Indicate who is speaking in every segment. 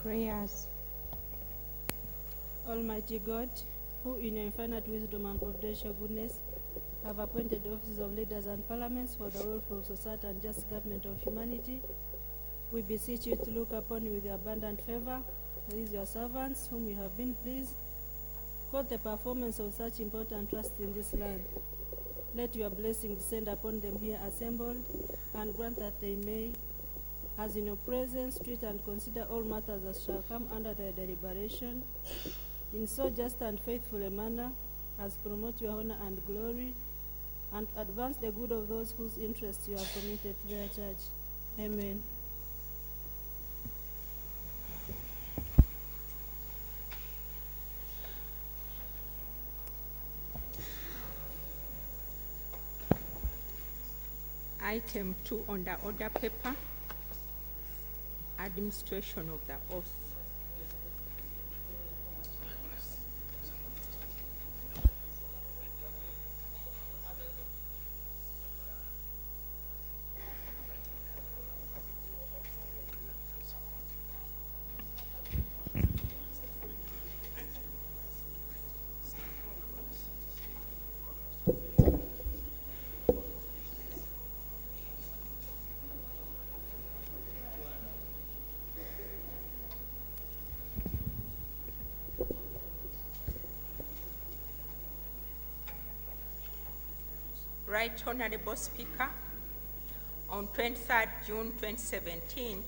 Speaker 1: Prayers.
Speaker 2: Almighty God, who in your infinite wisdom and providential goodness have appointed offices of leaders and parliaments for the welfare of society and just government of humanity, we beseech you to look upon you with your abundant favor, these your servants, whom you have been pleased, cause the performance of such important trust in this land. Let your blessing descend upon them here assembled, and grant that they may, as in your presence, treat and consider all matters as shall come under their deliberation, in so just and faithful a manner as promote your honor and glory, and advance the good of those whose interests you have committed to their church. Amen.
Speaker 3: Item 2 on the order paper, administration of the oath. Right Honorable Speaker, on 23rd June 2017,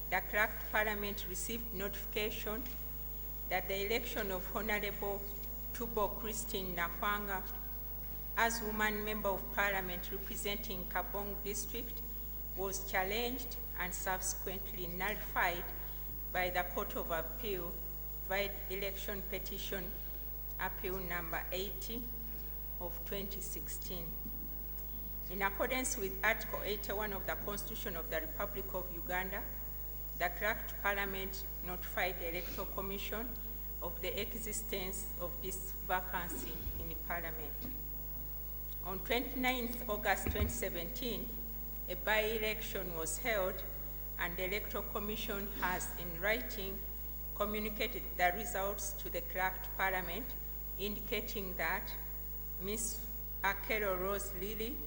Speaker 3: the Clerk of Parliament received notification that the election of Honorable Tubo Christine Nakwanga as woman Member of Parliament representing Kabong District was challenged and subsequently nullified by the Court of Appeal via election petition appeal number 80 of 2016. In accordance with Article 81 of the Constitution of the Republic of Uganda, the Clerk of Parliament notified the Electoral Commission of the existence of this vacancy in Parliament. On 29th August 2017, a by-election was held, and the Electoral Commission has, in writing, communicated the results to the Clerk of Parliament, indicating that Ms. Akelo Rose Lily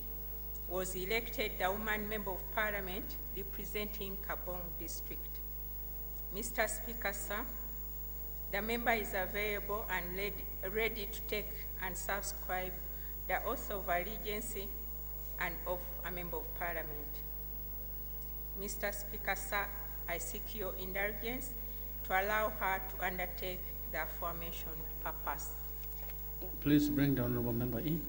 Speaker 3: was elected the woman Member of Parliament representing Kabong District. Mr. Speaker, sir, the member is available and ready to take and subscribe the oath of allegiance and of a Member of Parliament. Mr. Speaker, sir, I seek your indulgence to allow her to undertake the aforementioned purpose.
Speaker 4: Please bring the honorable member in.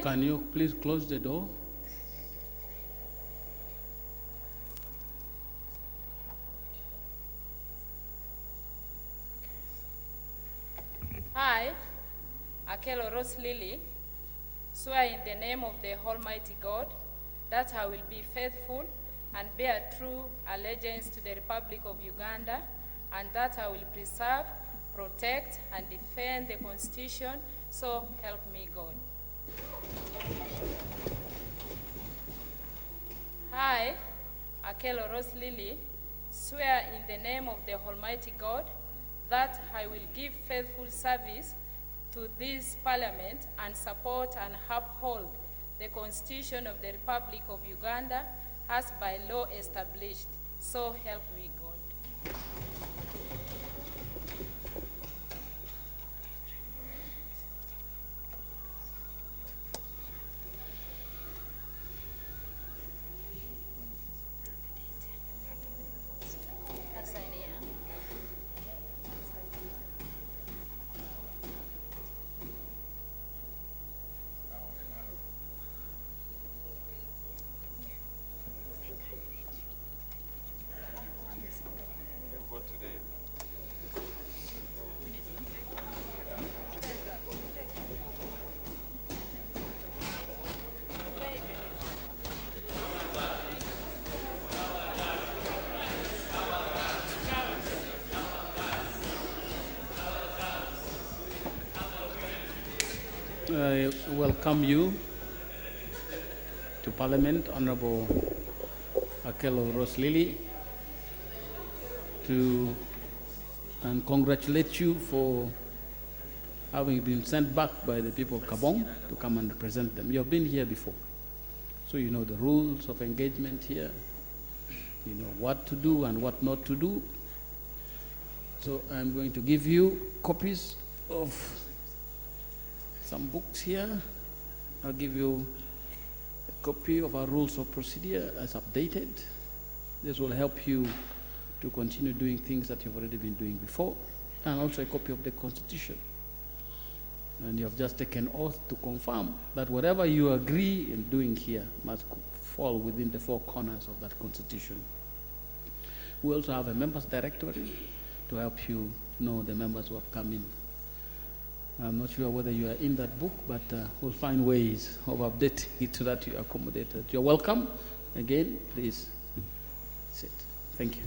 Speaker 4: Can you please close the door?
Speaker 5: I, Akelo Rose Lily, swear in the name of the Almighty God that I will be faithful and bear true allegiance to the Republic of Uganda, and that I will preserve, protect, and defend the Constitution, so help me God. I, Akelo Rose Lily, swear in the name of the Almighty God that I will give faithful service to this Parliament and support and uphold the Constitution of the Republic of Uganda as by law established. So help me God.
Speaker 4: I welcome you to Parliament, Honorable Akello Roslili, and congratulate you for having been sent back by the people of Gabon to come and represent them. You have been here before, so you know the rules of engagement here, you know what to do and what not to do. So I'm going to give you copies of some books here. I'll give you a copy of our rules of procedure as updated. This will help you to continue doing things that you've already been doing before, and also a copy of the Constitution. And you have just taken oath to confirm that whatever you agree in doing here must fall within the four corners of that Constitution. We also have a members directory to help you know the members who have come in. I'm not sure whether you are in that book, but we'll find ways of updating it so that you are accommodated. You're welcome. Again, please sit. Thank you.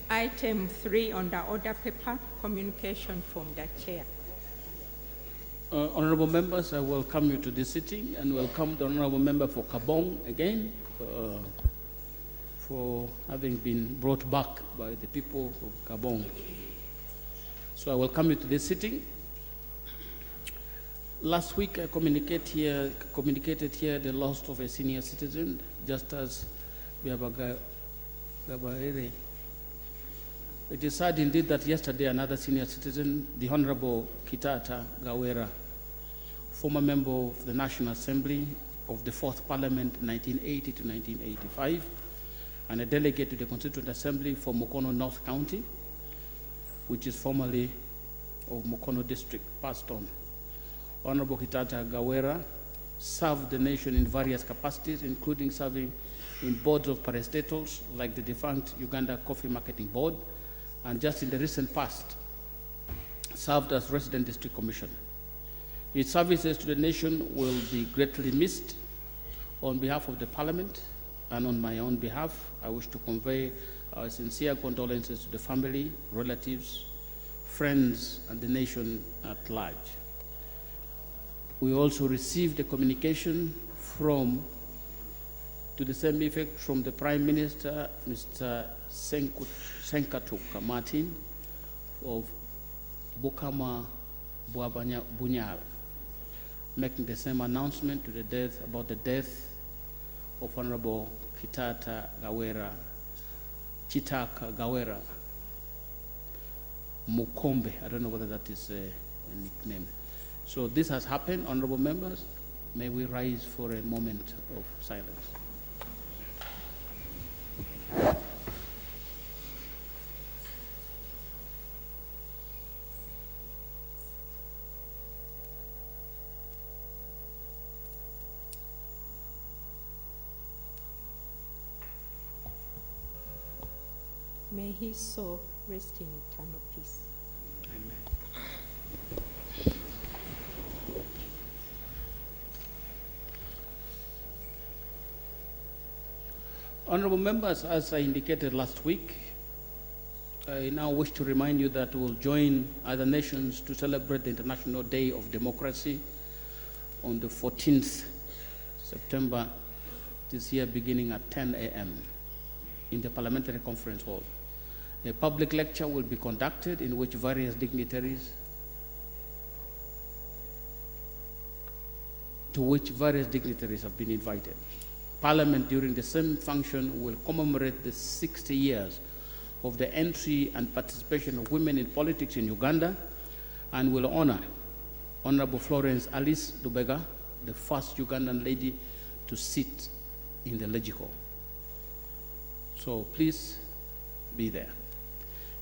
Speaker 3: Item 3 on the order paper, communication from the chair.
Speaker 4: Honorable members, I welcome you to this sitting and welcome the honorable member for Gabon again for having been brought back by the people of Gabon. So I welcome you to this sitting. Last week I communicated here the loss of a senior citizen, just as we have a Gabaere. It is sad indeed that yesterday another senior citizen, the Honorable Kitata Gawera, former member of the National Assembly of the Fourth Parliament 1980 to 1985, and a delegate to the Constituent Assembly for Mukono North County, which is formerly of Mukono District, passed on. Honorable Kitata Gawera served the nation in various capacities, including serving in boards of parastatals like the defunct Uganda Coffee Marketing Board, and just in the recent past, served as resident district commissioner. His services to the nation will be greatly missed. On behalf of the Parliament and on my own behalf, I wish to convey our sincere condolences to the family, relatives, friends, and the nation at large. We also received a communication to the same effect from the Prime Minister, Mr. Senkatuka Martin of Bukama Bunyal, making the same announcement about the death of Honorable Kitata Gawera, Chitaka Gawera Mukombe. I don't know whether that is a nickname. So this has happened, honorable members. May we rise for a moment of silence.
Speaker 3: May his soul rest in eternal peace.
Speaker 4: Amen. Honorable members, as I indicated last week, I now wish to remind you that we will join other nations to celebrate the International Day of Democracy on the 14th September this year, beginning at 10 a.m. in the Parliamentary Conference Hall. A public lecture will be conducted in which various dignitaries have been invited. Parliament during the same function will commemorate the 60 years of the entry and participation of women in politics in Uganda, and will honor Honorable Florence Alice Lubega, the first Ugandan lady to sit in the Legico. So please be there.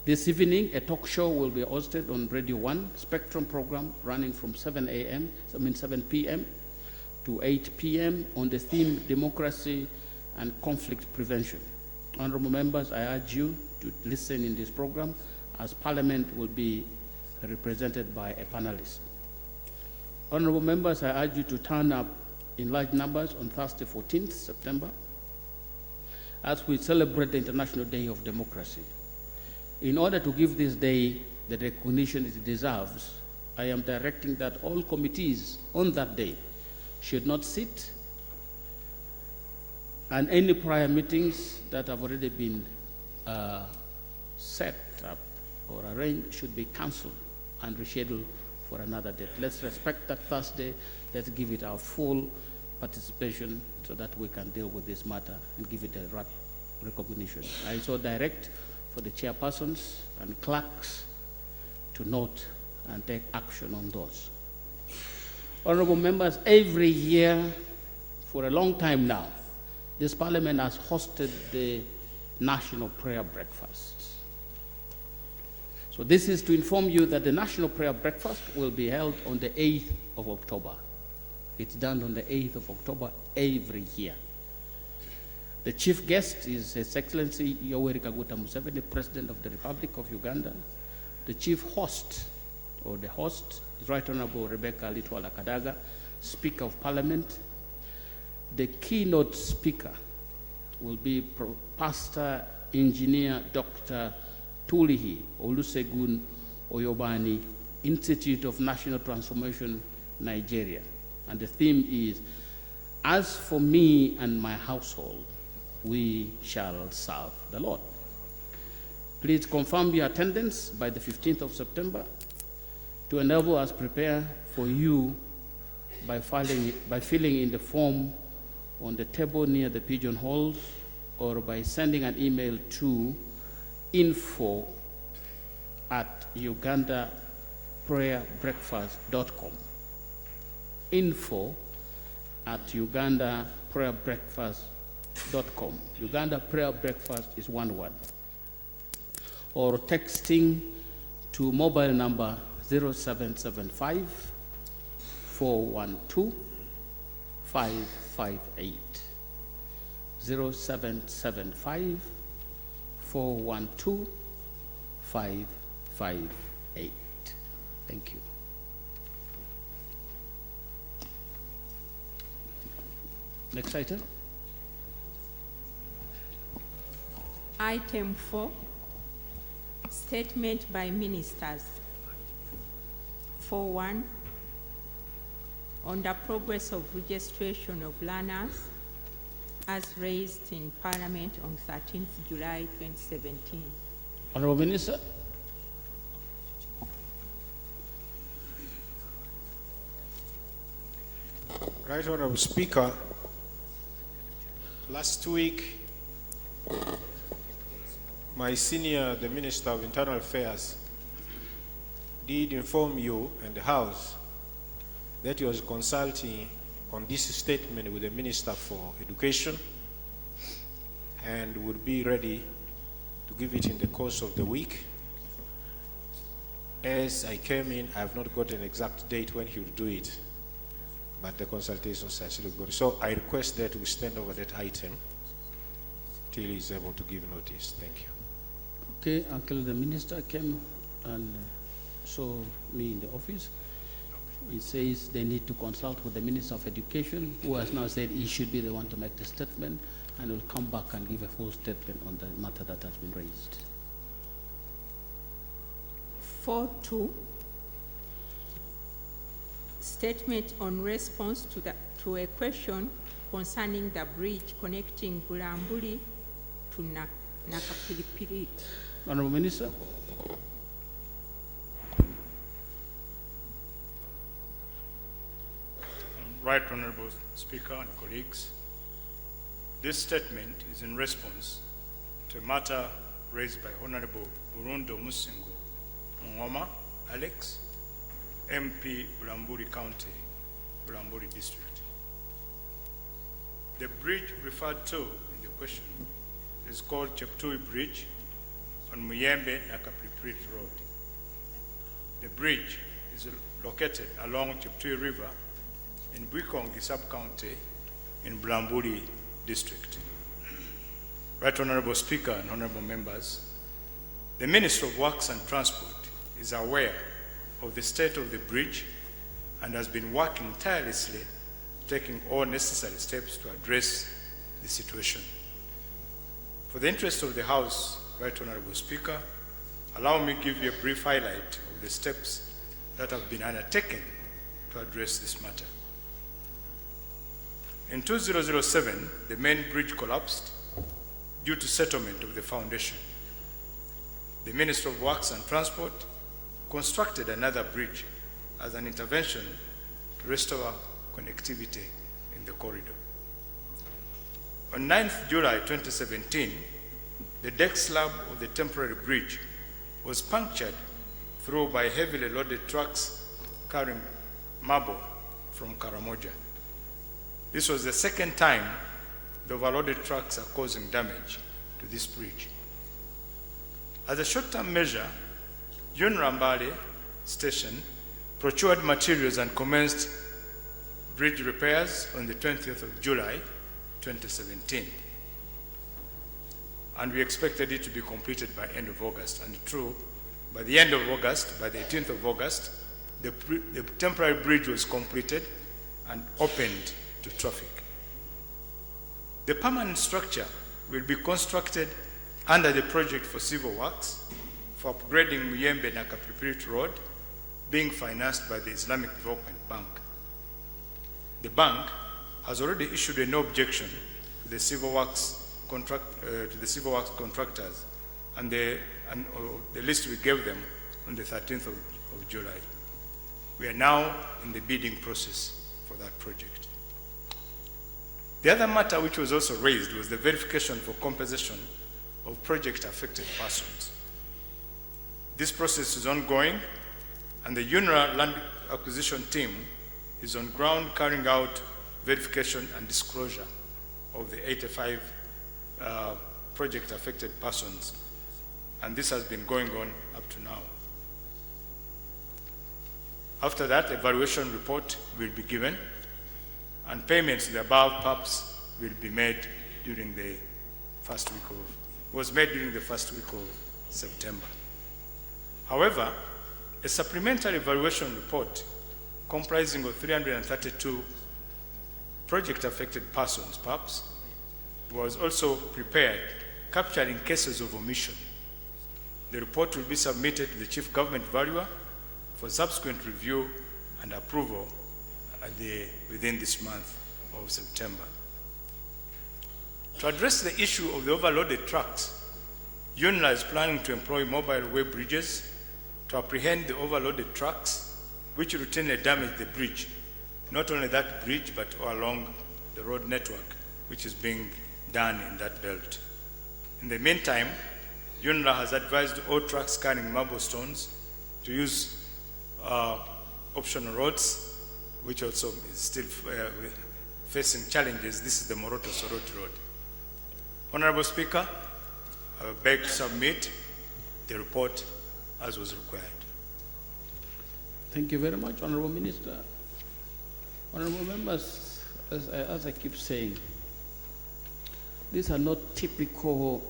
Speaker 4: This evening, a talk show will be hosted on Radio 1 Spectrum program running from 7 p.m. to 8 p.m. on the theme Democracy and Conflict Prevention. Honorable members, I urge you to listen in this program as Parliament will be represented by a panelist. Honorable members, I urge you to turn up in large numbers on Thursday, 14th September, as we celebrate the International Day of Democracy. In order to give this day the recognition it deserves, I am directing that all committees on that day should not sit, and any prior meetings that have already been set up or arranged should be cancelled and rescheduled for another date. Let's respect that Thursday. Let's give it our full participation so that we can deal with this matter and give it a right recognition. I so direct for the chairpersons and clerks to note and take action on those. Honorable members, every year for a long time now, this Parliament has hosted the National Prayer Breakfast. So this is to inform you that the National Prayer Breakfast will be held on the 8th of October. It's done on the 8th of October every year. The chief guest is His Excellency Yoweri Kaguta Museveni, President of the Republic of Uganda. The chief host, or the host, is Right Honorable Rebecca Litwala Kadaga, Speaker of Parliament. The keynote speaker will be Pastor Engineer Dr. Tulihi Olusegun Oyobani, Institute of National Transformation, Nigeria. And the theme is, "As for me and my household, we shall serve the Lord." Please confirm your attendance by the 15th of September to enable us prepare for you by filling in the form on the table near the pigeonholes, or by sending an email to info@ugandaprayerbreakfast.com. info@ugandaprayerbreakfast.com. Uganda Prayer Breakfast is one word. Or texting to mobile number 0775 412 558. 0775 412 558. Thank you. Next item.
Speaker 3: Item 4, statement by ministers. 4.1, on the progress of registration of learners as raised in Parliament on 13th July 2017.
Speaker 4: Honorable Minister.
Speaker 1: Right Honorable Speaker, last week, the Minister of Internal Affairs, did inform you and the House that he was consulting on this statement with the Minister for Education and would be ready to give it in the course of the week. As I came in, I have not got an exact date when he will do it, but the consultations are still going. So I request that we stand over that item till he is able to give notice. Thank you.
Speaker 4: Okay, Uncle, the Minister came and saw me in the office. He says they need to consult with the Minister of Education, who has now said he should be the one to make the statement, and will come back and give a full statement on the matter that has been raised.
Speaker 3: 4.2, statement on response to a question concerning the bridge connecting Bulambuli to Nakapilipili.
Speaker 4: Honorable Minister.
Speaker 6: Right Honorable Speaker and colleagues, this statement is in response to a matter raised by Honorable Burundo Musingo Ngoma Alex, MP Bulambuli County, Bulambuli District. The bridge referred to in the question is called Cheptui Bridge on Muyembe Nakapiprit Road. The bridge is located along Cheptui River in Bwikongi sub-county in Blambuli district. Right Honorable Speaker and Honorable Members, the Minister of Works and Transport is aware of the state of the bridge and has been working tirelessly, taking all necessary steps to address the situation. For the interest of the House, Right Honorable Speaker, allow me to give you a brief highlight of the steps that have been undertaken to address this matter. In 2007, the main bridge collapsed due to settlement of the foundation. The Minister of Works and Transport constructed another bridge as an intervention to restore connectivity in the corridor. On 9th July 2017, the deck slab of the temporary bridge was punctured through by heavily loaded trucks carrying marble from Karamoja. This was the second time the overloaded trucks are causing damage to this bridge. As a short-term measure, Yunrambale Station procured materials and commenced bridge repairs on the 20th of July 2017. And we expected it to be completed by end of August. And true, by the end of August, by the 18th of August, the temporary bridge was completed and opened to traffic. The permanent structure will be constructed under the project for civil works for upgrading Muyembe Nakapiprit Road, being financed by the Islamic Development Bank. The bank has already issued a no objection to the civil works contractors and the list we gave them on the 13th of July. We are now in the bidding process for that project. The other matter which was also raised was the verification for compensation of project affected persons. This process is ongoing and the UNRA land acquisition team is on ground carrying out verification and disclosure of the 85 project affected persons, and this has been going on up to now. After that, evaluation report will be given and payments to the above PAPs will be made during the first week of September. However, a supplementary evaluation report comprising of 332 project affected persons, PAPs, was also prepared, capturing cases of omission. The report will be submitted to the Chief Government Valuer for subsequent review and approval within this month of September. To address the issue of the overloaded trucks, UNRA is planning to employ mobile way bridges to apprehend the overloaded trucks which routinely damage the bridge, not only that bridge but all along the road network which is being done in that belt. In the meantime, UNRA has advised all trucks carrying marble stones to use optional roads, which also is still facing challenges. This is the Moroto Soroti Road. Honorable Speaker, I beg to submit the report as was required.
Speaker 4: Thank you very much, Honorable Minister. Honorable members, as I keep saying, these are not typical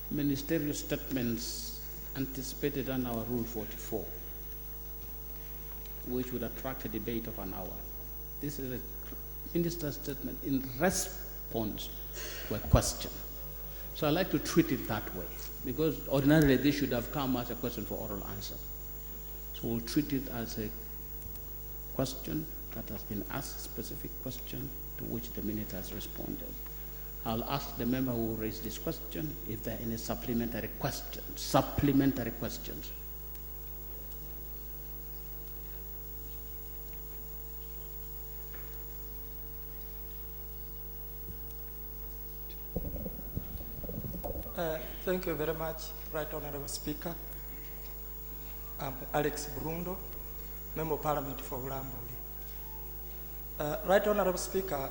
Speaker 4: ministerial statements anticipated on our Rule 44, which would attract a debate of an hour. This is a minister's statement in response to a question. So I like to treat it that way, because ordinarily this should have come as a question for oral answer. So we'll treat it as a question that has been asked, a specific question to which the minister has responded. I'll ask the member who raised this question if there are any supplementary questions. Supplementary questions.
Speaker 7: Thank you very much, Right Honorable Speaker. I'm Alex Brundo, Member of Parliament for Ulambuli. Right Honorable Speaker,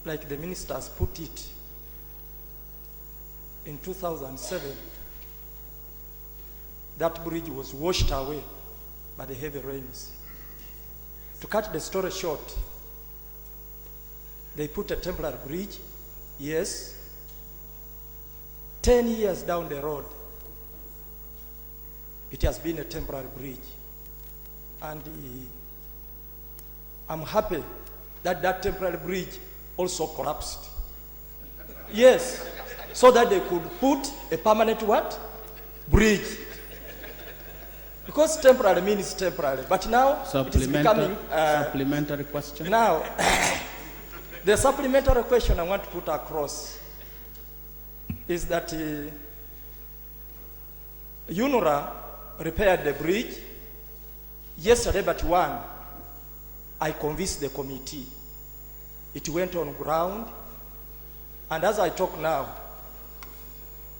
Speaker 7: like the minister has put it, in 2007, that bridge was washed away by the heavy rains. To cut the story short, they put a temporary bridge, yes. 10 years down the road, it has been a temporary bridge. And I'm happy that that temporary bridge also collapsed. Yes, so that they could put a permanent what? Bridge. Because temporary means temporary, but now it is becoming...
Speaker 4: supplementary question.
Speaker 7: Now, the supplementary question I want to put across is that UNRWA repaired the bridge. Yesterday, but one, I convinced the committee. It went on ground, and as I talk now,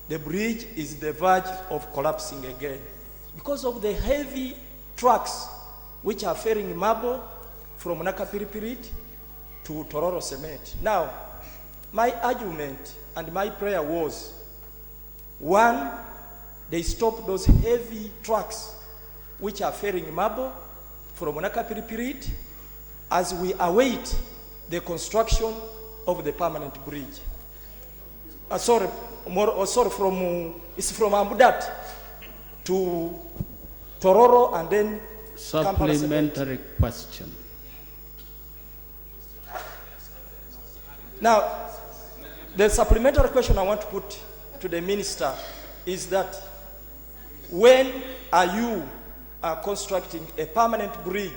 Speaker 7: the bridge is the verge of collapsing again because of the heavy trucks which are ferrying marble from Nakapiripirit to Tororo Cement. Now, my argument and my prayer was, one, they stop those heavy trucks which are ferrying marble from Nakapiripirit as we await the construction of the permanent bridge. It's from Amudat to Tororo and then
Speaker 4: supplementary question.
Speaker 7: Now, the supplementary question I want to put to the minister is that when are you constructing a permanent bridge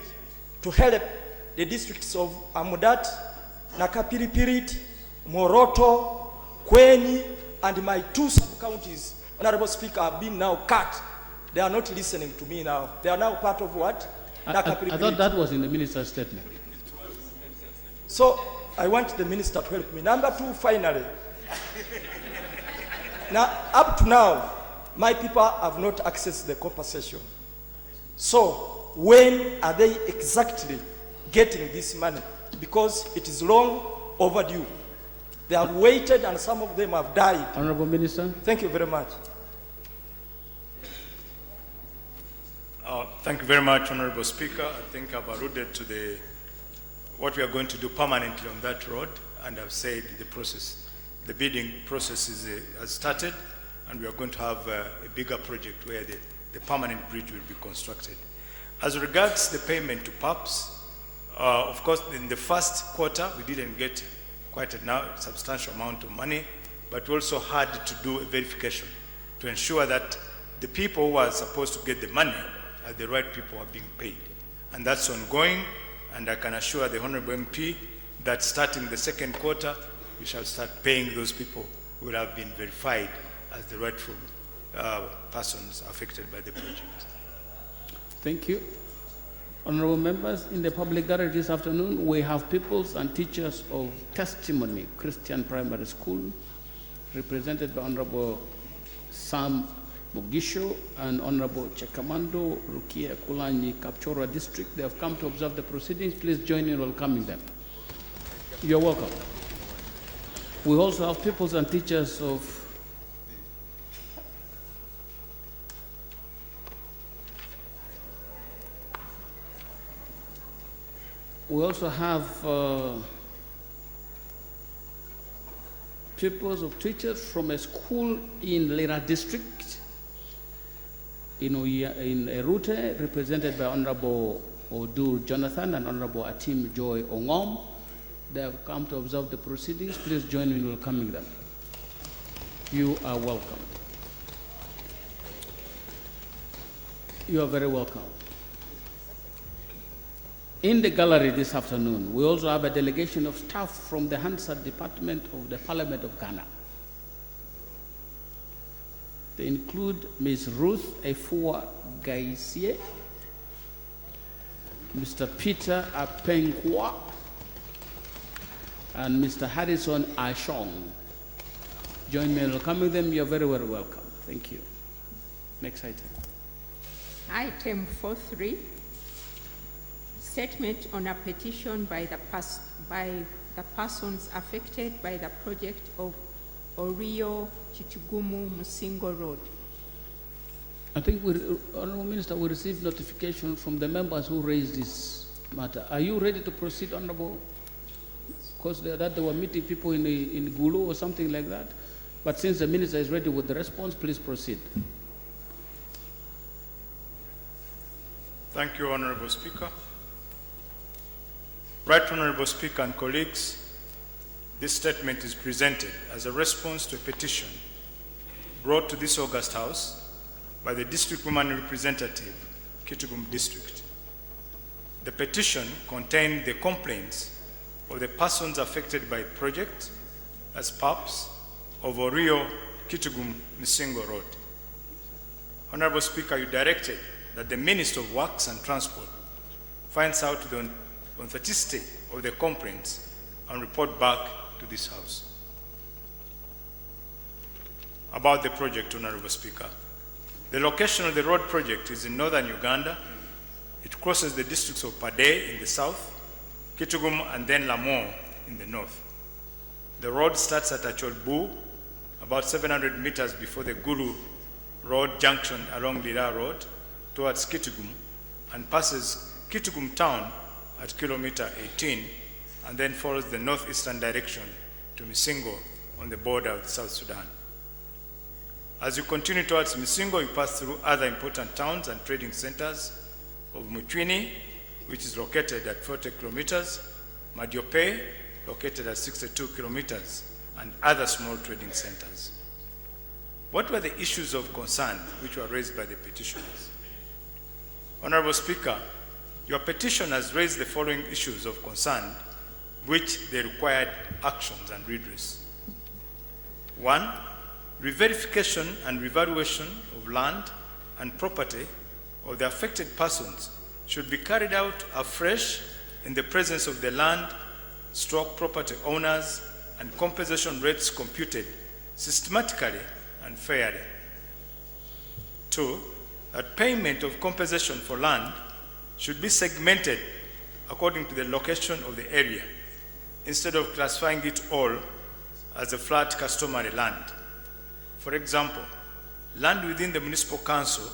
Speaker 7: to help the districts of Amudat, Nakapiripirit, Moroto, Kweni, and my two sub-counties, Honorable Speaker, have been now cut. They are not listening to me now. They are now part of what?
Speaker 4: I thought that was in the minister's statement.
Speaker 7: So I want the minister to help me. Number two, finally. Now, up to now, my people have not accessed the compensation. So when are they exactly getting this money? Because it is long overdue. They have waited and some of them have died.
Speaker 4: Honorable Minister.
Speaker 7: Thank you very much.
Speaker 6: Thank you very much, Honorable Speaker. I think I've alluded to what we are going to do permanently on that road, and I've said the bidding process has started, and we are going to have a bigger project where the permanent bridge will be constructed. As regards the payment to PAPs, of course, in the first quarter, we didn't get quite a substantial amount of money, but we also had to do a verification to ensure that the people who are supposed to get the money are the right people are being paid. And that's ongoing, and I can assure the Honorable MP that starting the second quarter, we shall start paying those people who will have been verified as the rightful persons affected by the project.
Speaker 4: Thank you. Honorable members, in the public gallery this afternoon, we have pupils and teachers of Testimony Christian Primary School, represented by Honorable Sam Mugisho and Honorable Chekamando Rukia Kulanyi Kapchorwa District. They have come to observe the proceedings. Please join in welcoming them. You're welcome. We also have pupils and teachers of we also have pupils of teachers from a school in Lira District, in Erute, represented by Honorable Odur Jonathan and Honorable Atim Joy Ongom. They have come to observe the proceedings. Please join me in welcoming them. You are welcome. You are very welcome. In the gallery this afternoon, we also have a delegation of staff from the Hansard Department of the Parliament of Ghana. They include Ms. Ruth Efua Gaisie, Mr. Peter Apenkwa, and Mr. Harrison Ashong. Join me in welcoming them. You're very, very welcome. Thank you. Next item.
Speaker 3: Item 4.3. Statement on a petition by the persons affected by the project of Orio Chitugumu Musingo Road.
Speaker 4: I think, Honorable Minister, we received notification from the members who raised this matter. Are you ready to proceed, Honorable? Because they were meeting people in Gulu or something like that. But since the Minister is ready with the response, please proceed.
Speaker 6: Thank you, Honorable Speaker. Right Honorable Speaker and colleagues, this statement is presented as a response to a petition brought to this August House by the District Woman Representative, Kitgum District. The petition contained the complaints of the persons affected by the project as PAPs of Orio Kitgum Misingo Road. Honorable Speaker, you directed that the Minister of Works and Transport finds out the authenticity of the complaints and report back to this House. About the project, Honorable Speaker, the location of the road project is in northern Uganda. It crosses the districts of Pade in the south, Kitgum and then Lamo in the north. The road starts at Acholbu, about 700 meters before the Gulu Road junction along Lira Road towards Kitgum, and passes Kitgum town at kilometer 18, and then follows the northeastern direction to Misingo on the border of South Sudan. As you continue towards Misingo, you pass through other important towns and trading centers of Mutwini, which is located at 40 kilometers, Madiope, located at 62 kilometers, and other small trading centers. What were the issues of concern which were raised by the petitioners? Honorable Speaker, your petition has raised the following issues of concern which they required actions and redress. 1, re-verification and revaluation of land and property of the affected persons should be carried out afresh in the presence of the land/property owners, and compensation rates computed systematically and fairly. 2, that payment of compensation for land should be segmented according to the location of the area, instead of classifying it all as a flat customary land. For example, land within the municipal council,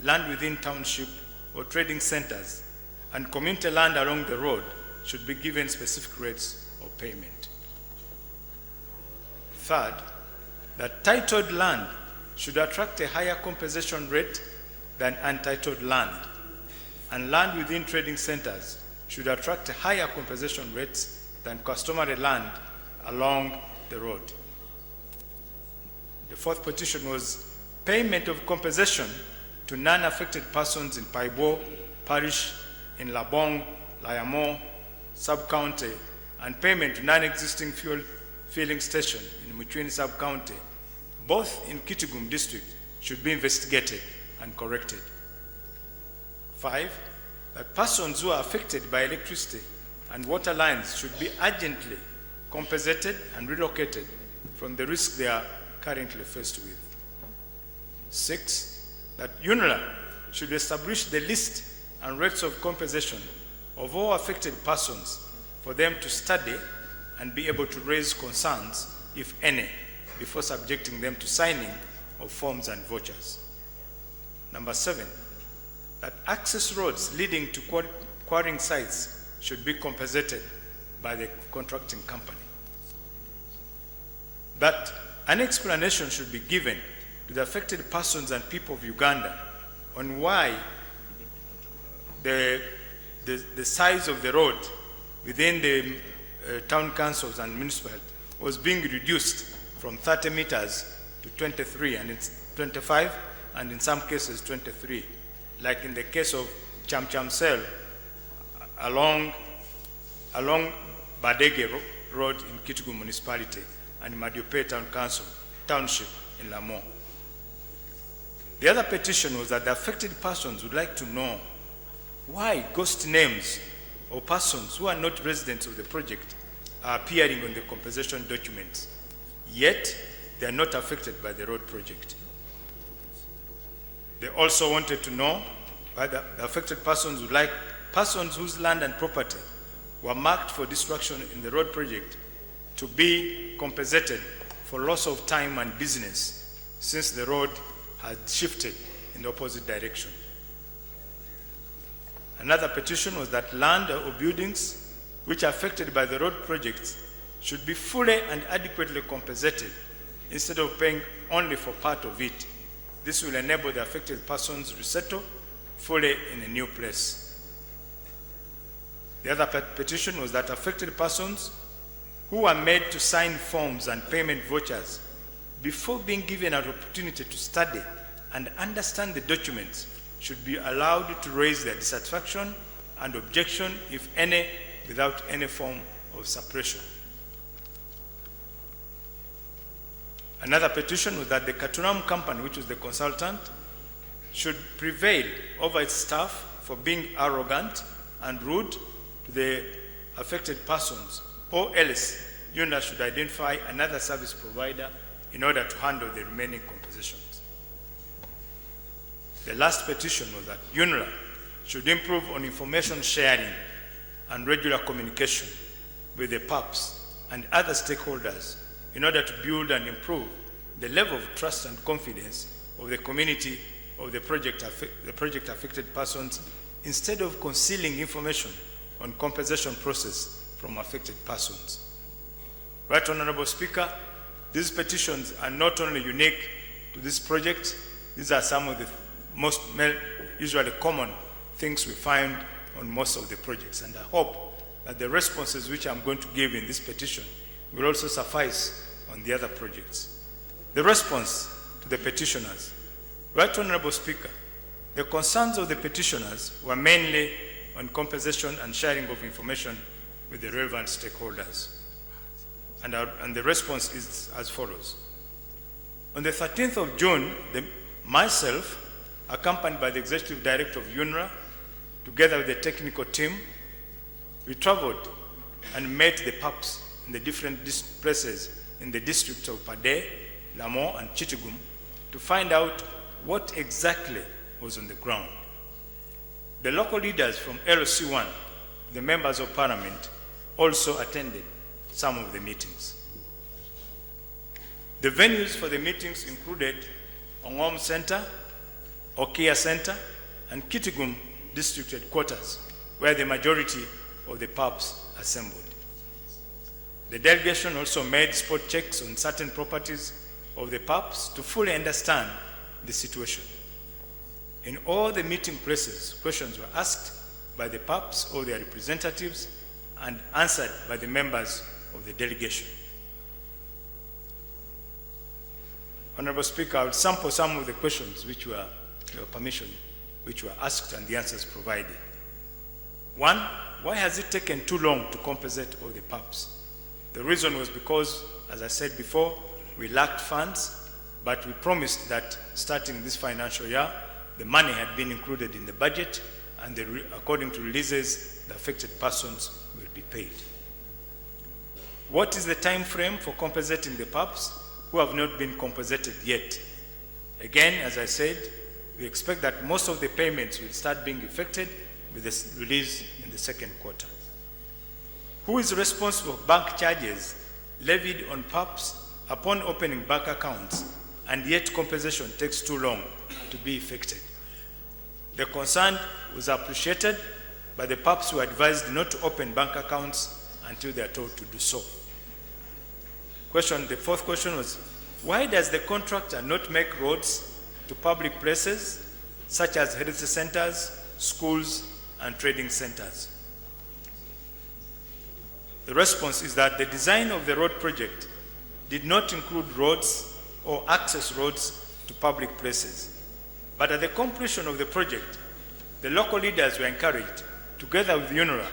Speaker 6: land within township or trading centers, and community land along the road should be given specific rates of payment. 3rd, that titled land should attract a higher compensation rate than untitled land, and land within trading centers should attract a higher compensation rates than customary land along the road. The 4th petition was payment of compensation to non-affected persons in Paibo Parish, in Labong, Layamo, Sub-County, and payment to non-existing fuel filling station in Mutwini Sub-County, both in Kitgum District, should be investigated and corrected. 5, that persons who are affected by electricity and water lines should be urgently compensated and relocated from the risk they are currently faced with. 6, that UNRA should establish the list and rates of compensation of all affected persons for them to study and be able to raise concerns, if any, before subjecting them to signing of forms and vouchers. Number 7, that access roads leading to quarrying sites should be compensated by the contracting company. That an explanation should be given to the affected persons and people of Uganda on why the size of the road within the town councils and municipality was being reduced from 30 meters to 23, and it's 25, and in some cases 23, like in the case of Chamchamsel along Badege Road in Kitgum Municipality and Madiope Town Council, Township in Lamont. The other petition was that the affected persons would like to know why ghost names of persons who are not residents of the project are appearing on the compensation documents, yet they are not affected by the road project. They also wanted to know why the affected persons would like persons whose land and property were marked for destruction in the road project to be compensated for loss of time and business since the road had shifted in the opposite direction. Another petition was that land or buildings which are affected by the road projects should be fully and adequately compensated instead of paying only for part of it. This will enable the affected persons to resettle fully in a new place. The other petition was that affected persons who are made to sign forms and payment vouchers before being given an opportunity to study and understand the documents should be allowed to raise their dissatisfaction and objection, if any, without any form of suppression. Another petition was that the Katuram company, which was the consultant, should prevail over its staff for being arrogant and rude to the affected persons, or else UNRA should identify another service provider in order to handle the remaining compositions. The last petition was that UNRA should improve on information sharing and regular communication with the PAPs and other stakeholders in order to build and improve the level of trust and confidence of the community of the project affected persons, instead of concealing information on compensation process from affected persons. Right Honorable Speaker, these petitions are not only unique to this project, these are some of the most usually common things we find on most of the projects, and I hope that the responses which I'm going to give in this petition will also suffice on the other projects. The response to the petitioners. Right Honorable Speaker, the concerns of the petitioners were mainly on compensation and sharing of information with the relevant stakeholders. And the response is as follows. On the 13th of June, myself, accompanied by the Executive Director of UNRA, together with the technical team, we traveled and met the PAPs in the different places in the districts of Pade, Lamo, and Chitigum to find out what exactly was on the ground. The local leaders from LC1, the members of parliament, also attended some of the meetings. The venues for the meetings included Ongom Center, Okia Center, and Kitigum District Headquarters, where the majority of the PAPs assembled. The delegation also made spot checks on certain properties of the PAPs to fully understand the situation. In all the meeting places, questions were asked by the PAPs or their representatives and answered by the members of the delegation. Honorable Speaker, I will sample some of the questions which were, your permission, which were asked and the answers provided. One, why has it taken too long to compensate all the PAPs? The reason was because, as I said before, we lacked funds, but we promised that starting this financial year, the money had been included in the budget, and according to releases, the affected persons will be paid. What is the time frame for compensating the PAPs who have not been compensated yet? Again, as I said, we expect that most of the payments will start being effected with the release in the second quarter. Who is responsible for bank charges levied on PAPs upon opening bank accounts, and yet compensation takes too long to be effected? The concern was appreciated by the PAPs who advised not to open bank accounts until they are told to do so. The fourth question was, why does the contractor not make roads to public places such as health centers, schools, and trading centers? The response is that the design of the road project did not include roads or access roads to public places. But at the completion of the project, the local leaders were encouraged, together with UNRA,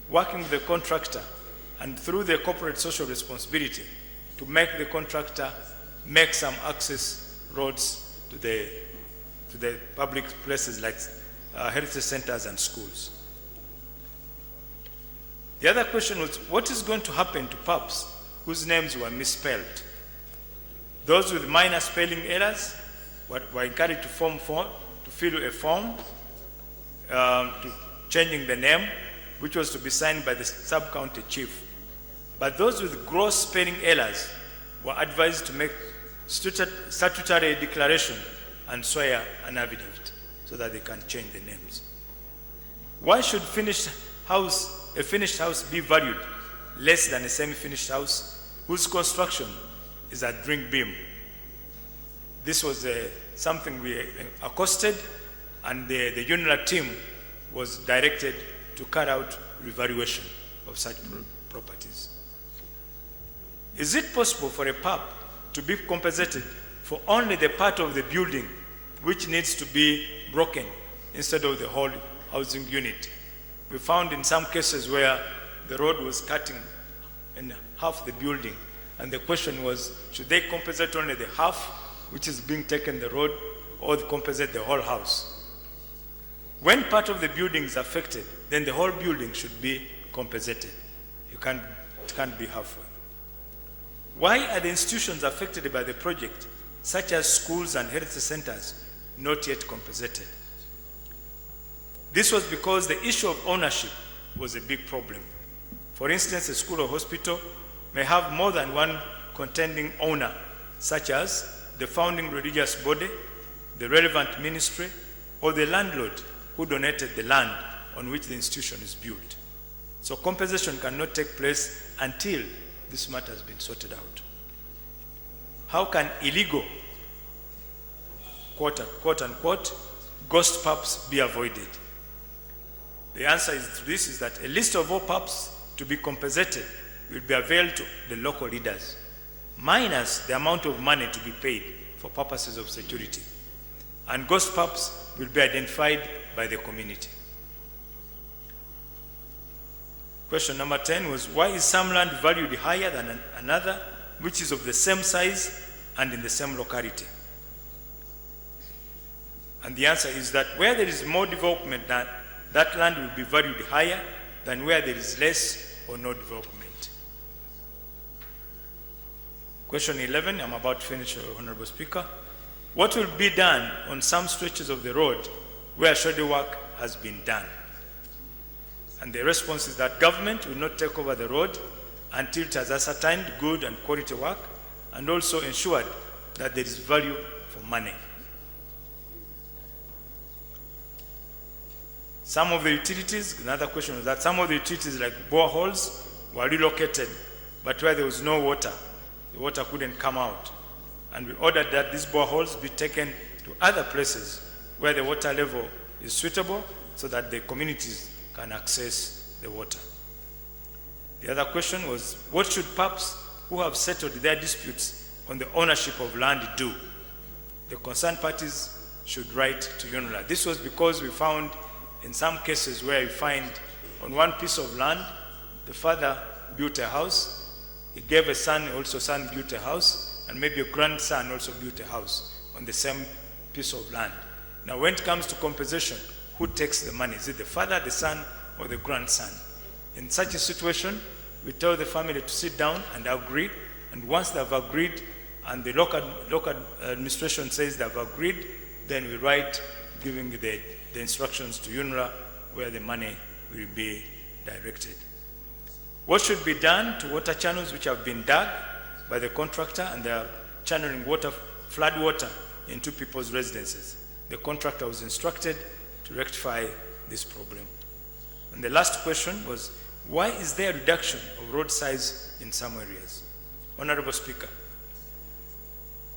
Speaker 6: working with the contractor and through their corporate social responsibility, to make the contractor make some access roads to the public places like health centers and schools. The other question was, what is going to happen to PAPs whose names were misspelled? Those with minor spelling errors were encouraged to fill a form to changing the name, which was to be signed by the sub-county chief. But those with gross spelling errors were advised to make statutory declaration and swear an affidavit so that they can change the names. Why should a finished house be valued less than a semi-finished house whose construction is a drink beam? This was something we accosted, and the UNRA team was directed to carry out revaluation of such properties. Is it possible for a pub to be compensated for only the part of the building which needs to be broken instead of the whole housing unit? We found in some cases where the road was cutting in half the building, and the question was, should they compensate only the half which is being taken the road, or compensate the whole house? When part of the building is affected, then the whole building should be compensated. It can't be halfway. Why are the institutions affected by the project, such as schools and health centers, not yet compensated? This was because the issue of ownership was a big problem. For instance, a school or hospital may have more than one contending owner, such as the founding religious body, the relevant ministry, or the landlord who donated the land on which the institution is built. So compensation cannot take place until this matter has been sorted out. How can illegal, quote unquote, ghost pubs be avoided? The answer to this is that a list of all pubs to be compensated will be available to the local leaders, minus the amount of money to be paid for purposes of security. And ghost pubs will be identified by the community. Question number 10 was, why is some land valued higher than another, which is of the same size and in the same locality? And the answer is that where there is more development, that land will be valued higher than where there is less or no development. Question 11, I'm about to finish, Honorable Speaker. What will be done on some stretches of the road where shadow work has been done? And the response is that government will not take over the road until it has ascertained good and quality work and also ensured that there is value for money. Some of the utilities, another question was that some of the utilities like boreholes were relocated, but where there was no water, the water couldn't come out. And we ordered that these boreholes be taken to other places where the water level is suitable so that the communities can access the water. The other question was, what should pubs who have settled their disputes on the ownership of land do? The concerned parties should write to UNRA. This was because we found in some cases where you find on one piece of land, the father built a house, he gave a son, also son built a house, and maybe a grandson also built a house on the same piece of land. Now when it comes to compensation, who takes the money? Is it the father, the son, or the grandson? In such a situation, we tell the family to sit down and agree, and once they've agreed and the local administration says they've agreed, then we write giving the instructions to UNRA where the money will be directed. What should be done to water channels which have been dug by the contractor and they are channeling water, flood water into people's residences? The contractor was instructed to rectify this problem. And the last question was, why is there a reduction of road size in some areas? Honorable Speaker,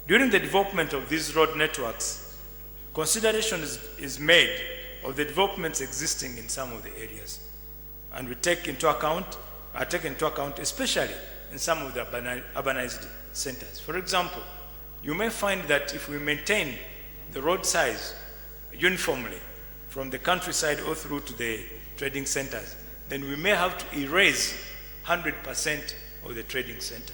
Speaker 6: during the development of these road networks, consideration is made of the developments existing in some of the areas. And we take into account, especially in some of the urbanized centers. For example, you may find that if we maintain the road size uniformly from the countryside all through to the trading centers, then we may have to erase 100% of the trading center.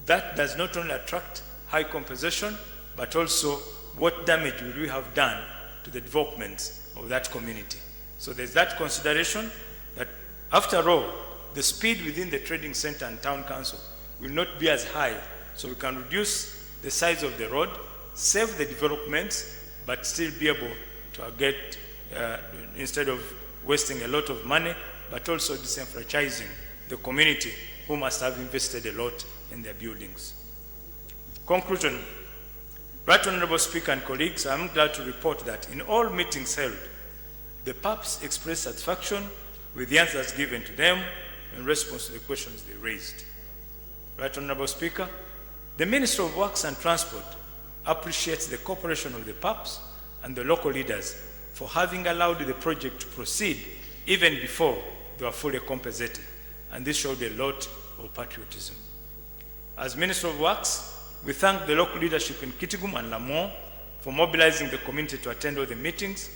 Speaker 6: That does not only attract high compensation, but also what damage will we have done to the development of that community. So there's that consideration that after all, the speed within the trading center and town council will not be as high, so we can reduce the size of the road, save the developments, but still be able to get, instead of wasting a lot of money, but also disenfranchising the community who must have invested a lot in their buildings. Conclusion. Right Honorable Speaker and colleagues, I am glad to report that in all meetings held, the PAPs expressed satisfaction with the answers given to them in response to the questions they raised. Right Honorable Speaker, the Minister of Works and Transport appreciates the cooperation of the PAPs and the local leaders for having allowed the project to proceed even before they were fully compensated, and this showed a lot of patriotism. As Minister of Works, we thank the local leadership in Kitgum and Lamont for mobilizing the community to attend all the meetings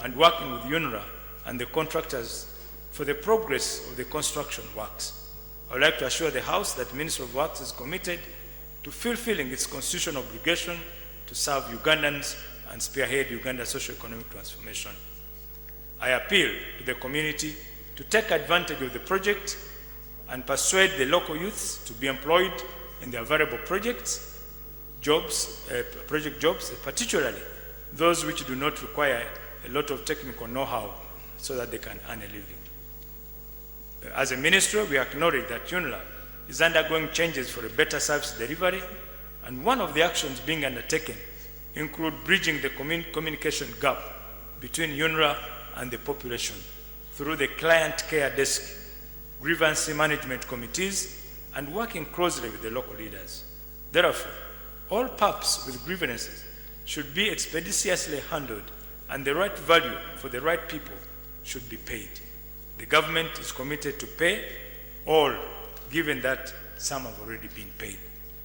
Speaker 6: and working with UNRWA and the contractors for the progress of the construction works. I would like to assure the House that the Ministry of Works is committed to fulfilling its constitutional obligation to serve Ugandans and spearhead Uganda's socio-economic transformation. I appeal to the community to take advantage of the project and persuade the local youths to be employed in their variable projects, project jobs, particularly those which do not require a lot of technical know-how so that they can earn a living. As a ministry, we acknowledge that UNRWA is undergoing changes for a better service delivery, and one of the actions being undertaken include bridging the communication gap between UNRWA and the population through the client care desk, grievance management committees, and working closely with the local leaders. Therefore, all PAPs with grievances should be expeditiously handled, and the right value for the right people should be paid. The government is committed to pay all, given that some have already been paid.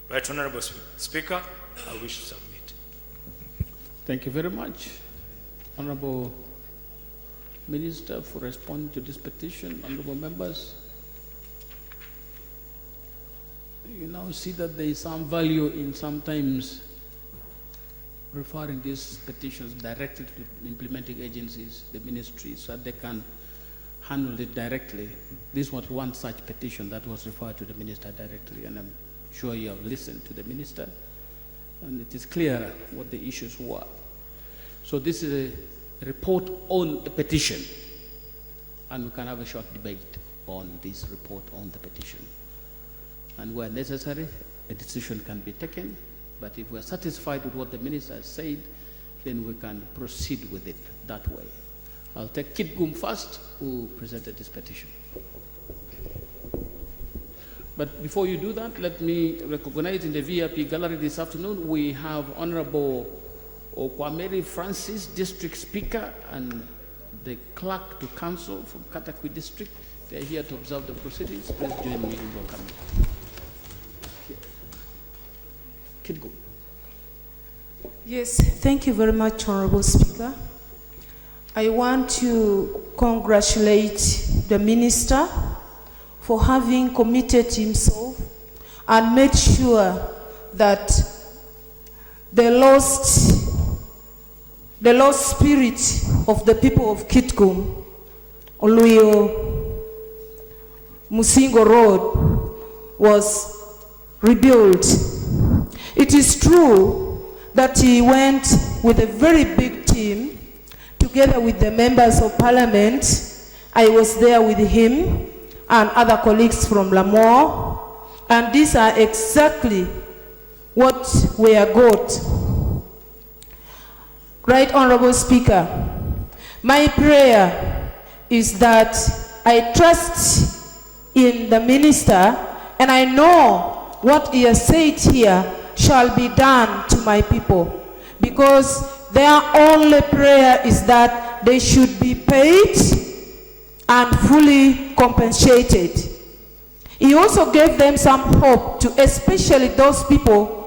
Speaker 6: Right Honorable Speaker, I wish to submit.
Speaker 4: Thank you very much, Honorable Minister, for responding to this petition. Honorable members, you now see that there is some value in sometimes referring these petitions directly to the implementing agencies, the ministries, so that they can handle it directly. This was one such petition that was referred to the minister directly, and I'm sure you have listened to the minister, and it is clearer what the issues were. So this is a report on a petition, and we can have a short debate on this report on the petition. And where necessary, a decision can be taken, but if we're satisfied with what the minister has said, then we can proceed with it that way. I'll take Kitgum first, who presented this petition. But before you do that, let me recognize in the VIP gallery this afternoon, we have Honorable Okwameri Francis, District Speaker, and the Clerk to Council from Katakwi District. They're here to observe the proceedings. Please join me in welcoming. Kitgum.
Speaker 8: Yes, thank you very much, Honorable Speaker. I want to congratulate the Minister for having committed himself and made sure that the lost spirit of the people of Kitgum, Oluyo Musingo Road, was rebuilt. It is true that he went with a very big team together with the members of parliament. I was there with him and other colleagues from Lamont, and these are exactly what we are got. Right Honorable Speaker, my prayer is that I trust in the minister, and I know what he has said here shall be done to my people, because their only prayer is that they should be paid and fully compensated. He also gave them some hope to especially those people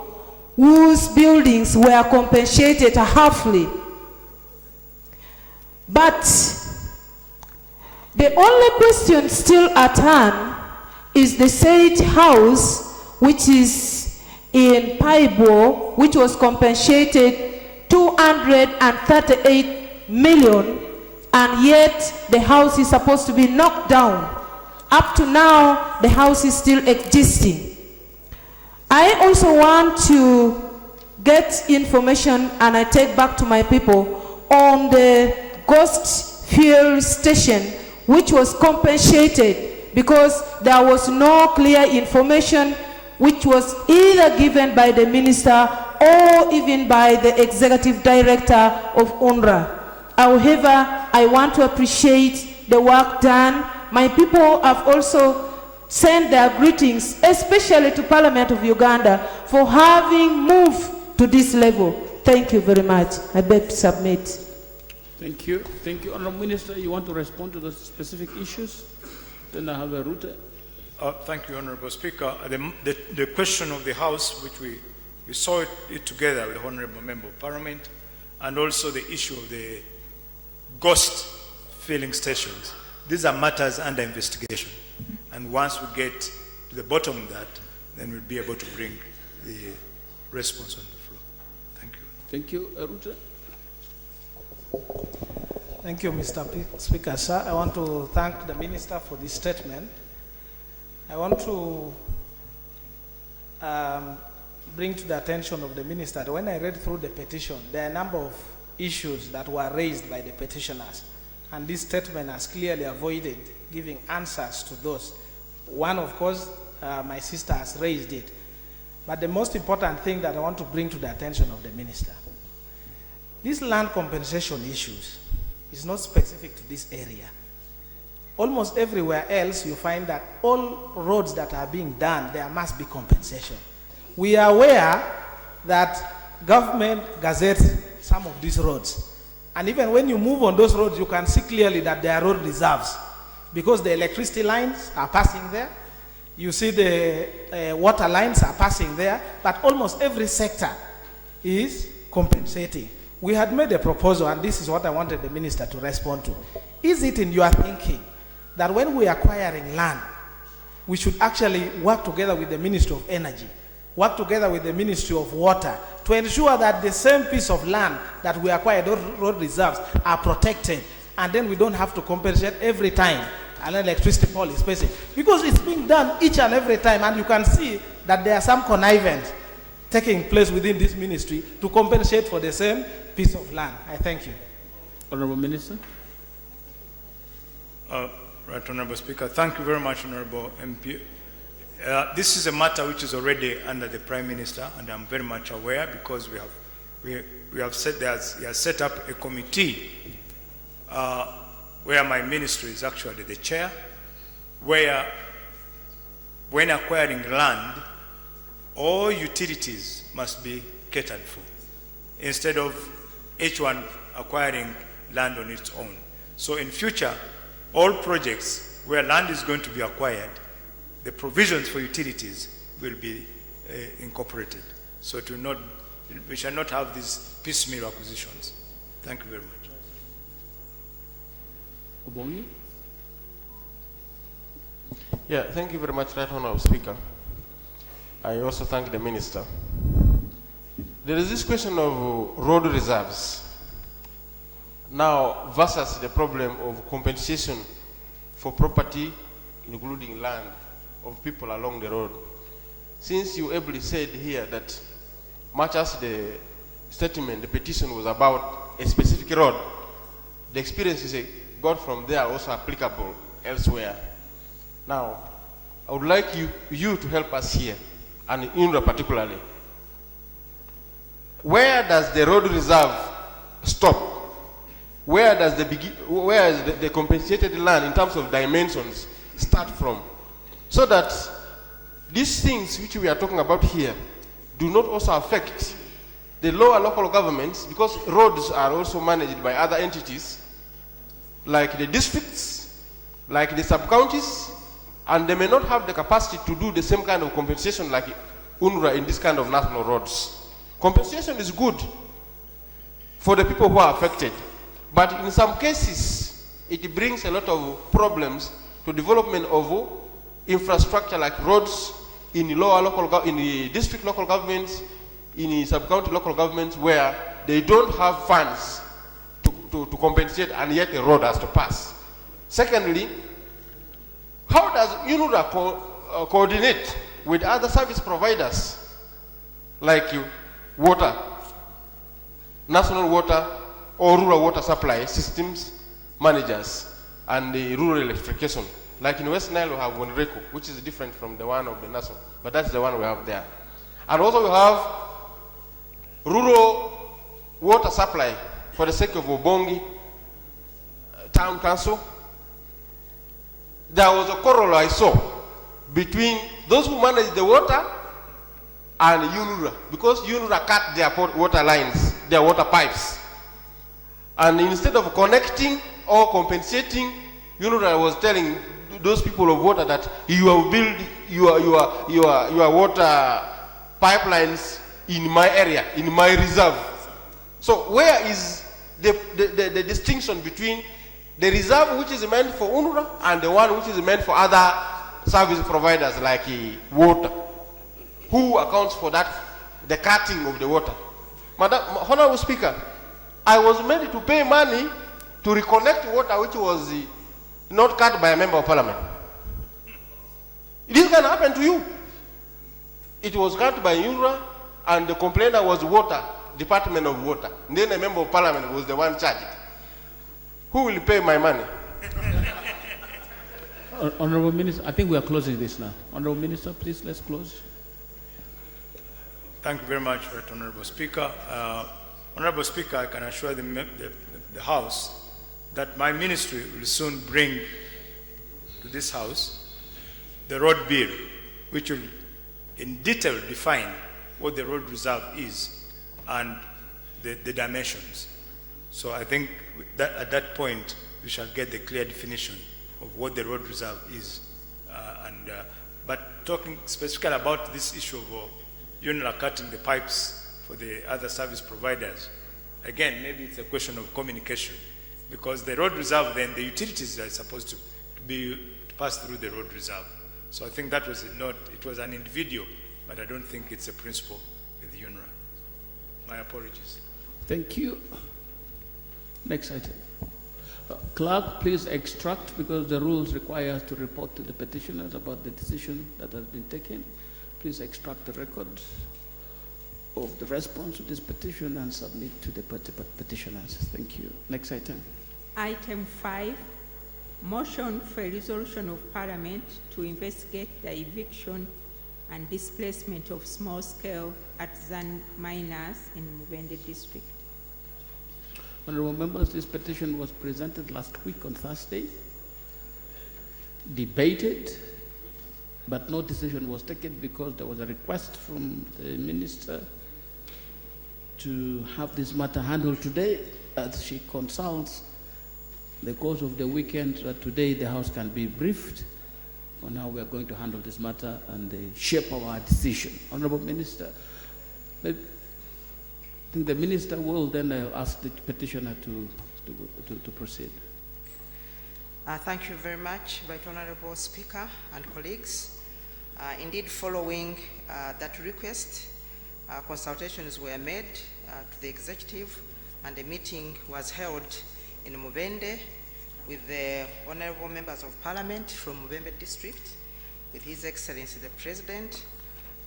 Speaker 8: whose buildings were compensated halfly. But the only question still at hand is the said house, which is in Paibo, which was compensated 238 million, and yet the house is supposed to be knocked down. Up to now, the house is still existing. I also want to get information, and I take back to my people, on the ghost fuel station, which was compensated because there was no clear information which was either given by the minister or even by the executive director of UNRWA. However, I want to appreciate the work done. My people have also sent their greetings, especially to Parliament of Uganda, for having moved to this level. Thank you very much. I beg to submit.
Speaker 4: Thank you. Thank you. Honourable Minister, you want to respond to the specific issues? Then I have a route.
Speaker 6: Thank you, Honourable Speaker. The question of the House, which we saw it together with the Honourable Member of Parliament, and also the issue of the ghost filling stations. These are matters under investigation. And once we get to the bottom of that, then we'll be able to bring the response on the floor. Thank you.
Speaker 4: Thank you. Ruta.
Speaker 9: Thank you, Mr. Speaker, sir. I want to thank the Minister for this statement. I want to bring to the attention of the Minister that when I read through the petition, there are a number of issues that were raised by the petitioners, and this statement has clearly avoided giving answers to those. One, of course, my sister has raised it. But the most important thing that I want to bring to the attention of the Minister, these land compensation issues is not specific to this area. Almost everywhere else you find that all roads that are being done, there must be compensation. We are aware that government gazettes some of these roads. And even when you move on those roads, you can see clearly that there are road reserves because the electricity lines are passing there. You see the water lines are passing there, but almost every sector is compensating. We had made a proposal, and this is what I wanted the Minister to respond to. Is it in your thinking that when we are acquiring land, we should actually work together with the Ministry of Energy, work together with the Ministry of Water to ensure that the same piece of land that we acquire, those road reserves, are protected, and then we don't have to compensate every time an electricity pole is facing? Because it's being done each and every time, and you can see that there are some connivance taking place within this ministry to compensate for the same piece of land. I thank you.
Speaker 4: Honourable Minister.
Speaker 6: Right, Honourable Speaker. Thank you very much, Honourable MP. This is a matter which is already under the Prime Minister, and I'm very much aware because we have set, he has set up a committee where my ministry is actually the chair, where when acquiring land, all utilities must be catered for, instead of each one acquiring land on its own. So in future, all projects where land is going to be acquired, the provisions for utilities will be incorporated. So it will not, we shall not have these piecemeal acquisitions. Thank you very much.
Speaker 4: Obongi.
Speaker 10: Yeah, thank you very much, Right Honourable Speaker. I also thank the Minister. There is this question of road reserves now versus the problem of compensation for property, including land, of people along the road. Since you ably said here that much as the statement, the petition was about a specific road, the experiences got from there are also applicable elsewhere. Now, I would like you to help us here, and in UNRWA particularly. Where does the road reserve stop? Where does the compensated land in terms of dimensions start from? So that these things which we are talking about here do not also affect the lower local governments, because roads are also managed by other entities like the districts, like the sub-counties, and they may not have the capacity to do the same kind of compensation like UNRWA in this kind of national roads. Compensation is good for the people who are affected, but in some cases it brings a lot of problems to development of infrastructure like roads in the lower local, in the district local governments, in the sub-county local governments where they don't have funds to compensate, and yet a road has to pass. Secondly, how does UNRWA coordinate with other service providers like water, national water or rural water supply systems managers, and the rural electrification Like in West Nile, we have Wenreko, which is different from the one of the Nassau, but that's the one we have there. And also we have rural water supply for the sake of Obongi Town Council. There was a quarrel I saw between those who manage the water and UNRWA, because UNRWA cut their water lines, their water pipes. And instead of connecting or compensating, UNRWA was telling those people of water that you have built your water pipelines in my area, in my reserve. So where is the distinction between the reserve which is meant for UNRWA and the one which is meant for other service providers like water? Who accounts for that, the cutting of the water? Madam, Honorable Speaker, I was meant to pay money to reconnect water which was not cut by a member of parliament. This can happen to you. It was cut by UNRWA and the complainer was water, Department of Water. And then a member of parliament was the one charged. Who will pay my money?
Speaker 4: Honorable Minister, I think we are closing this now. Honorable Minister, please, let's close.
Speaker 6: Thank you very much, Right Honorable Speaker. Honorable Speaker, I can assure the House that my ministry will soon bring to this House the road bill, which will in detail define what the road reserve is and the dimensions. So I think that at that point we shall get the clear definition of what the road reserve is. But talking specifically about this issue of UNRWA cutting the pipes for the other service providers, again, maybe it's a question of communication, because the road reserve, then the utilities are supposed to pass through the road reserve. So I think that was it was an individual, but I don't think it's a principle with UNRWA. My apologies.
Speaker 4: Thank you. Next item. Clerk, please extract, because the rules require us to report to the petitioners about the decision that has been taken. Please extract the records of the response to this petition and submit to the petitioners. Thank you. Next item.
Speaker 3: Item 5, motion for a resolution of Parliament to investigate the eviction and displacement of small-scale artisan miners in Mubende district.
Speaker 4: Honorable members, this petition was presented last week on Thursday, debated, but no decision was taken because there was a request from the minister to have this matter handled today as she consults the course of the weekend, that today the House can be briefed on how we are going to handle this matter and the shape of our decision. Honorable Minister, I think the Minister will then ask the petitioner to proceed.
Speaker 11: Thank you very much, Right Honorable Speaker and colleagues. Indeed, following that request, consultations were made to the executive, and a meeting was held in Mubende with the honorable members of parliament from Mubende district, with His Excellency the President,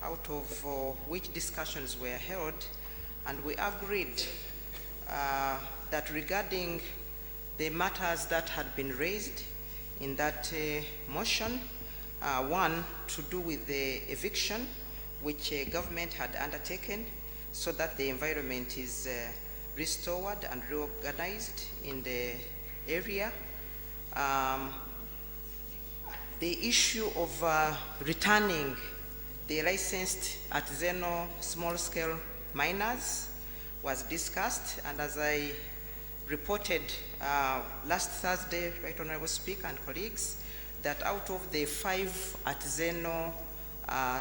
Speaker 11: out of which discussions were held, and we agreed that regarding the matters that had been raised in that motion, one to do with the eviction, which government had undertaken, so that the environment is restored and reorganized in the area. The issue of returning the licensed artisanal small-scale miners was discussed, and as I reported last Thursday, Right Honorable Speaker and colleagues, that out of the 5 artisanal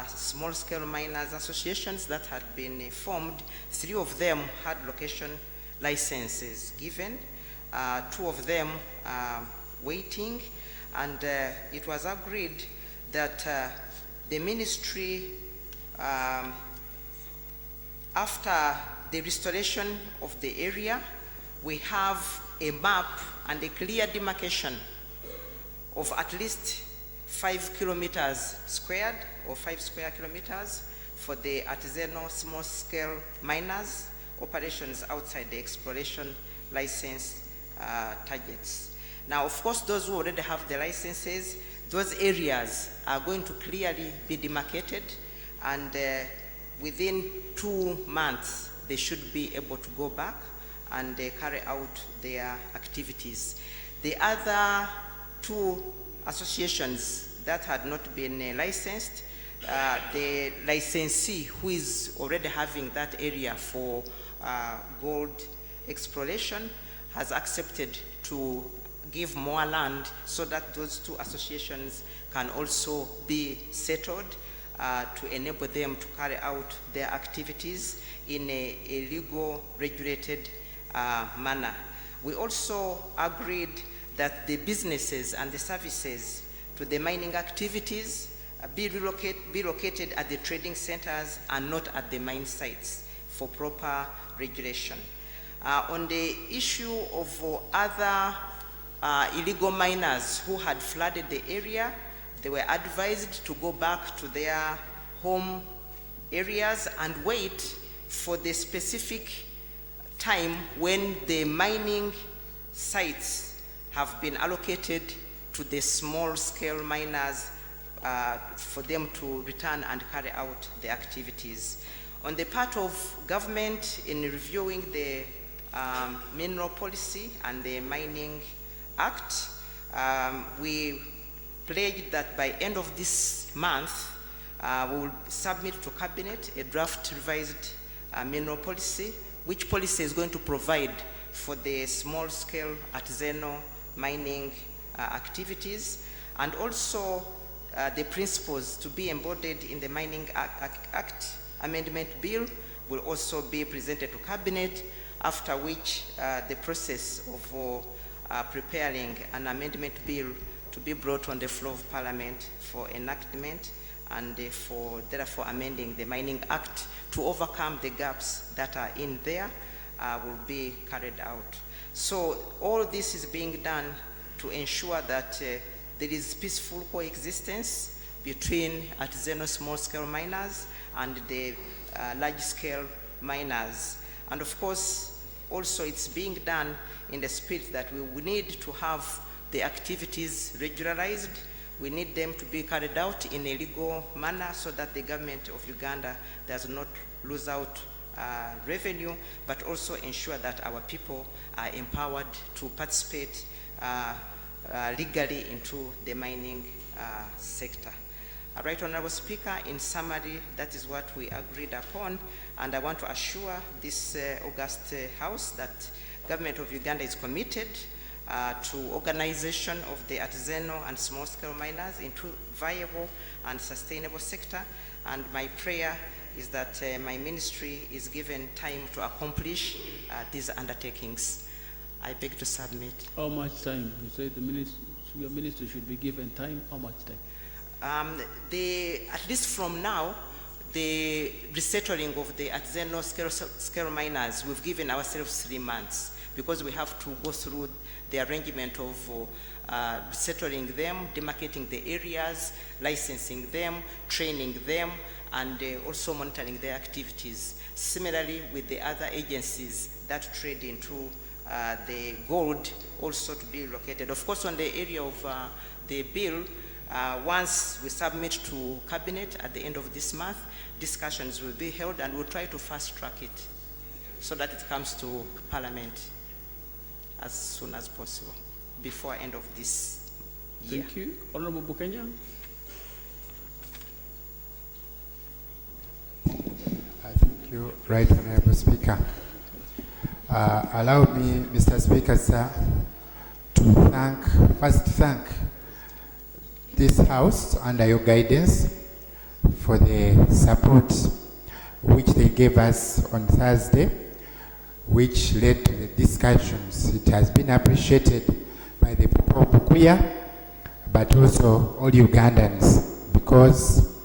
Speaker 11: small-scale miners associations that had been formed, 3 of them had location licenses given, 2 of them waiting, and it was agreed that the ministry, after the restoration of the area, we have a map and a clear demarcation of at least 5 kilometers squared, or 5 square kilometers, for the artisanal small-scale miners operations outside the exploration license targets. Now, of course, those who already have the licenses, those areas are going to clearly be demarcated, and within 2 months, they should be able to go back and carry out their activities. The other 2 associations that had not been licensed, the licensee who is already having that area for gold exploration has accepted to give more land so that those 2 associations can also be settled to enable them to carry out their activities in a legal, regulated manner. We also agreed that the businesses and the services to the mining activities be located at the trading centers and not at the mine sites for proper regulation. On the issue of other illegal miners who had flooded the area, they were advised to go back to their home areas and wait for the specific time when the mining sites have been allocated to the small-scale miners for them to return and carry out the activities. On the part of government in reviewing the mineral policy and the Mining Act, we pledged that by end of this month, we will submit to Cabinet a draft revised mineral policy, which policy is going to provide for the small-scale artisanal mining activities, and also the principles to be embodied in the Mining Act Amendment Bill will also be presented to Cabinet, after which the process of preparing an amendment bill to be brought on the floor of Parliament for enactment and for therefore amending the Mining Act to overcome the gaps that are in there will be carried out. So all this is being done to ensure that there is peaceful coexistence between artisanal small-scale miners and the large-scale miners. And of course, also it's being done in the spirit that we need to have the activities regularized. We need them to be carried out in a legal manner so that the government of Uganda does not lose out revenue, but also ensure that our people are empowered to participate legally into the mining sector. Right, Honorable Speaker, in summary, that is what we agreed upon, and I want to assure this august House that Government of Uganda is committed to organization of the artisanal and small-scale miners into viable and sustainable sector, and my prayer is that my ministry is given time to accomplish these undertakings. I beg to submit.
Speaker 4: How much time? You say your ministry should be given time. How much time?
Speaker 11: At least from now, the resettling of the artisanal scale miners, we've given ourselves 3 months because we have to go through the arrangement of resettling them, demarcating the areas, licensing them, training them, and also monitoring their activities. Similarly, with the other agencies that trade into the gold, also to be located. Of course, on the area of the bill, once we submit to Cabinet at the end of this month, discussions will be held, and we'll try to fast track it so that it comes to Parliament as soon as possible, before end of this year.
Speaker 4: Thank you. Honorable Bukenya.
Speaker 12: Thank you, Right Honorable Speaker. Allow me, Mr. Speaker, sir, to first thank this House under your guidance for the support which they gave us on Thursday, which led to the discussions. It has been appreciated by the people of Bukuya, but also all Ugandans, because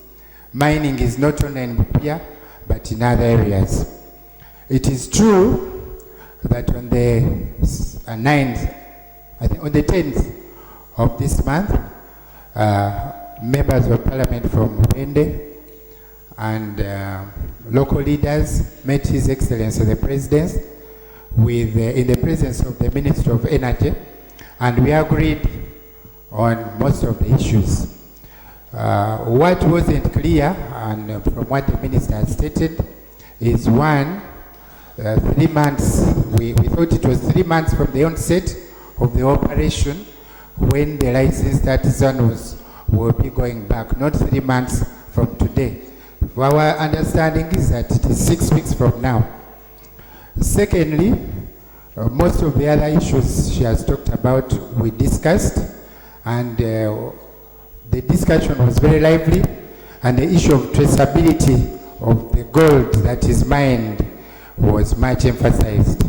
Speaker 12: mining is not only in Bukuya, but in other areas. It is true that on the 9th, I think on the 10th of this month, members of Parliament from Wende and local leaders met His Excellency the President with, in the presence of the Minister of Energy, and we agreed on most of the issues. What wasn't clear, and from what the minister has stated, is one, 3 months, we thought it was 3 months from the onset of the operation when the licensed artisans will be going back, not 3 months from today. Our understanding is that it is 6 weeks from now. Secondly, most of the other issues she has talked about, we discussed, and the discussion was very lively, and the issue of traceability of the gold that is mined was much emphasized.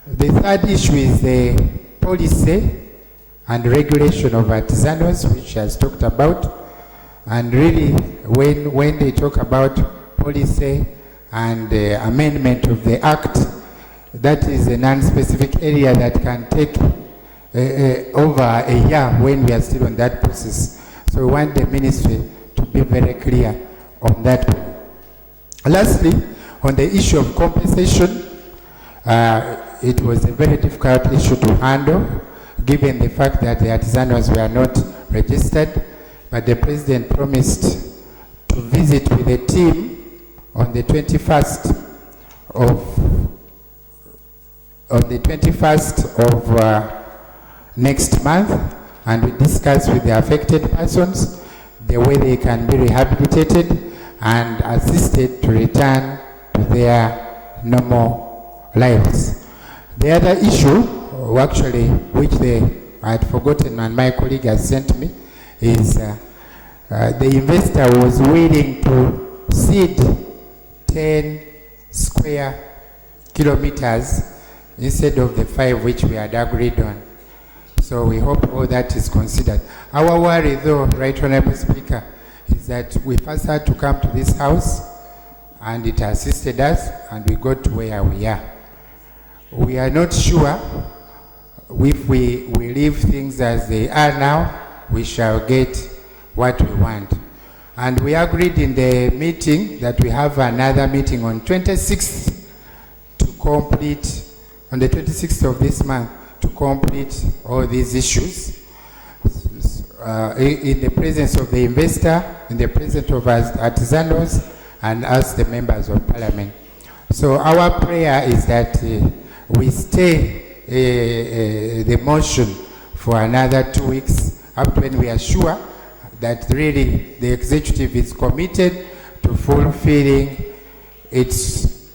Speaker 12: The third issue is the policy and regulation of artisanals, which she has talked about. And really, when they talk about policy and amendment of the Act, that is a non-specific area that can take over a year when we are still on that process. So we want the ministry to be very clear on that one. Lastly, on the issue of compensation, it was a very difficult issue to handle, given the fact that the artisanals were not registered. But the president promised to visit with the team on the 21st of next month, and we discuss with the affected persons the way they can be rehabilitated and assisted to return to their normal lives. The other issue, actually, which I had forgotten and my colleague has sent me, is the investor was willing to cede 10 square kilometers instead of the 5 which we had agreed on. So we hope all that is considered. Our worry, though, Right Honourable Speaker, is that we first had to come to this house and it assisted us and we got to where we are. We are not sure if we leave things as they are now, we shall get what we want. And we agreed in the meeting that we have another meeting on 26th to complete, on the 26th of this month, to complete all these issues in the presence of the investor, in the presence of us artisanals, and us, the members of parliament. So our prayer is that we stay the motion for another 2 weeks, up when we are sure that really the executive is committed to fulfilling its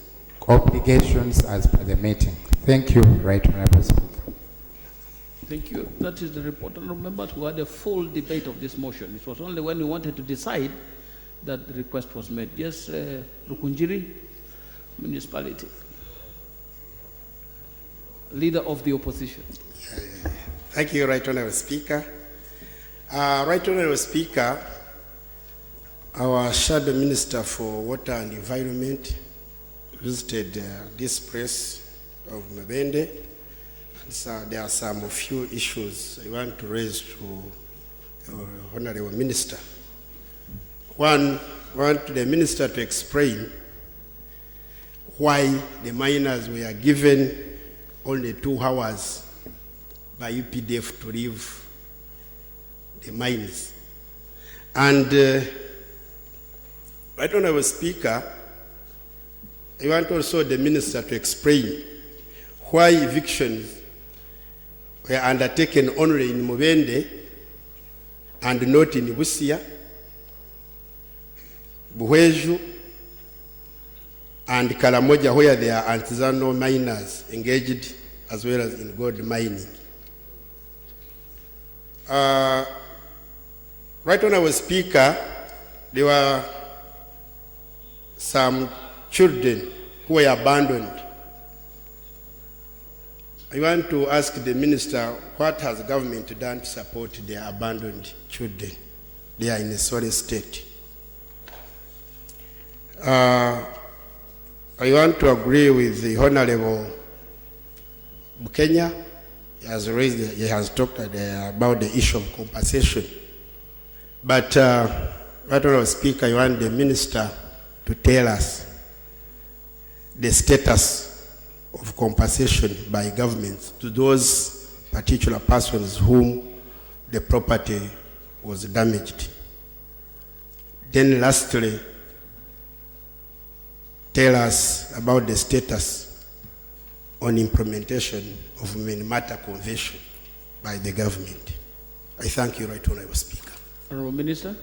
Speaker 12: obligations as per the meeting. Thank you, Right Honourable Speaker.
Speaker 4: Thank you. That is the report. Honourable members, we had a full debate of this motion. It was only when we wanted to decide that the request was made. Yes, Rukunjiri, municipality, leader of the opposition.
Speaker 13: Thank you, Right Honourable Speaker. Right Honourable Speaker, our Shadow Minister for Water and Environment visited this place of Mabende. So there are a few issues I want to raise to Honourable Minister. One, I want the Minister to explain why the miners were given only 2 hours by UPDF to leave the mines. And Right Honourable Speaker, I want also the Minister to explain why evictions were undertaken only in Mubende and not in Busia, Buhweju, and Karamoja, where there are artisanal miners engaged as well as in gold mining. Right Honourable Speaker, there were some children who were abandoned. I want to ask the Minister, what has the government done to support the abandoned children? They are in a sorry state. I want to agree with the Honourable Bukenya. He has talked about the issue of compensation. But, Right Honourable Speaker, I want the Minister to tell us the status of compensation by governments to those particular persons whom the property was damaged. Then lastly, tell us about the status on implementation of Minamata Convention by the government. I thank you, Right Honorable Speaker.
Speaker 4: Honorable Minister.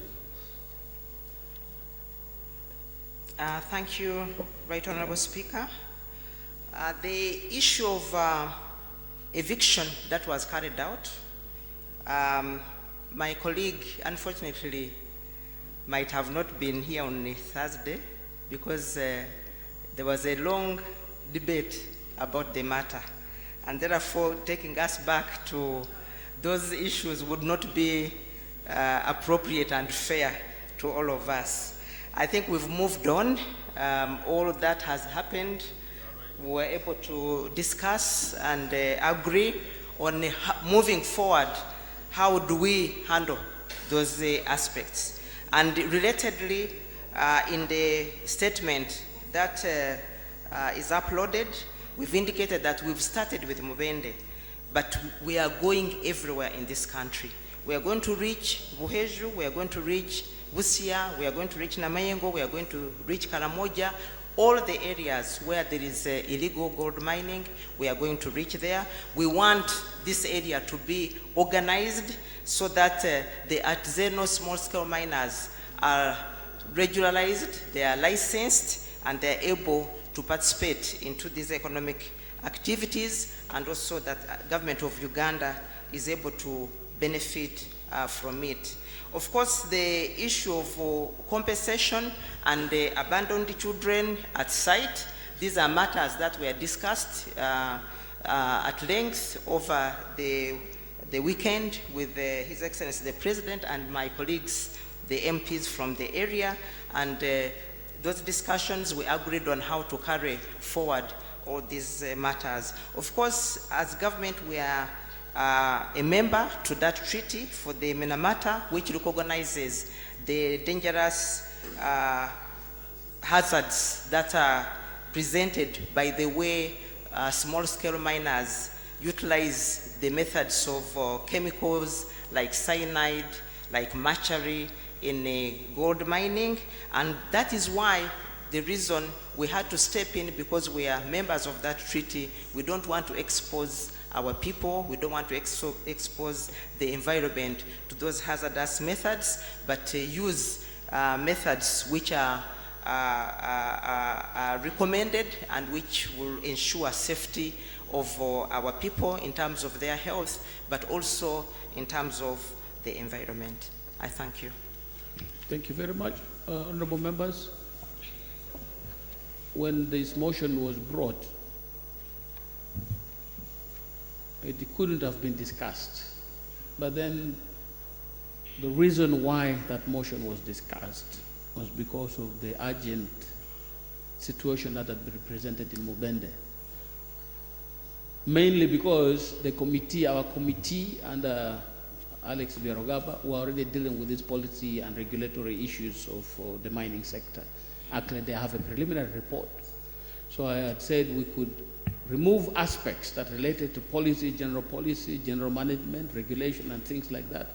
Speaker 11: Thank you, Right Honorable Speaker. The issue of eviction that was carried out, my colleague unfortunately might have not been here on Thursday because there was a long debate about the matter, and therefore taking us back to those issues would not be appropriate and fair to all of us. I think we've moved on. All that has happened. We were able to discuss and agree on moving forward. How do we handle those aspects? And relatedly, in the statement that is uploaded, we've indicated that we've started with Mubende, but we are going everywhere in this country. We are going to reach Buheju, we are going to reach Busia, we are going to reach Namayengo, we are going to reach Karamoja, all the areas where there is illegal gold mining, we are going to reach there. We want this area to be organized so that the artisanal small-scale miners are regularized, they are licensed, and they are able to participate into these economic activities, and also that government of Uganda is able to benefit from it. Of course, the issue of compensation and the abandoned children at site, these are matters that were discussed at length over the weekend with His Excellency the President and my colleagues, the MPs from the area, and those discussions we agreed on how to carry forward all these matters. Of course, as government, we are a member to that treaty for the Minamata, which recognizes the dangerous hazards that are presented by the way small-scale miners utilize the methods of chemicals like cyanide, like mercury in gold mining, and that is why the reason we had to step in, because we are members of that treaty. We don't want to expose our people, we don't want to expose the environment to those hazardous methods, but use methods which are recommended and which will ensure safety of our people in terms of their health, but also in terms of the environment. I thank you.
Speaker 4: Thank you very much. Honorable members, when this motion was brought, it couldn't have been discussed. But then the reason why that motion was discussed was because of the urgent situation that had been presented in Mubende. Mainly because the committee, our committee under Alex Biarogaba, were already dealing with this policy and regulatory issues of the mining sector. Actually, they have a preliminary report. So I had said we could remove aspects that related to policy, general management, regulation, and things like that,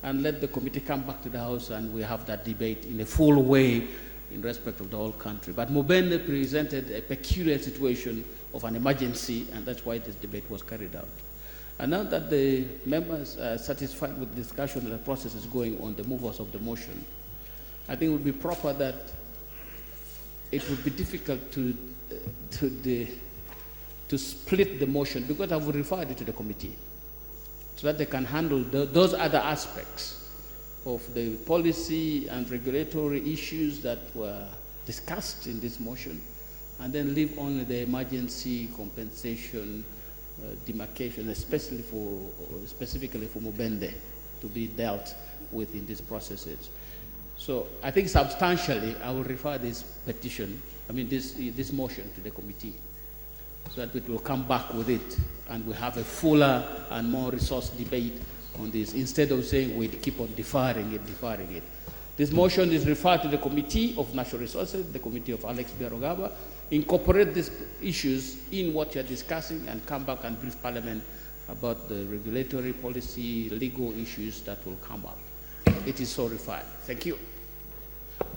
Speaker 4: and let the committee come back to the House and we have that debate in a full way in respect of the whole country. But Mubende presented a peculiar situation of an emergency, and that's why this debate was carried out. And now that the members are satisfied with the discussion and the process is going on, the movers of the motion, I think it would be proper that it would be difficult to split the motion, because I would refer it to the committee so that they can handle those other aspects of the policy and regulatory issues that were discussed in this motion, and then leave only the emergency compensation demarcation, specifically for Mubende, to be dealt with in these processes. So I think substantially I will refer this petition, this motion to the committee, so that it will come back with it and we have a fuller and more resourced debate on this, instead of saying we keep on deferring it. This motion is referred to the Committee of Natural Resources, the Committee of Alex Biarogaba, incorporate these issues in what you're discussing and come back and brief Parliament about the regulatory policy, legal issues that will come up. It is so refined. Thank you.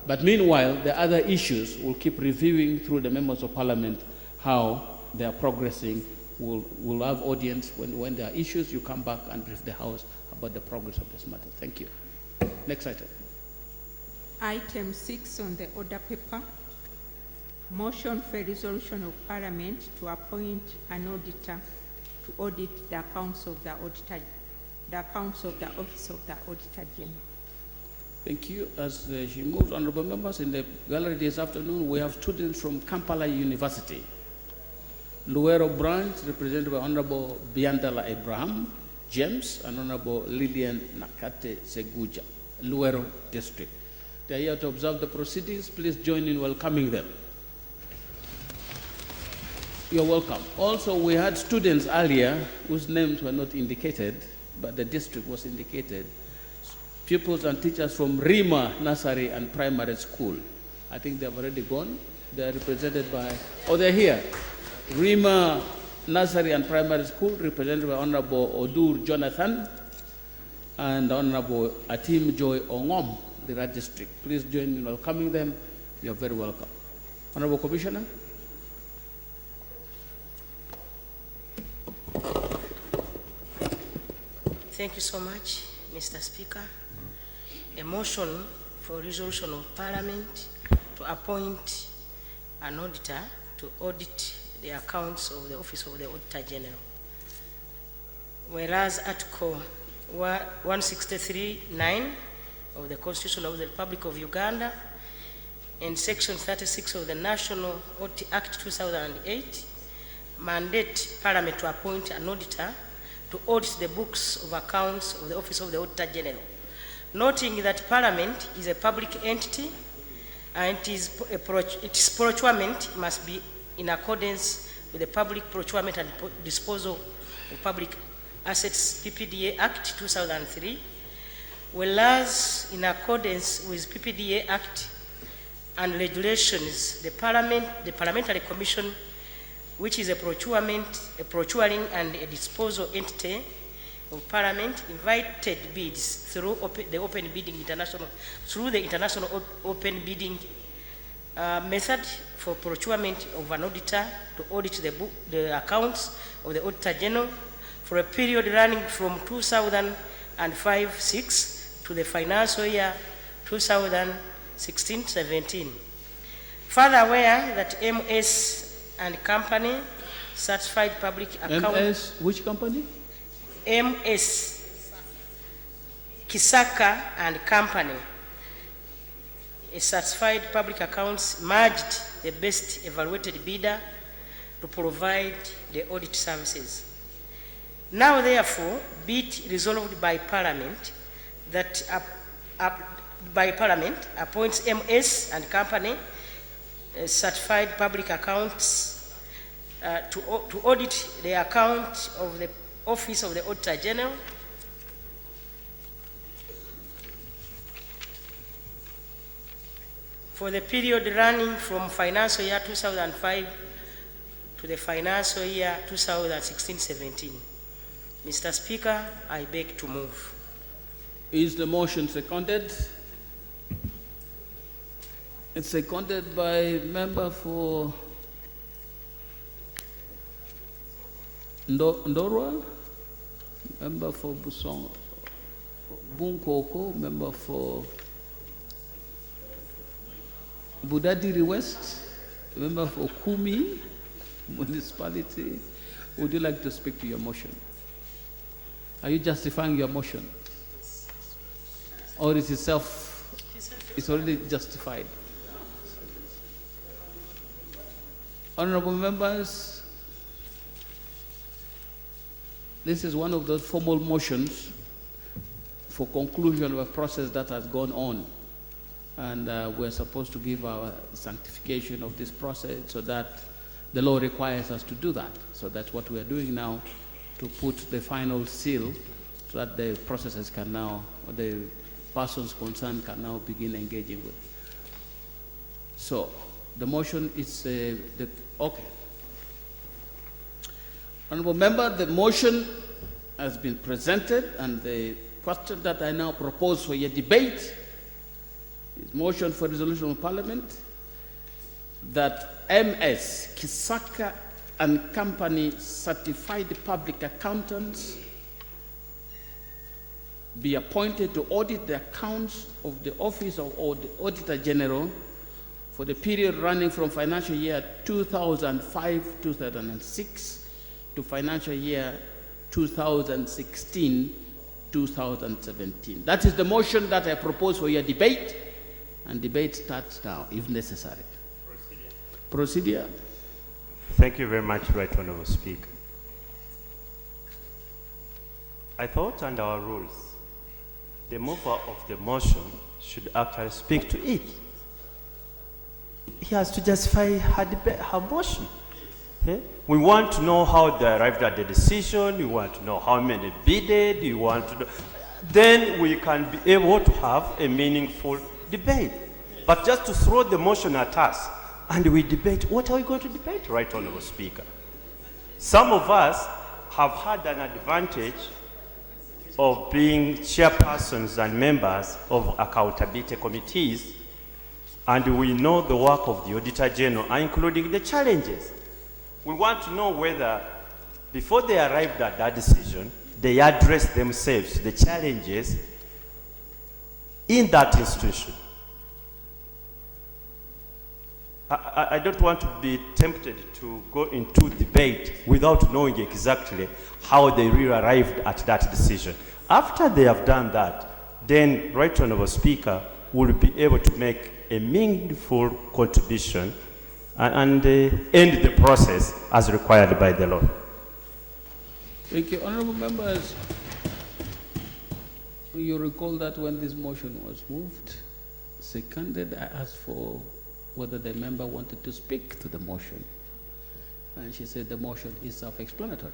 Speaker 4: But meanwhile, the other issues will keep reviewing through the members of parliament how they are progressing. We'll have audience. When there are issues, you come back and brief the House about the progress of this matter. Thank you. Next item.
Speaker 3: Item 6 on the order paper. Motion for resolution of Parliament to appoint an auditor to audit the accounts of the auditor, the accounts of the Office of the Auditor General. Thank you. As she moves, honorable members, in the gallery this afternoon, we have students from Kampala University. Luero branch, represented by Honorable Biandala Abraham James and Honorable Lillian Nakate Seguja, Luero district. They are here to observe the proceedings. Please join in welcoming them. You're welcome. Also, we had students earlier whose names were not indicated, but the district was indicated. Pupils and teachers from Rima Nursery and Primary School. I think they've already gone. They're represented by, oh, they're here. Rima Nursery and Primary School, represented by Honorable Odur Jonathan and Honorable Atim Joy Ongom, the Red District. Please join in welcoming them. You're very welcome. Honorable Commissioner.
Speaker 14: Thank you so much, Mr. Speaker. A motion for resolution of Parliament to appoint an auditor to audit the accounts of the Office of the Auditor General. Whereas Article 163(9) of the Constitution of the Republic of Uganda and Section 36 of the National Audit Act 2008 mandate Parliament to appoint an auditor to audit the books of accounts of the Office of the Auditor General, noting that Parliament is a public entity and its procurement must be in accordance with the Public Procurement and Disposal of Public Assets PPDA Act 2003, whereas in accordance with PPDA Act and regulations, the Parliamentary Commission, which is a procuring and a disposal entity of Parliament, invited bids through the open bidding international open bidding method for procurement of an auditor to audit the accounts of the Auditor General for a period running from 2005-06 to the financial year 2016-17. Further aware that MS and Company certified public account.
Speaker 4: MS, which company?
Speaker 14: MS Kisaka and Company, a certified public accounts, merged the best evaluated bidder to provide the audit services. Now, therefore, be it resolved by Parliament that appoints MS and Company certified public accounts to audit the account of the Office of the Auditor General for the period running from financial year 2005 to the financial year 2016-17. Mr. Speaker, I beg to move.
Speaker 4: Is the motion seconded? It's seconded by member for Ndorwa, member for Busong, Bunkoko, member for Budadiri West, member for Kumi municipality. Would you like to speak to your motion? Are you justifying your motion? Or is it it's already justified? Honorable members, this is one of those formal motions for conclusion of a process that has gone on. And we're supposed to give our sanctification of this process so that the law requires us to do that. So that's what we are doing now, to put the final seal so that the processes can now, or the persons concerned can now begin engaging with. So the motion is, okay. Honorable member, the motion has been presented, and the question that I now propose for your debate is motion for resolution of Parliament that MS Kisaka and Company certified public accountants be appointed to audit the accounts of the Office of the Auditor General for the period running from financial year 2005-2006 to financial year 2016-2017. That is the motion that I propose for your debate, and debate starts now, if necessary. Procedure.
Speaker 15: Thank you very much, Right Honourable Speaker. I thought under our rules, the mover of the motion should actually speak to it. He has to justify her motion. Okay? We want to know how they arrived at the decision, we want to know how many bidded, we want to know. Then we can be able to have a meaningful debate. But just to throw the motion at us, and we debate, what are we going to debate, Right Honourable Speaker? Some of us have had an advantage of being chairpersons and members of accountability committees, and we know the work of the Auditor General, including the challenges. We want to know whether, before they arrived at that decision, they addressed themselves the challenges in that institution. I don't want to be tempted to go into debate without knowing exactly how they really arrived at that decision. After they have done that, then Right Honourable Speaker will be able to make a meaningful contribution and end the process as required by the law.
Speaker 4: Thank you. Honourable members, you recall that when this motion was moved, seconded, I asked for whether the member wanted to speak to the motion. And she said the motion is self-explanatory.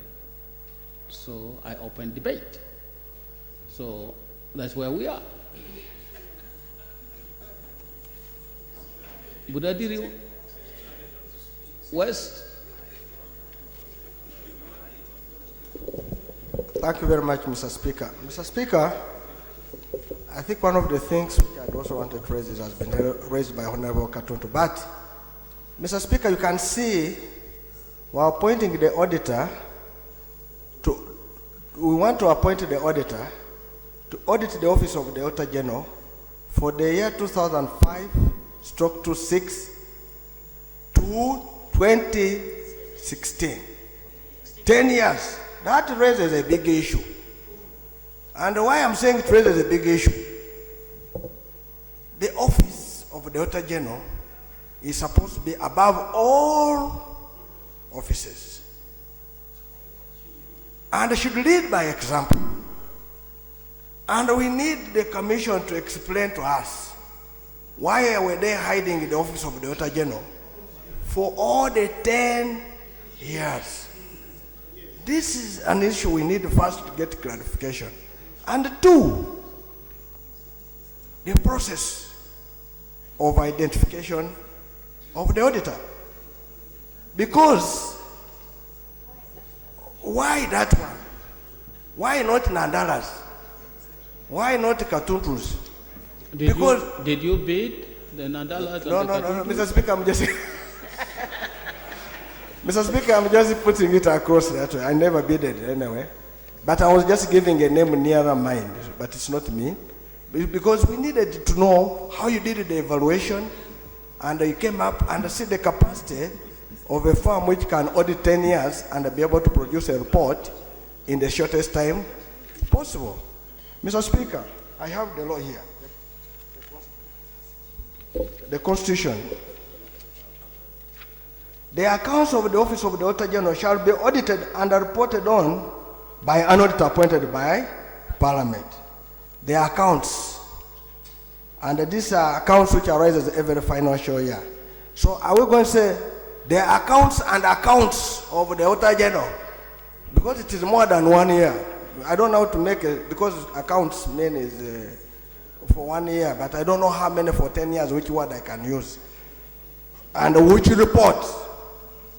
Speaker 4: So I opened debate. So that's where we are. Budadiri West.
Speaker 16: Thank you very much, Mr. Speaker. Mr. Speaker, I think one of the things which I'd also wanted to raise has been raised by Honorable Katuntu. But, Mr. Speaker, you can see we're appointing the auditor we want to appoint the auditor to audit the Office of the Auditor General for the year 2005/26 to 2016. 10 years. That raises a big issue. And why I'm saying it raises a big issue, the Office of the Auditor General is supposed to be above all offices. And should lead by example. And we need the Commission to explain to us why were they hiding the Office of the Auditor General for all the 10 years. This is an issue we need first to get clarification. And two, the process of identification of the auditor. Because why that one? Why not Nandalas? Why not Katuntus?
Speaker 4: Did you bid the Nandalas?
Speaker 16: No, Mr. Speaker, I'm just Mr. Speaker, I'm just putting it across that way. I never bidded anyway. But I was just giving a name nearer mine, but it's not me. Because we needed to know how you did the evaluation, and you came up and see the capacity of a firm which can audit 10 years and be able to produce a report in the shortest time possible. Mr. Speaker, I have the law here. The Constitution. The accounts of the Office of the Auditor General shall be audited and reported on by an auditor appointed by Parliament. The accounts, and these are accounts which arise every financial year. So are we going to say the accounts and accounts of the Auditor General? Because it is more than 1 year. I don't know how to make it, because accounts mean is for 1 year, but I don't know how many for 10 years, which word I can use. And which report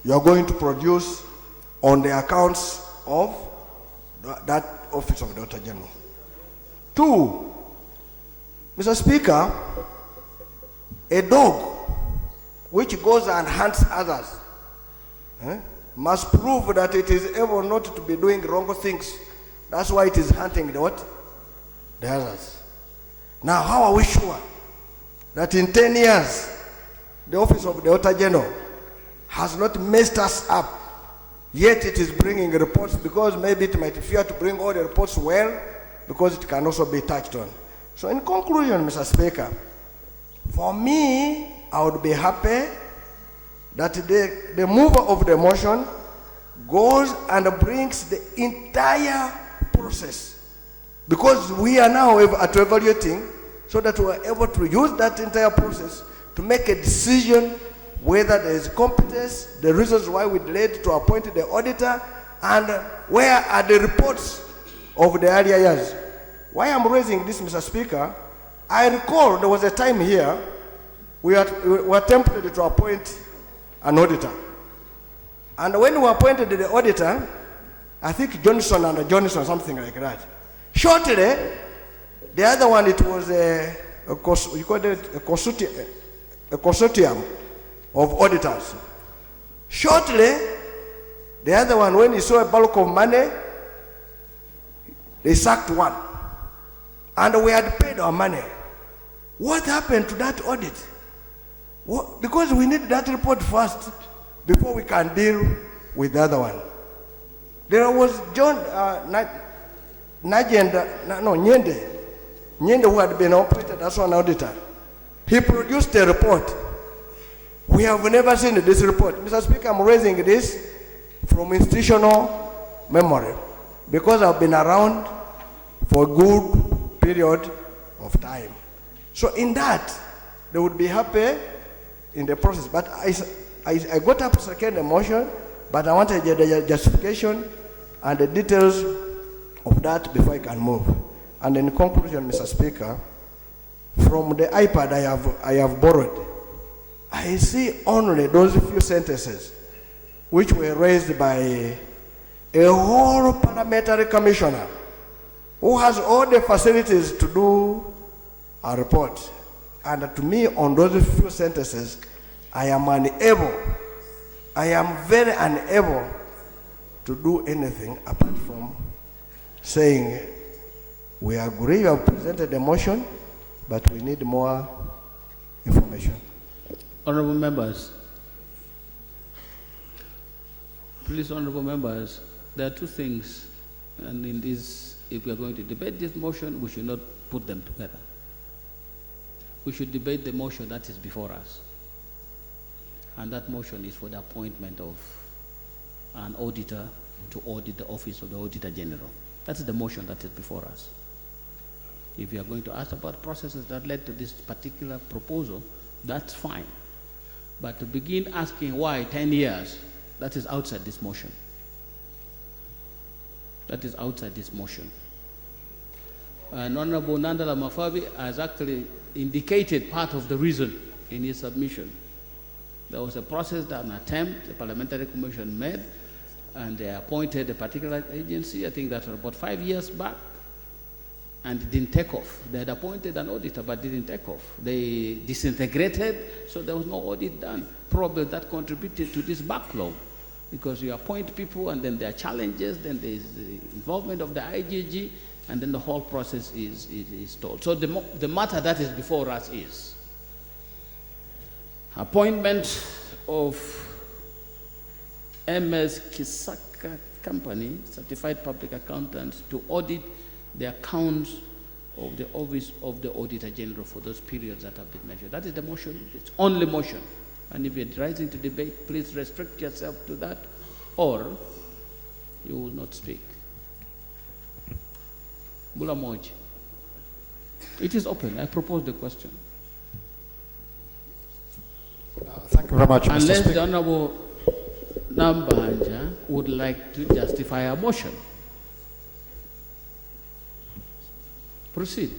Speaker 16: you are going to produce on the accounts of that office of the Auditor General. 2, Mr. Speaker, a dog which goes and hunts others must prove that it is able not to be doing wrong things. That's why it is hunting the what? The others. Now, how are we sure that in 10 years, the office of the Auditor General has not messed us up, yet it is bringing reports, because maybe it might fear to bring all the reports well, because it can also be touched on. So in conclusion, Mr. Speaker, for me, I would be happy that the mover of the motion goes and brings the entire process, because we are now evaluating, so that we are able to use that entire process to make a decision whether there is competence, the reasons why we delayed to appoint the auditor, and where are the reports of the earlier years. Why I'm raising this, Mr. Speaker, I recall there was a time here we were tempted to appoint an auditor. And when we appointed the auditor, I think Johnson and Johnson, something like that. Shortly, the other one, it was a consortium of auditors. Shortly, the other one, when he saw a bulk of money, they sacked one. And we had paid our money. What happened to that audit? Because we need that report first before we can deal with the other one. There was Nyende, who had been appointed as an auditor. He produced a report. We have never seen this report. Mr. Speaker, I'm raising this from institutional memory, because I've been around for a good period of time. So in that, they would be happy in the process. But I got up to second the motion, but I wanted the justification and the details of that before I can move. And in conclusion, Mr. Speaker, from the iPad I have borrowed, I see only those few sentences which were raised by a whole parliamentary commissioner who has all the facilities to do a report. And to me, on those few sentences, I am very unable to do anything apart from saying, we agree you have presented the motion, but we need more information.
Speaker 4: Honorable members, please, honorable members, there are two things, and in this, if we are going to debate this motion, we should not put them together. We should debate the motion that is before us. And that motion is for the appointment of an auditor to audit the office of the Auditor General. That's the motion that is before us. If you are going to ask about processes that led to this particular proposal, that's fine. But to begin asking why 10 years, that is outside this motion. That is outside this motion. And Honorable Nandala Mafabi has actually indicated part of the reason in his submission. There was a process, that an attempt the Parliamentary Commission made, and they appointed a particular agency, I think that was about 5 years back, and it didn't take off. They had appointed an auditor, but didn't take off. They disintegrated, so there was no audit done. Probably that contributed to this backlog, because you appoint people, and then there are challenges, then there is the involvement of the IGG, and then the whole process is stalled. So the matter that is before us is appointment of MS Kisaka Company, Certified Public Accountants, to audit the accounts of the Office of the Auditor General for those periods that have been measured. That is the motion, it's only motion. And if you're rising to debate, please restrict yourself to that, or you will not speak. Bulamoj. It is open. I propose the question.
Speaker 17: Thank you very much, Mr.
Speaker 4: Unless
Speaker 17: Speaker.
Speaker 4: the Honorable Nambanja would like to justify a motion. Proceed.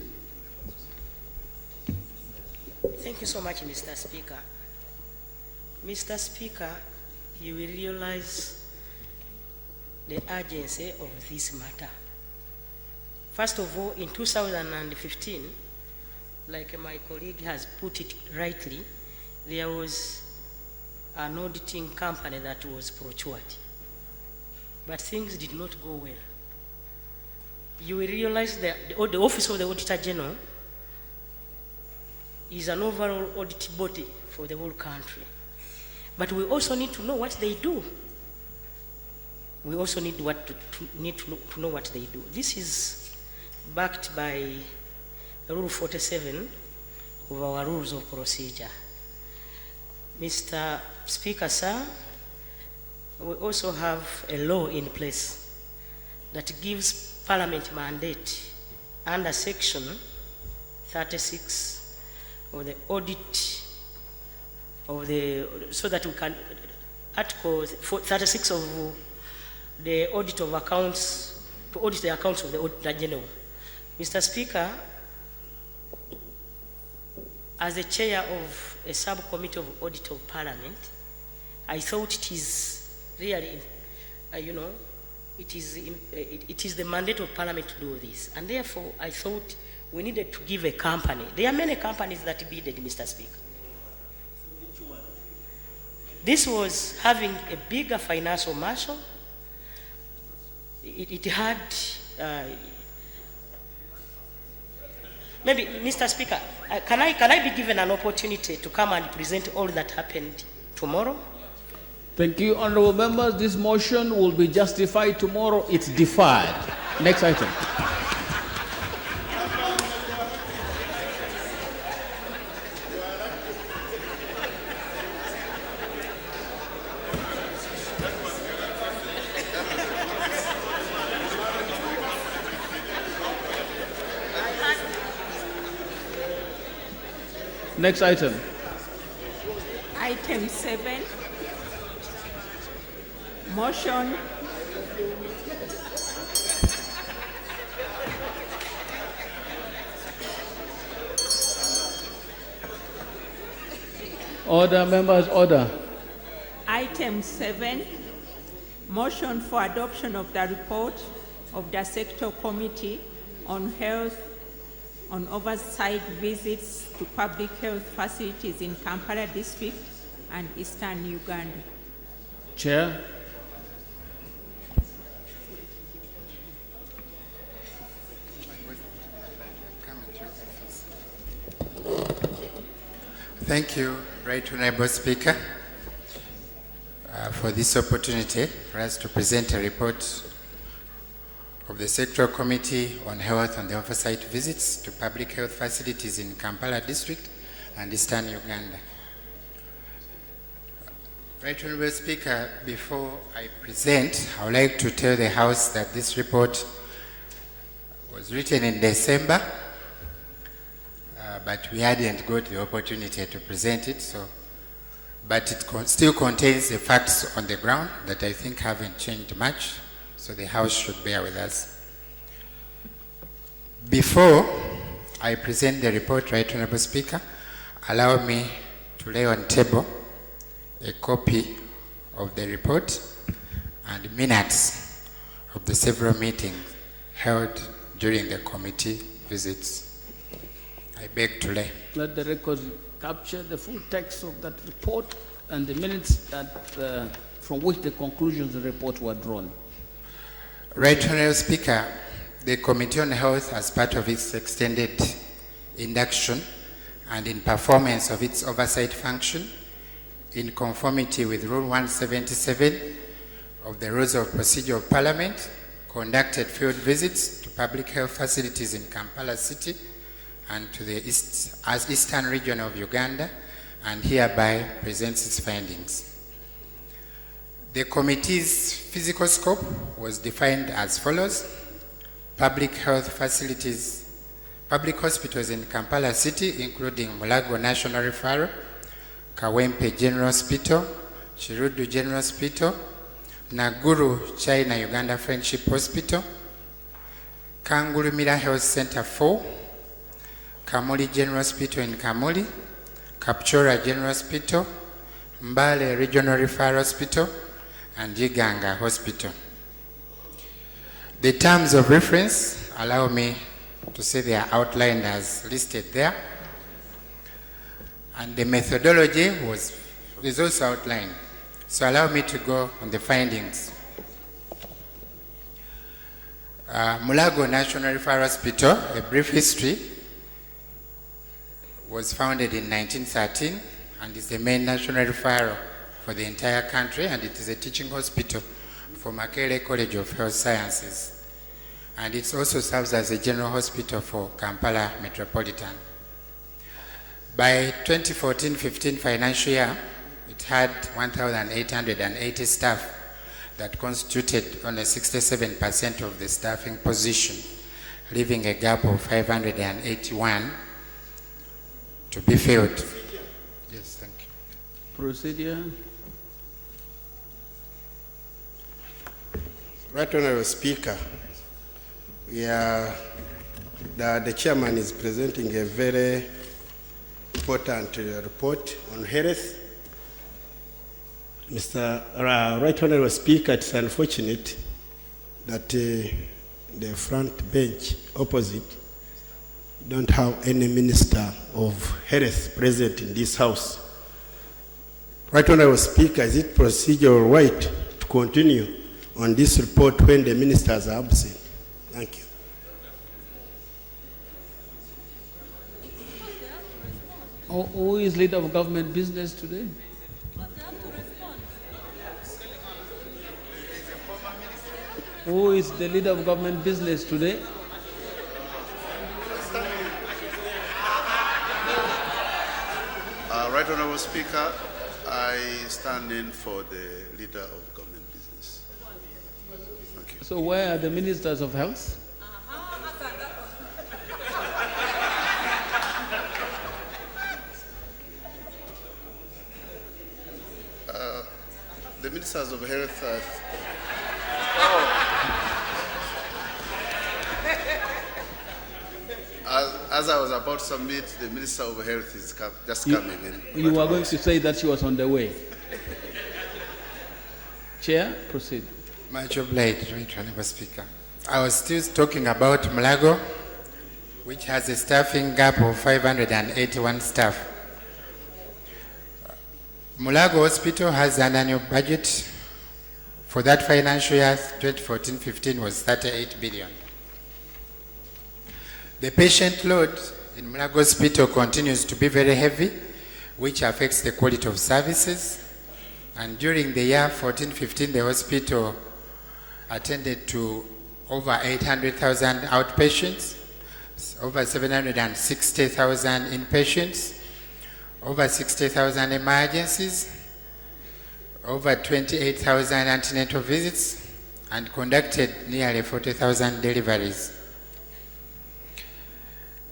Speaker 14: Thank you so much, Mr. Speaker. Mr. Speaker, you will realize the urgency of this matter. First of all, in 2015, like my colleague has put it rightly, there was an auditing company that was procured. But things did not go well. You will realize that the Office of the Auditor General is an overall audit body for the whole country. But we also need to know what they do. We also need to know what they do. This is backed by Rule 47 of our rules of procedure. Mr. Speaker, sir, we also have a law in place that gives Parliament mandate under Section 36 of the audit of the, so that we can, Article 36 of the audit of accounts, to audit the accounts of the Auditor General. Mr. Speaker, as the chair of a subcommittee of audit of Parliament, I thought it is really, it is the mandate of Parliament to do this. And therefore, I thought we needed to give a company. There are many companies that bidded, Mr. Speaker. This was having a bigger financial muscle. It had, maybe, Mr. Speaker, can I be given an opportunity to come and present all that happened tomorrow?
Speaker 4: Thank you, honorable members. This motion will be justified tomorrow. It's deferred. Next item. Next item.
Speaker 3: Item 7, motion
Speaker 4: Order, members, order.
Speaker 3: Item 7, motion for adoption of the report of the Sector Committee on Health on oversight visits to public health facilities in Kampala District and Eastern Uganda.
Speaker 4: Chair.
Speaker 12: Thank you, Right Honorable Speaker, for this opportunity for us to present a report of the Sectoral Committee on Health and the Oversight Visits to Public Health Facilities in Kampala District and Eastern Uganda. Right Honorable Speaker, before I present, I would like to tell the House that this report was written in December, but we hadn't got the opportunity to present it, but it still contains the facts on the ground that I think haven't changed much, so the House should bear with us. Before I present the report, Right Honorable Speaker, allow me to lay on table a copy of the report and minutes of the several meetings held during the committee visits. I beg to lay.
Speaker 4: Let the record capture the full text of that report and the minutes that, from which the conclusions of the report were drawn.
Speaker 12: Right Honorable Speaker, the Committee on Health, as part of its extended induction and in performance of its oversight function, in conformity with Rule 177 of the Rules of Procedure of Parliament, conducted field visits to public health facilities in Kampala City and to the Eastern region of Uganda, and hereby presents its findings. The committee's physical scope was defined as follows: public health facilities, public hospitals in Kampala City, including Mulago National Referral, Kawempe General Hospital, Chirudu General Hospital, Naguru China-Uganda Friendship Hospital, Kangulumira Health Center 4, Kamuli General Hospital in Kamuli, Kapchora General Hospital, Mbale Regional Referral Hospital, and Iganga Hospital. The terms of reference, allow me to say they are outlined as listed there. And the methodology is also outlined. So allow me to go on the findings. Mulago National Referral Hospital, a brief history, was founded in 1913 and is the main national referral for the entire country, and it is a teaching hospital for Makerere College of Health Sciences. And it also serves as a general hospital for Kampala Metropolitan. By 2014-15 financial year, it had 1,880 staff that constituted only 67% of the staffing position, leaving a gap of 581 to be filled. Yes, thank you.
Speaker 4: Procedure.
Speaker 13: Right Honorable Speaker, the chairman is presenting a very important report on health. Mr. Right Honorable Speaker, it's unfortunate that the front bench opposite don't have any minister of health present in this house. Right Honorable Speaker, is it procedural right to continue on this report when the ministers are absent? Thank you.
Speaker 4: Who is leader of government business today? Who is the leader of government business today?
Speaker 18: Right Honorable Speaker, I stand in for the leader of government business. Thank you.
Speaker 4: So where are the ministers of health?
Speaker 18: The ministers of health as I was about to submit, the Minister of Health is just coming in.
Speaker 4: You were going to say that she was on the way. Chair, proceed.
Speaker 12: Much obliged, Right Honorable Speaker. I was still talking about Mulago, which has a staffing gap of 581 staff. Mulago Hospital has an annual budget for that financial year, 2014-15, was 38 billion. The patient load in Mulago Hospital continues to be very heavy, which affects the quality of services. And during the year 14-15, the hospital attended to over 800,000 outpatients, over 760,000 inpatients, over 60,000 emergencies, over 28,000 antenatal visits, and conducted nearly 40,000 deliveries.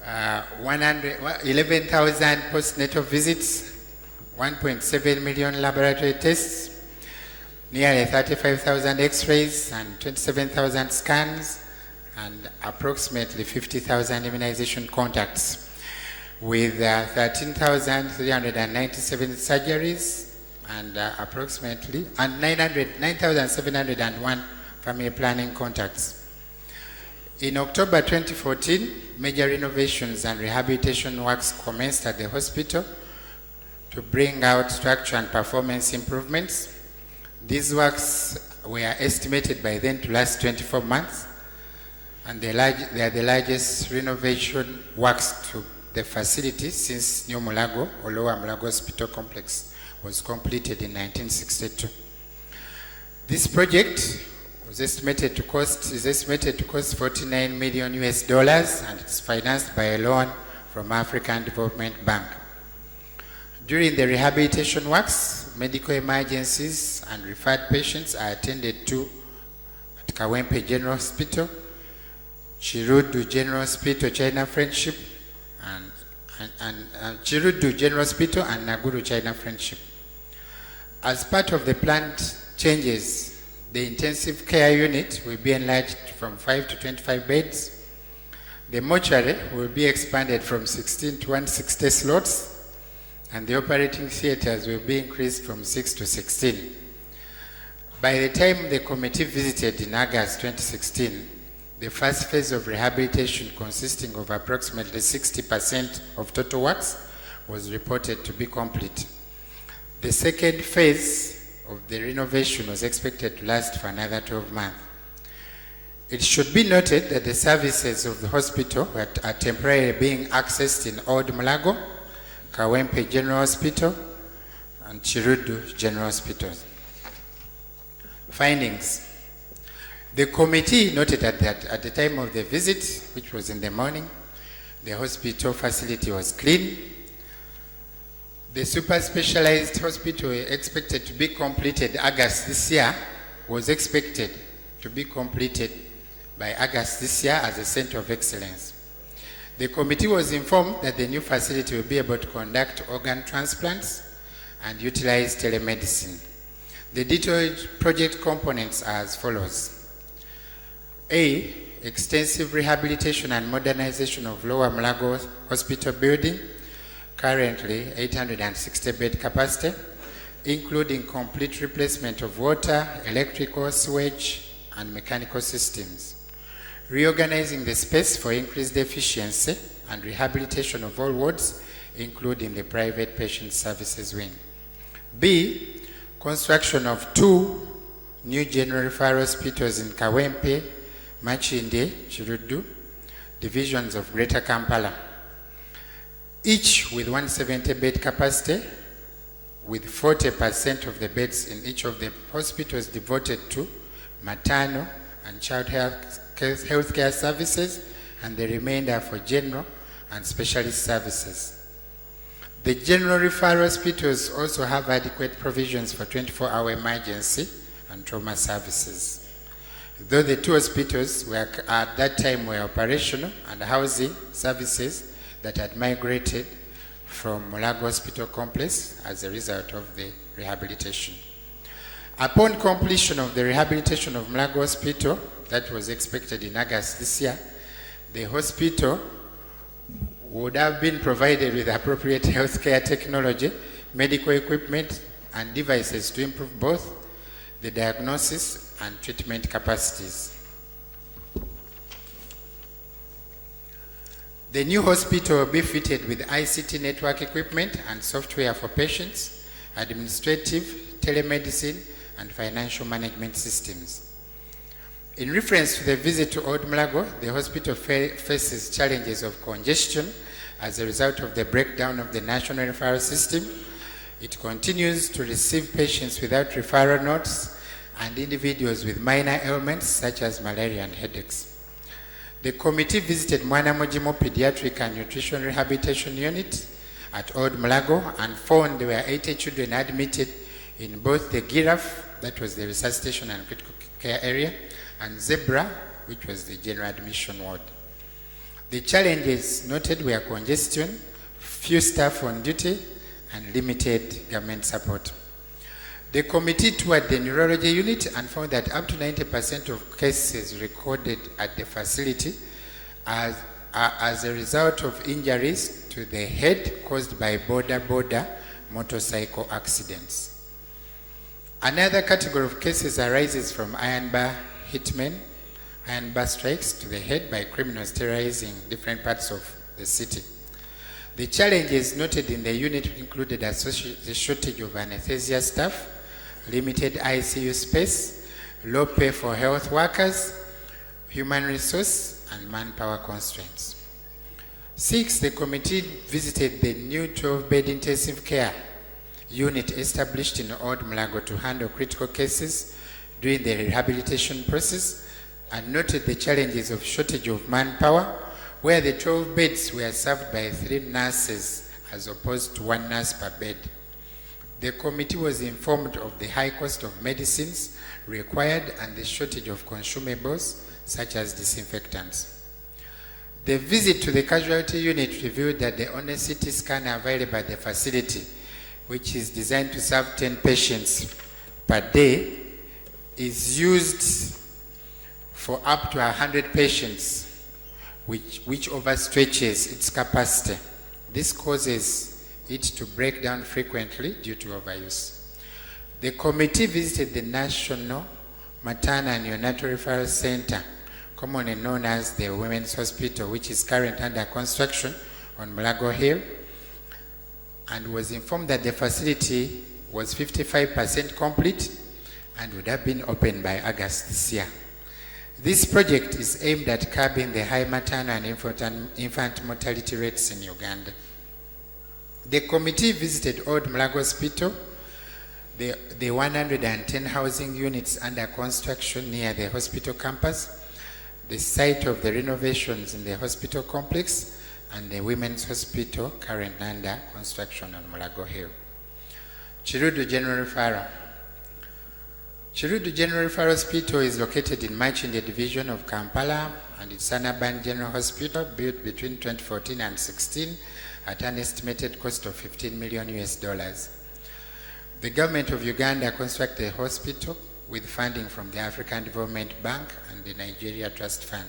Speaker 12: 11,000 postnatal visits, 1.7 million laboratory tests, nearly 35,000 x-rays and 27,000 scans, and approximately 50,000 immunization contacts, with 13,397 surgeries and approximately 9,701 family planning contacts. In October 2014, major renovations and rehabilitation works commenced at the hospital to bring out structure and performance improvements. These works were estimated by then to last 24 months, and they are the largest renovation works to the facility since New Mulago or Lower Mulago Hospital Complex was completed in 1962. This project is estimated to cost 49 million US dollars, and it's financed by a loan from African Development Bank. During the rehabilitation works, medical emergencies and referred patients are attended to at Kawempe General Hospital, Chirudu General Hospital, China Friendship, and Chirudu General Hospital and Naguru China Friendship. As part of the planned changes, the intensive care unit will be enlarged from 5 to 25 beds. The mortuary will be expanded from 16 to 160 slots, and the operating theaters will be increased from 6 to 16. By the time the committee visited in August 2016, The first phase of rehabilitation, consisting of approximately 60% of total works, was reported to be complete. The second phase of the renovation was expected to last for another 12 months. It should be noted that the services of the hospital are temporarily being accessed in Old Mulago, Kawempe General Hospital, and Chirudu General Hospital. Findings. The committee noted that at the time of the visit, which was in the morning, the hospital facility was clean. The super specialized hospital expected to be completed August this year was expected to be completed by August this year as a center of excellence. The committee was informed that the new facility will be able to conduct organ transplants and utilize telemedicine. The detailed project components are as follows. A, extensive rehabilitation and modernization of Lower Mulago Hospital building, currently 860 bed capacity, including complete replacement of water, electrical, sewage, and mechanical systems. Reorganizing the space for increased efficiency and rehabilitation of all wards, including the private patient services wing. B, construction of 2 new general referral hospitals in Kawempe, Machinde, Chirudu, divisions of Greater Kampala, each with 170 bed capacity, with 40% of the beds in each of the hospitals devoted to maternal and child healthcare services, and the remainder for general and specialist services. The general referral hospitals also have adequate provisions for 24-hour emergency and trauma services. Though the 2 hospitals were at that time were operational and housing services that had migrated from Mulago Hospital Complex as a result of the rehabilitation. Upon completion of the rehabilitation of Mulago Hospital, that was expected in August this year, the hospital would have been provided with appropriate healthcare technology, medical equipment, and devices to improve both the diagnosis and treatment capacities. The new hospital will be fitted with ICT network equipment and software for patients, administrative, telemedicine, and financial management systems. In reference to the visit to Old Mulago, the hospital faces challenges of congestion as a result of the breakdown of the national referral system. It continues to receive patients without referral notes and individuals with minor ailments such as malaria and headaches. The committee visited Mwana Mujimo Pediatric and Nutrition Rehabilitation Unit at Old Mulago and found there were 80 children admitted in both the Giraffe, that was the resuscitation and critical care area, and Zebra, which was the general admission ward. The challenges noted were congestion, few staff on duty, and limited government support. The committee toured the neurology unit and found that up to 90% of cases recorded at the facility are as a result of injuries to the head caused by border motorcycle accidents. Another category of cases arises from iron bar hitmen, iron bar strikes to the head by criminals terrorizing different parts of the city. The challenges noted in the unit included the shortage of anesthesia staff, limited ICU space, low pay for health workers, human resource, and manpower constraints. 6, the committee visited the new 12-bed intensive care unit established in Old Mulago to handle critical cases during the rehabilitation process and noted the challenges of shortage of manpower, where the 12 beds were served by 3 nurses as opposed to 1 nurse per bed. The committee was informed of the high cost of medicines required and the shortage of consumables such as disinfectants. The visit to the casualty unit revealed that the only CT scanner available at the facility, which is designed to serve 10 patients per day, is used for up to 100 patients, which overstretches its capacity. This causes it to break down frequently due to overuse. The committee visited the National Maternal and Neonatal Referral Center, commonly known as the Women's Hospital, which is currently under construction on Mulago Hill, and was informed that the facility was 55% complete and would have been opened by August this year. This project is aimed at curbing the high maternal and infant mortality rates in Uganda. The committee visited Old Mulago Hospital, the 110 housing units under construction near the hospital campus, the site of the renovations in the hospital complex, and the Women's Hospital currently under construction on Mulago Hill. Chirudu General Referral. Chirudu General Referral Hospital is located in Machinde Division of Kampala, and it's an urban general hospital built between 2014 and 16 at an estimated cost of $15 million. The government of Uganda constructed the hospital with funding from the African Development Bank and the Nigeria Trust Fund.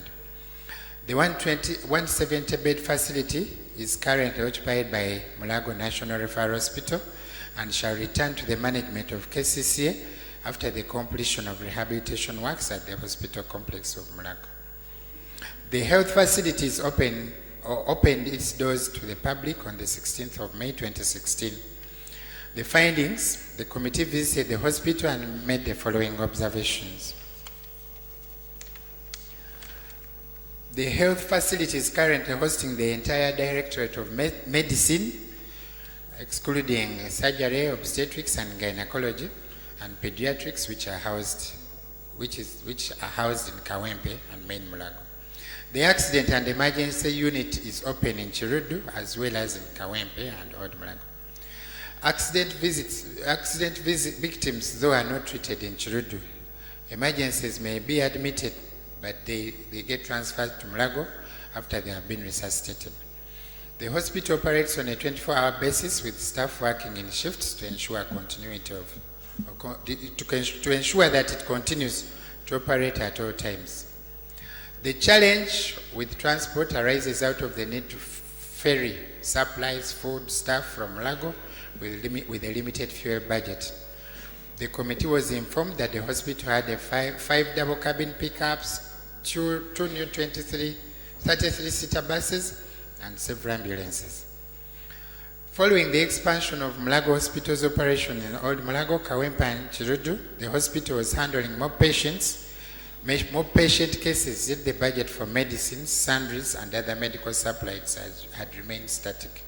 Speaker 12: The 170-bed facility is currently occupied by Mulago National Referral Hospital and shall return to the management of KCCA after the completion of rehabilitation works at the hospital complex of Mulago. The health facility is opened its doors to the public on the 16th of May 2016. The findings: the committee visited the hospital and made the following observations. The health facility is currently hosting the entire Directorate of Medicine, excluding surgery, obstetrics and gynecology, and pediatrics, which are housed in Kawempe and Main Mulago. The accident and emergency unit is open in Chirudu as well as in Kawempe and Old Mulago. Accident victims, though, are not treated in Chirudu. Emergencies may be admitted, but they get transferred to Mulago after they have been resuscitated. The hospital operates on a 24-hour basis with staff working in shifts to ensure continuity to ensure that it continues to operate at all times. The challenge with transport arises out of the need to ferry supplies, food, staff from Mulago with a limited fuel budget. The committee was informed that the hospital had five double cabin pickups, two new 33-seater buses, and several ambulances. Following the expansion of Mulago Hospital's operation in Old Mulago, Kawempe and Chirudu, the hospital was handling more patient cases, yet the budget for medicines, sundries, and other medical supplies had remained static.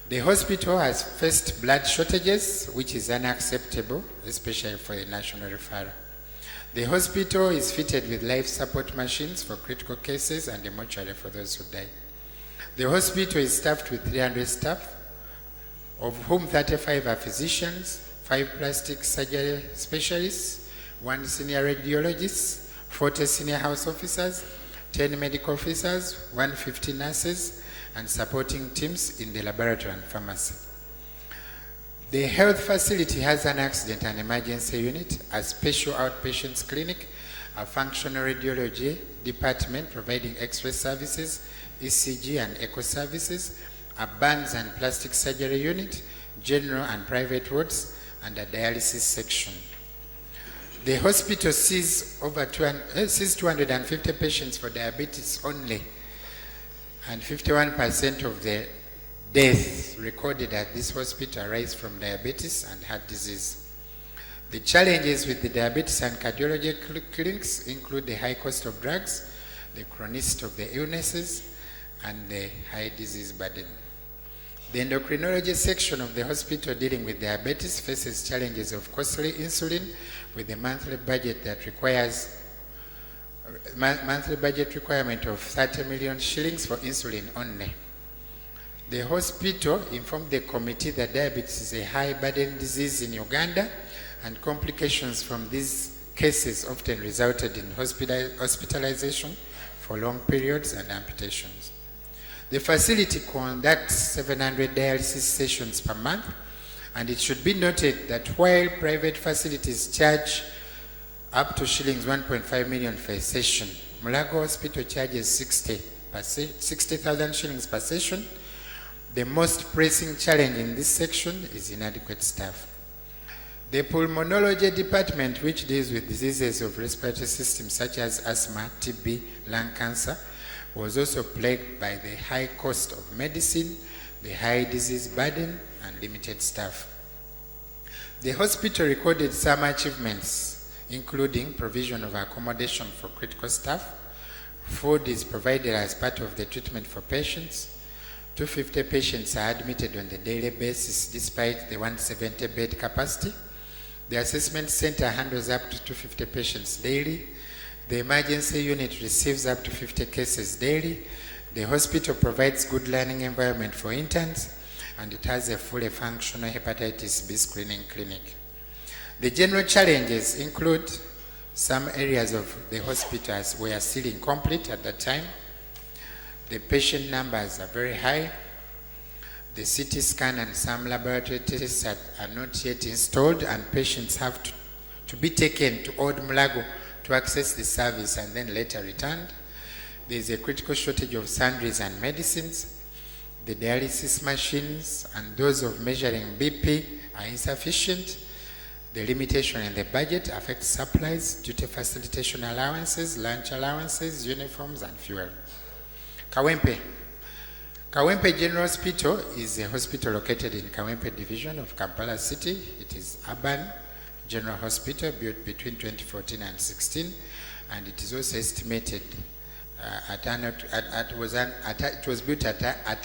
Speaker 12: The hospital has faced blood shortages, which is unacceptable, especially for the national referral. The hospital is fitted with life support machines for critical cases and a mortuary for those who die. The hospital is staffed with 300 staff, of whom 35 are physicians, 5 plastic surgery specialists, 1 senior radiologist, 40 senior house officers, 10 medical officers, 150 nurses, and supporting teams in the laboratory and pharmacy. The health facility has an accident and emergency unit, a special outpatients clinic, a functional radiology department providing X-ray services, ECG and echo services, a burns and plastic surgery unit, general and private wards, and a dialysis section. The hospital sees 250 patients for diabetes only, and 51% of the deaths recorded at this hospital arise from diabetes and heart disease. The challenges with the diabetes and cardiology clinics include the high cost of drugs, the chronicity of the illnesses, and the high disease burden. The endocrinology section of the hospital dealing with diabetes faces challenges of costly insulin with a monthly budget requirement of 30 million shillings for insulin only. The hospital informed the committee that diabetes is a high burden disease in Uganda, and complications from these cases often resulted in hospitalization for long periods and amputations. The facility conducts 700 dialysis sessions per month, and it should be noted that while private facilities charge up to shillings 1.5 million for a session, Mulago Hospital charges 60,000 shillings per session. The most pressing challenge in this section is inadequate staff. The pulmonology department, which deals with diseases of respiratory system such as asthma, TB, lung cancer, was also plagued by the high cost of medicine, the high disease burden, and limited staff. The hospital recorded some achievements, including provision of accommodation for critical staff. Food is provided as part of the treatment for patients. 250 patients are admitted on the daily basis despite the 170 bed capacity. The assessment center handles up to 250 patients daily. The emergency unit receives up to 50 cases daily. The hospital provides good learning environment for interns, and it has a fully functional hepatitis B screening clinic. The general challenges include some areas of the hospitals were still incomplete at that time. The patient numbers are very high. The CT scan and some laboratory tests are not yet installed, and patients have to be taken to Old Mulago to access the service and then later returned. There is a critical shortage of sundries and medicines. The dialysis machines and those of measuring BP are insufficient. The limitation in the budget affects supplies, duty facilitation allowances, lunch allowances, uniforms, and fuel. Kawempe. Kawempe General Hospital is a hospital located in Kawempe Division of Kampala City. It is urban general hospital built between 2014 and 16, and it is also estimated it was built at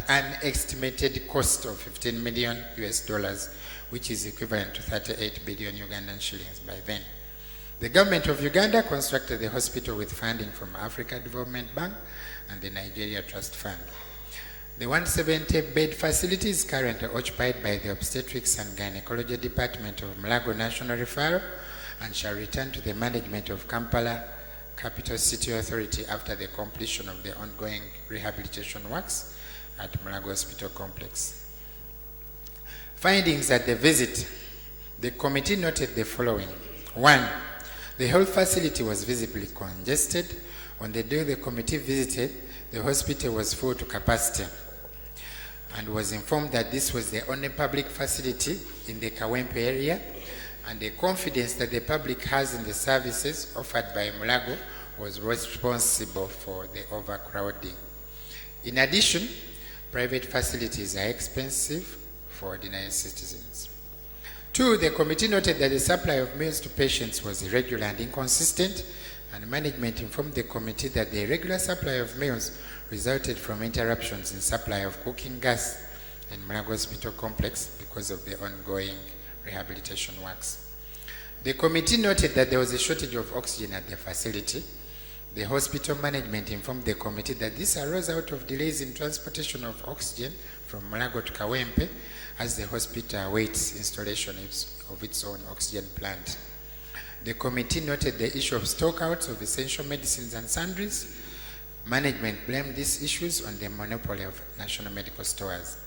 Speaker 12: an estimated cost of 15 million US dollars, which is equivalent to 38 billion Ugandan shillings by then. The government of Uganda constructed the hospital with funding from Africa Development Bank and the Nigeria Trust Fund. The 170-bed facility is currently occupied by the Obstetrics and Gynecology Department of Mulago National Referral and shall return to the management of Kampala Capital City Authority after the completion of the ongoing rehabilitation works at Mulago Hospital Complex. Findings at the visit. The committee noted the following. 1. The health facility was visibly congested. On the day the committee visited, the hospital was full to capacity and was informed that this was the only public facility in the Kawempe area, and the confidence that the public has in the services offered by Mulago was responsible for the overcrowding. In addition, private facilities are expensive for ordinary citizens. 2, the committee noted that the supply of meals to patients was irregular and inconsistent, and management informed the committee that the irregular supply of meals resulted from interruptions in supply of cooking gas in Mulago Hospital Complex because of the ongoing rehabilitation works. The committee noted that there was a shortage of oxygen at the facility. The hospital management informed the committee that this arose out of delays in transportation of oxygen from Mulago to Kawempe as the hospital awaits installation of its own oxygen plant. The committee noted the issue of stockouts of essential medicines and sundries. Management blamed these issues on the monopoly of national medical stores.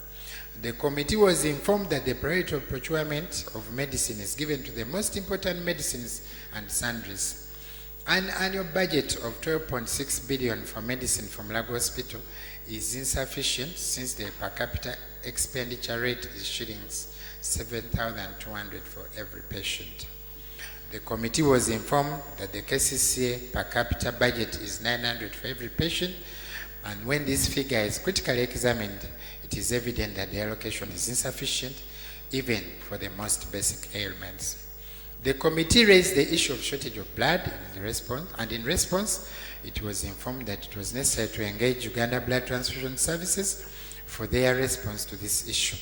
Speaker 12: The committee was informed that the priority of procurement of medicine is given to the most important medicines and sundries. An annual budget of 12.6 billion for medicine from Mulago Hospital is insufficient since the per capita expenditure rate is shillings 7,200 for every patient. The committee was informed that the KCCA per capita budget is 900 for every patient, and when this figure is critically examined, it is evident that the allocation is insufficient even for the most basic ailments. The committee raised the issue of shortage of blood in response, it was informed that it was necessary to engage Uganda Blood Transfusion Services for their response to this issue.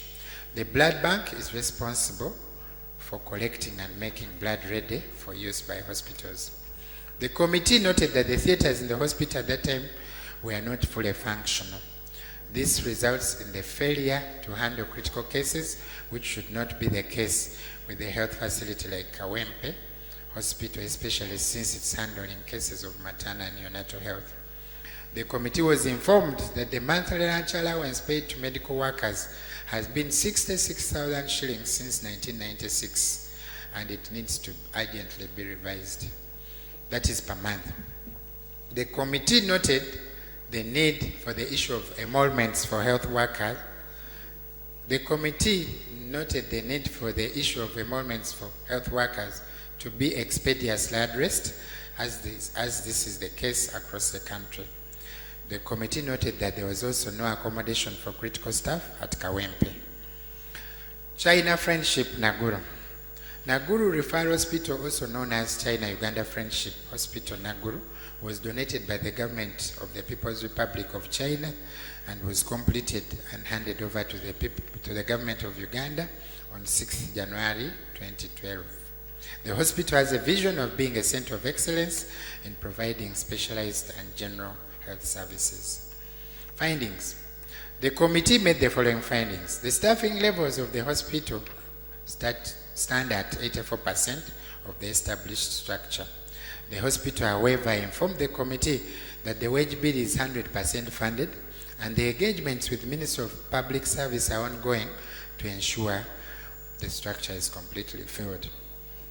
Speaker 12: The blood bank is responsible for collecting and making blood ready for use by hospitals. The committee noted that the theaters in the hospital at that time were not fully functional. This results in the failure to handle critical cases, which should not be the case with a health facility like Kawempe Hospital, especially since it's handling cases of maternal and neonatal health. The committee was informed that the monthly lunch allowance paid to medical workers has been 66,000 shillings since 1996, and it needs to urgently be revised. That is per month. The committee noted the need for the issue of emoluments for health workers The committee noted the need for the issue of emoluments for health workers to be expeditiously addressed, as this is the case across the country. The committee noted that there was also no accommodation for critical staff at Kawempe. China Friendship Naguru. Naguru Referral Hospital, also known as China-Uganda Friendship Hospital Naguru, was donated by the government of the People's Republic of China and was completed and handed over to the government of Uganda on 6th January 2012. The hospital has a vision of being a center of excellence in providing specialized and general health services. Findings. The committee made the following findings. The staffing levels of the hospital stand at 84% of the established structure. The hospital, however, informed the committee that the wage bill is 100% funded and the engagements with Ministry of Public Service are ongoing to ensure the structure is completely filled.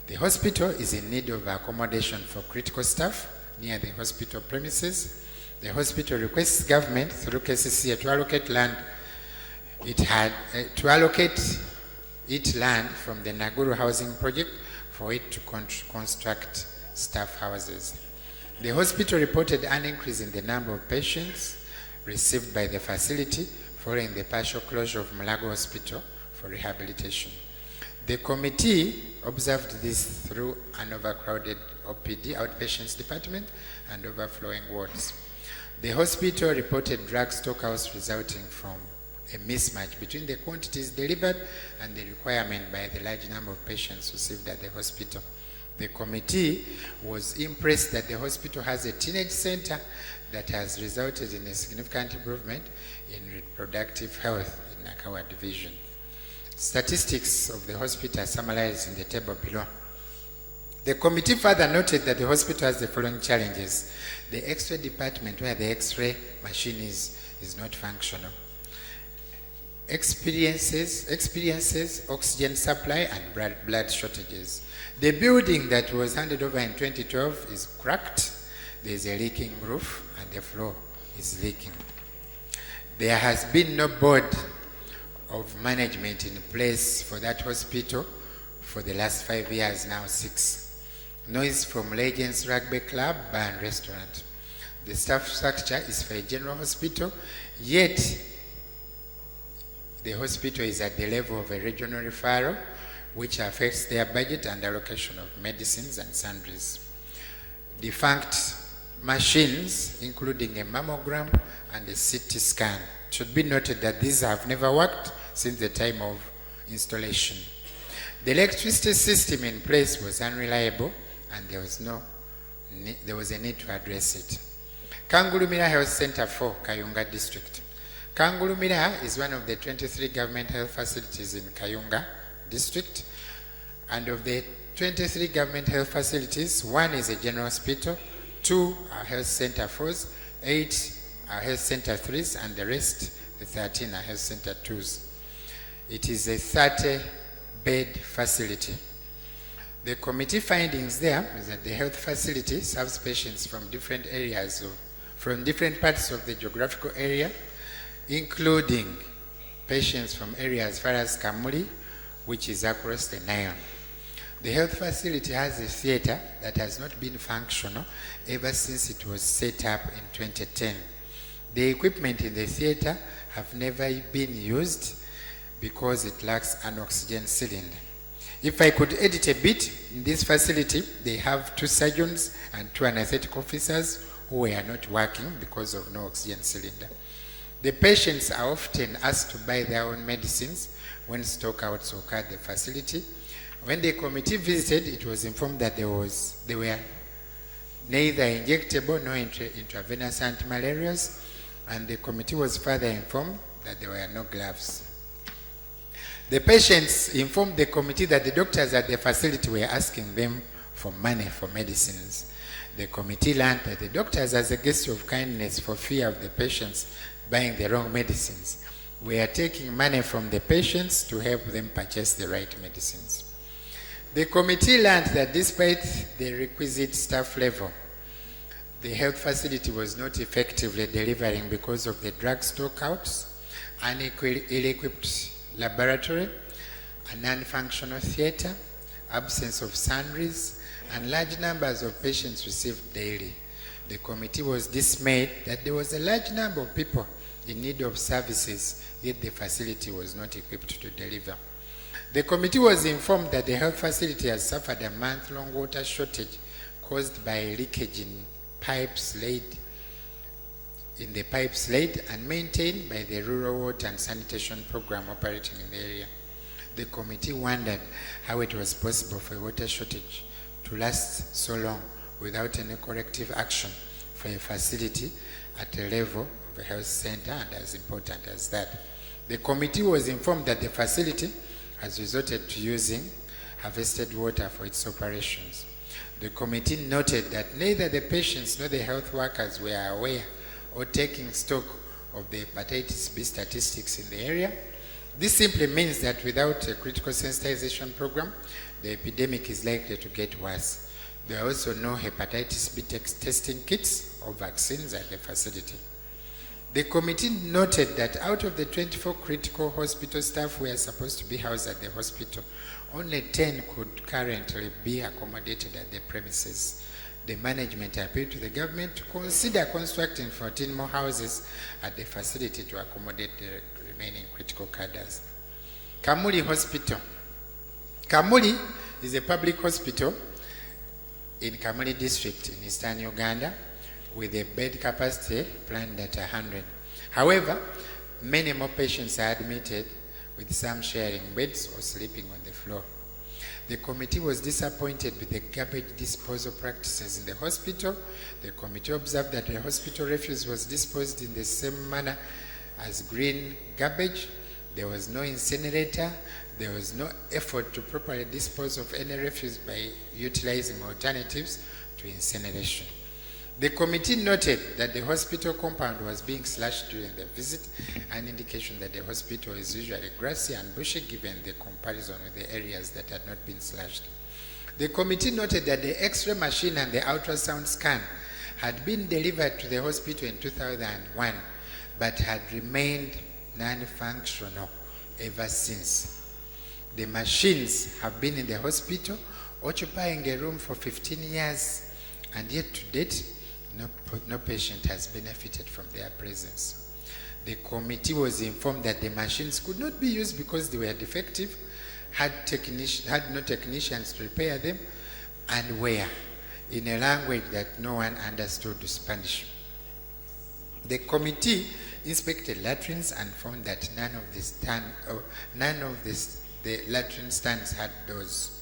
Speaker 12: The hospital is in need of accommodation for critical staff near the hospital premises. The hospital requests government through KCCA to allocate land. Land from the Naguru housing project for it to construct staff houses. The hospital reported an increase in the number of patients received by the facility following the partial closure of Mulago Hospital for rehabilitation. The committee observed this through an overcrowded OPD, outpatients department, and overflowing wards. The hospital reported drug stockouts resulting from a mismatch between the quantities delivered and the requirement by the large number of patients received at the hospital. The committee was impressed that the hospital has a teenage center that has resulted in a significant improvement in reproductive health in Nakawa division. Statistics of the hospital are summarized in the table below. The committee further noted that the hospital has the following challenges. The X-ray department, where the X-ray machine is not functional. Experiences oxygen supply and blood shortages. The building that was handed over in 2012 is cracked. There is a leaking roof and the floor is leaking. There has been no board of management in place for that hospital for the last 5 years, now 6. Noise from Legends Rugby Club, bar and restaurant. The staff structure is for a general hospital, yet the hospital is at the level of a regional referral, which affects their budget and allocation of medicines and sundries. Defunct machines, including a mammogram and a CT scan. It should be noted that these have never worked since the time of installation. The electricity system in place was unreliable and there was a need to address it. Kangulumira Health Center 4, Kayunga District. Kangulumira is one of the 23 government health facilities in Kayunga District, and of the 23 government health facilities, 1 is a general hospital, 2 are health center 4s, 8 are health center 3s, and the rest, the 13, are health center 2s. It is a 30-bed facility. The committee findings there is that the health facility serves patients from different areas, from different parts of the geographical area, including patients from areas as far as Kamuli, which is across the Nile. The health facility has a theater that has not been functional ever since it was set up in 2010. The equipment in the theater have never been used because it lacks an oxygen cylinder. If I could edit a bit, in this facility, they have 2 surgeons and 2 anesthetic officers who were not working because of no oxygen cylinder. The patients are often asked to buy their own medicines when stockouts occur at the facility. When the committee visited, it was informed that they were neither injectable nor intravenous antimalarials, and the committee was further informed that there were no gloves. The patients informed the committee that the doctors at the facility were asking them for money for medicines. The committee learned that the doctors, as a gesture of kindness for fear of the patients buying the wrong medicines, were taking money from the patients to help them purchase the right medicines. The committee learned that despite the requisite staff level, the health facility was not effectively delivering because of the drug stockouts, ill-equipped laboratory, a non-functional theatre, absence of sundries, and large numbers of patients received daily. The committee was dismayed that there was a large number of people in need of services, yet the facility was not equipped to deliver. The committee was informed that the health facility has suffered a month-long water shortage caused by a leakage in the pipes laid and maintained by the Rural Water and Sanitation Program operating in the area. The committee wondered how it was possible for a water shortage to last so long without any corrective action for a facility at a level of a health center and as important as that. The committee was informed that the facility has resorted to using harvested water for its operations. The committee noted that neither the patients nor the health workers were aware or taking stock of the hepatitis B statistics in the area. This simply means that without a critical sensitization program, the epidemic is likely to get worse. There are also no hepatitis B testing kits or vaccines at the facility. The committee noted that out of the 24 critical hospital staff who are supposed to be housed at the hospital, only 10 could currently be accommodated at the premises. The management appealed to the government to consider constructing 14 more houses at the facility to accommodate the remaining critical cadres. Kamuli Hospital. Kamuli is a public hospital in Kamuli district in eastern Uganda with a bed capacity planned at 100. However, many more patients are admitted, with some sharing beds or sleeping on the floor. The committee was disappointed with the garbage disposal practices in the hospital. The committee observed that the hospital refuse was disposed in the same manner as green garbage. There was no incinerator. There was no effort to properly dispose of any refuse by utilizing alternatives to incineration. The committee noted that the hospital compound was being slashed during the visit, an indication that the hospital is usually grassy and bushy given the comparison with the areas that had not been slashed. The committee noted that the X-ray machine and the ultrasound scan had been delivered to the hospital in 2001, but had remained non-functional ever since. The machines have been in the hospital, occupying a room for 15 years, and yet to date, no patient has benefited from their presence. The committee was informed that the machines could not be used because they were defective, had no technicians to repair them, and were in a language that no one understood Spanish. The committee inspected latrines and found that none of the latrine stands had doors.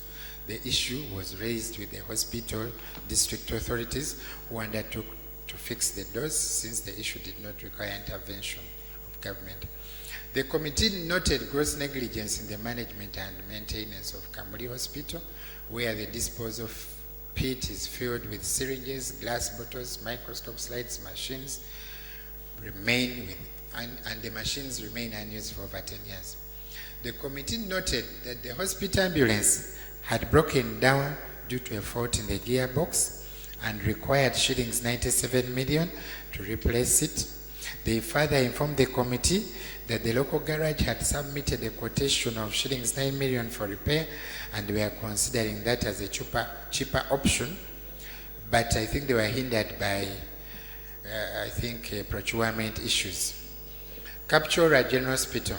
Speaker 12: The issue was raised with the hospital district authorities who undertook to fix the doors since the issue did not require intervention of government. The committee noted gross negligence in the management and maintenance of Kamuli Hospital, where the disposal pit is filled with syringes, glass bottles, microscope slides, machines and the machines remain unused for over 10 years. The committee noted that the hospital ambulance had broken down due to a fault in the gearbox and required shillings 97 million to replace it. They further informed the committee that the local garage had submitted a quotation of shillings 9 million for repair and were considering that as a cheaper option, but I think they were hindered by procurement issues. Kapchora General Hospital.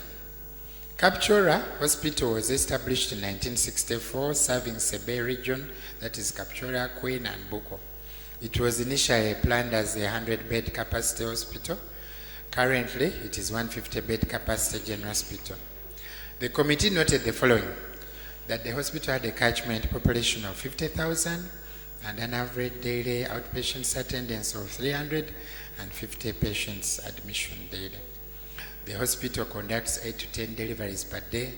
Speaker 12: Kapchora Hospital was established in 1964, serving Sebe region, that is Kapchora, Queen, and Buko. It was initially planned as a 100-bed capacity hospital. Currently, it is 150-bed capacity general hospital. The committee noted the following: that the hospital had a catchment population of 50,000 and an average daily outpatients attendance of 350 patients admission daily. The hospital conducts 8 to 10 deliveries per day.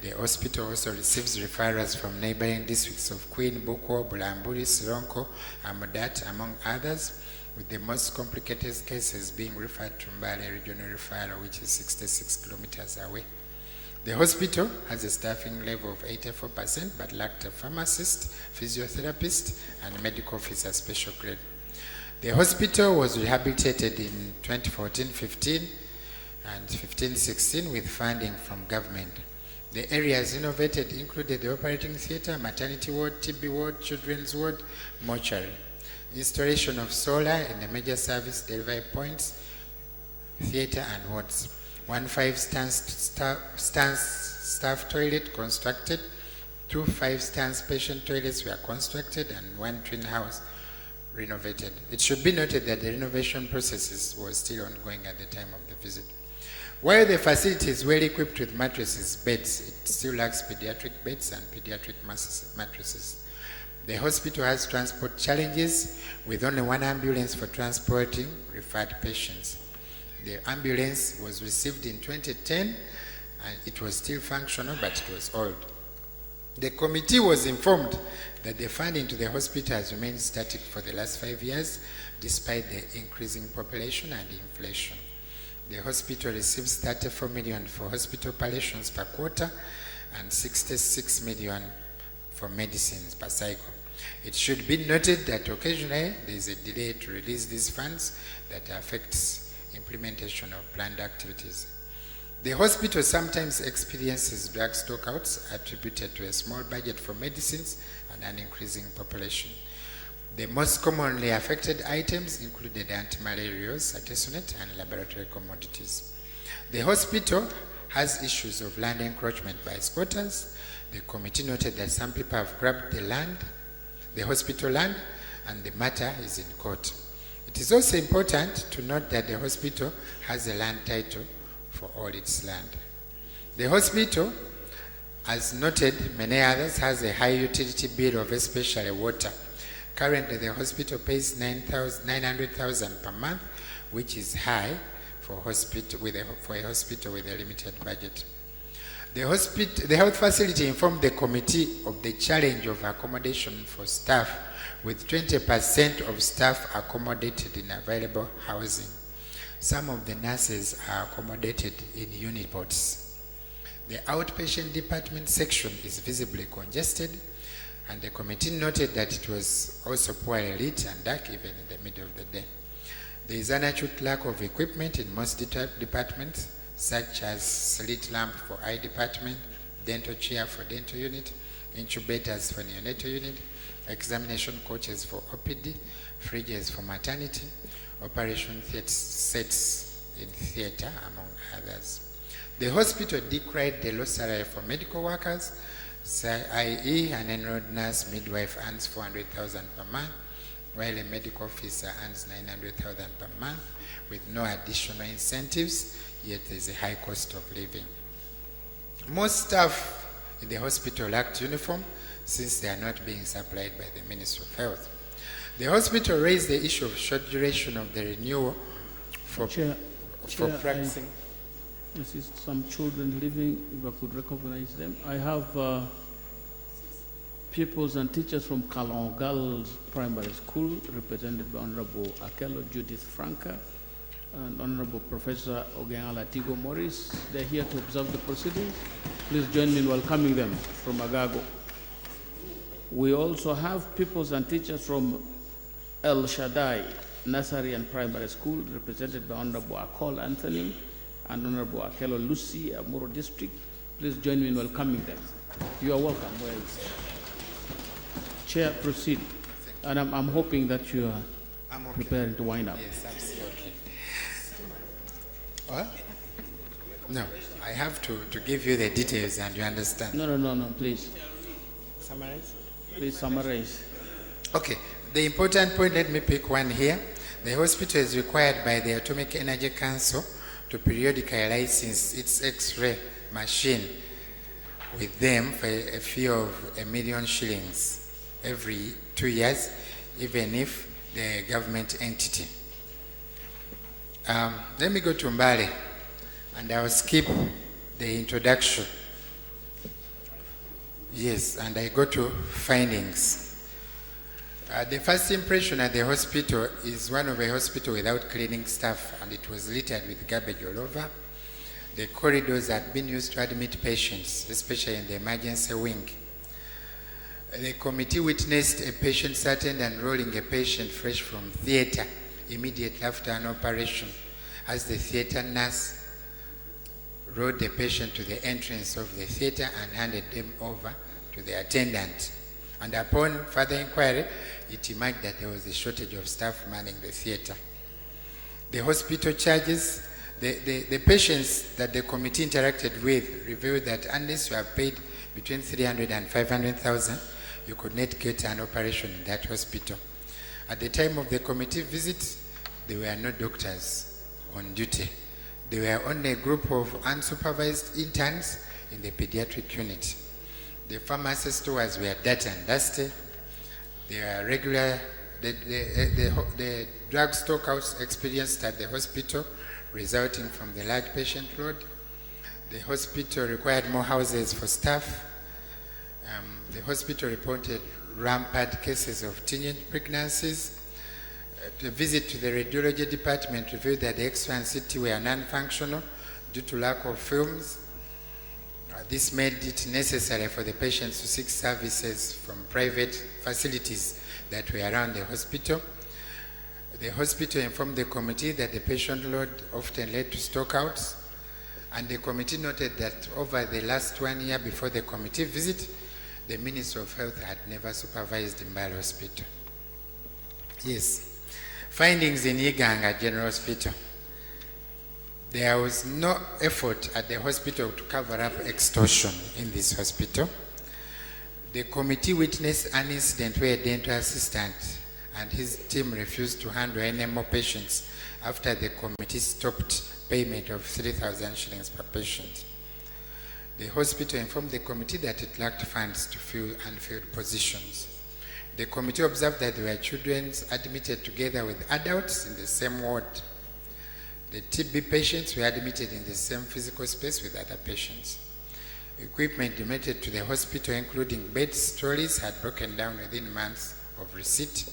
Speaker 12: The hospital also receives referrals from neighboring districts of Queen, Buko, Bulamburi, Sironko, Amudat, among others, with the most complicated cases being referred to Mbale Regional Referral, which is 66 kilometers away. The hospital has a staffing level of 84%, but lacked a pharmacist, physiotherapist, and medical officer special grade. The hospital was rehabilitated in 2014-15 and 15-16 with funding from government. The areas innovated included the operating theatre, maternity ward, TB ward, children's ward, mortuary. Installation of solar in the major service delivery points, theatre and wards. 1 5-stand staff toilet constructed, 2 5-stand patient toilets were constructed, and 1 twin house renovated. It should be noted that the renovation processes was still ongoing at the time of the visit. While the facility is well equipped with mattresses, beds, it still lacks pediatric beds and pediatric mattresses. The hospital has transport challenges with only 1 ambulance for transporting referred patients. The ambulance was received in 2010 and it was still functional, but it was old. The committee was informed that the funding to the hospital has remained static for the last 5 years, despite the increasing population and inflation. The hospital receives 34 million for hospital operations per quarter and 66 million for medicines per cycle. It should be noted that occasionally there is a delay to release these funds that affects implementation of planned activities. The hospital sometimes experiences drug stockouts attributed to a small budget for medicines and an increasing population. The most commonly affected items included antimalarials, artesunate, and laboratory commodities. The hospital has issues of land encroachment by squatters. The committee noted that some people have grabbed the land, the hospital land, and the matter is in court. It is also important to note that the hospital has a land title for all its land. The hospital, as noted, many others, has a high utility bill of especially water. Currently, the hospital pays 900,000 per month, which is high for a hospital with a limited budget. The health facility informed the committee of the challenge of accommodation for staff, with 20% of staff accommodated in available housing. Some of the nurses are accommodated in unipods. The outpatient department section is visibly congested, and the committee noted that it was also poorly lit and dark even in the middle of the day. There is an acute lack of equipment in most departments, such as slit lamp for eye department, dental chair for dental unit, incubators for neonatal unit, examination coaches for OPD, fridges for maternity, operation sets in theatre, among others. The hospital decried the low salary for medical workers, i.e. an enrolled nurse midwife earns 400,000 per month, while a medical officer earns 900,000 per month with no additional incentives, yet there is a high cost of living. Most staff in the hospital lacked uniform since they are not being supplied by the Ministry of Health. The hospital raised the issue of short duration of the renewal for practicing.
Speaker 4: I see some children living, if I could recognize them. I have pupils and teachers from Kalon Girls Primary School, represented by Honorable Akelo Judith Franca and Honorable Professor Ogeala Tigo Morris. They're here to observe the proceedings. Please join me in welcoming them from Agago. We also have pupils and teachers from El Shaddai Nursery and Primary School, represented by Honorable Akol Anthony and Honorable Akelo Lucy, Amuro District. Please join me in welcoming them. You are welcome. Where is Chair, proceed. And I'm hoping that you are preparing to wind up.
Speaker 12: Yes, absolutely. What? No, I have to give you the details and you understand.
Speaker 4: No, please.
Speaker 12: Summarize?
Speaker 4: Please summarize.
Speaker 12: Okay, the important point, let me pick one here. The hospital is required by the Atomic Energy Council to periodically license its X-ray machine with them for a fee of $1 million every 2 years, even if the government entity. Let me go to Mbale, and I'll skip the introduction. Yes, and I go to findings. The first impression at the hospital is one of a hospital without cleaning staff, and it was littered with garbage all over. The corridors had been used to admit patients, especially in the emergency wing. The committee witnessed a patient sat and rolling a patient fresh from theatre immediately after an operation, as the theatre nurse rode the patient to the entrance of the theater and handed them over to the attendant. And upon further inquiry, it emerged that there was a shortage of staff manning the theater. The hospital charges, the patients that the committee interacted with revealed that unless you have paid between 300 and 500,000, you could not get an operation in that hospital. At the time of the committee visit, there were no doctors on duty. There were only a group of unsupervised interns in the pediatric unit. The pharmacy stores were dirty and dusty. There were regular, the drug stockouts experienced at the hospital resulting from the large patient load. The hospital required more houses for staff. The hospital reported rampant cases of teenage pregnancies. The visit to the radiology department revealed that the X-ray and CT were non-functional due to lack of films. This made it necessary for the patients to seek services from private facilities that were around the hospital. The hospital informed the committee that the patient load often led to stockouts, and the committee noted that over the last 1 year before the committee visit, the Minister of Health had never supervised Mbale Hospital. Yes. Findings in Uganda General Hospital. There was no effort at the hospital to cover up extortion in this hospital. The committee witnessed an incident where a dental assistant and his team refused to handle any more patients after the committee stopped payment of 3,000 shillings per patient. The hospital informed the committee that it lacked funds to fill unfilled positions. The committee observed that there were children admitted together with adults in the same ward. The TB patients were admitted in the same physical space with other patients. Equipment donated to the hospital, including bed stories, had broken down within months of receipt.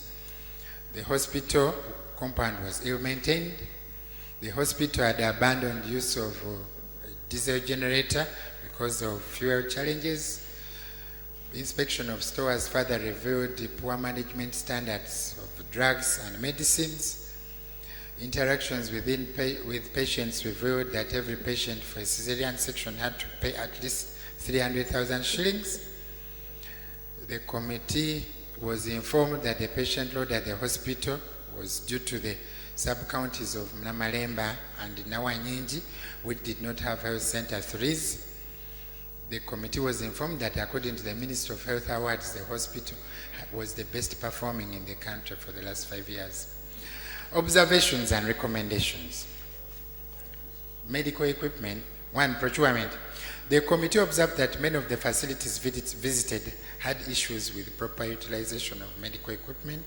Speaker 12: The hospital compound was ill-maintained. The hospital had abandoned use of a diesel generator because of fuel challenges. Inspection of stores further revealed the poor management standards of drugs and medicines. Interactions with patients revealed that every patient for a cesarean section had to pay at least 300,000 shillings. The committee was informed that the patient load at the hospital was due to the sub-counties of Namalemba and Nawanyinji, which did not have health center 3s. The committee was informed that according to the Ministry of Health Awards, the hospital was the best performing in the country for the last 5 years. Observations and recommendations. Medical equipment. 1. Procurement. The committee observed that many of the facilities visited had issues with proper utilization of medical equipment,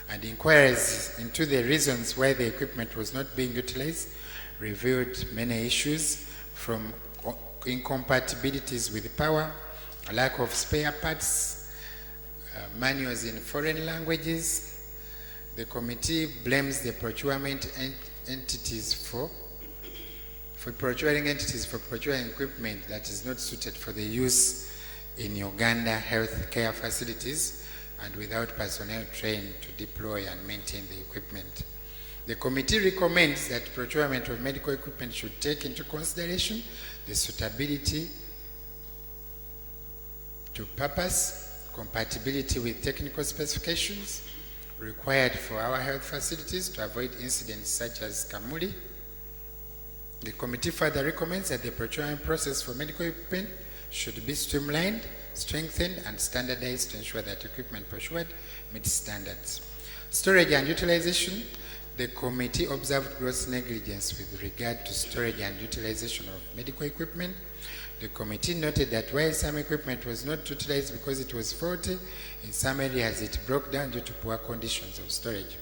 Speaker 12: and inquiries into the reasons why the equipment was not being utilized revealed many issues, from incompatibilities with power, a lack of spare parts, manuals in foreign languages. The committee blames the procurement entities for procuring equipment that is not suited for the use in Uganda health care facilities and without personnel trained to deploy and maintain the equipment. The committee recommends that procurement of medical equipment should take into consideration the suitability to purpose, compatibility with technical specifications required for our health facilities to avoid incidents such as Kamuli. The committee further recommends that the procurement process for medical equipment should be streamlined, strengthened, and standardized to ensure that equipment procured meets standards. Storage and utilization. The committee observed gross negligence with regard to storage and utilization of medical equipment. The committee noted that while some equipment was not utilized because it was faulty, in some areas it broke down due to poor conditions of storage.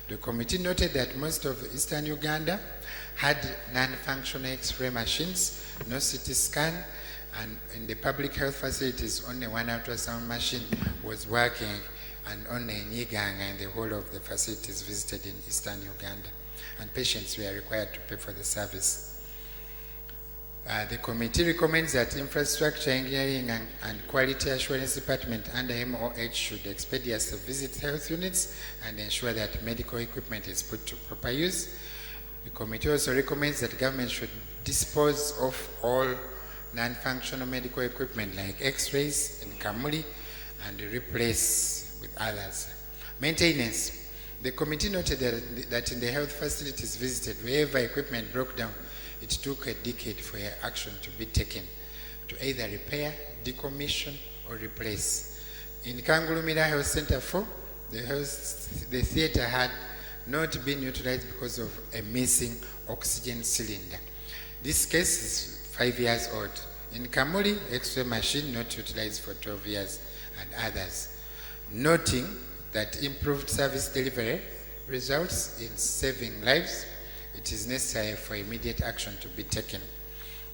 Speaker 12: The committee noted that most of eastern Uganda had non-functional X-ray machines, no CT scan, and in the public health facilities only one ultrasound machine was working, and only in Iganga and the whole of the facilities visited in eastern Uganda, and patients were required to pay for the service. The committee recommends that Infrastructure, Engineering and Quality Assurance Department under MOH should expeditiously visit health units and ensure that medical equipment is put to proper use. The committee also recommends that government should dispose of all non-functional medical equipment like x-rays in Kamuli and replace with others. Maintenance. The committee noted that in the health facilities visited, wherever equipment broke down, it took a decade for action to be taken to either repair, decommission, or replace. In Kangulumira Health Center 4, the theater had not been utilized because of a missing oxygen cylinder. This case is 5 years old. In Kamuli, X-ray machine not utilized for 12 years, and others. Noting that improved service delivery results in saving lives, it is necessary for immediate action to be taken.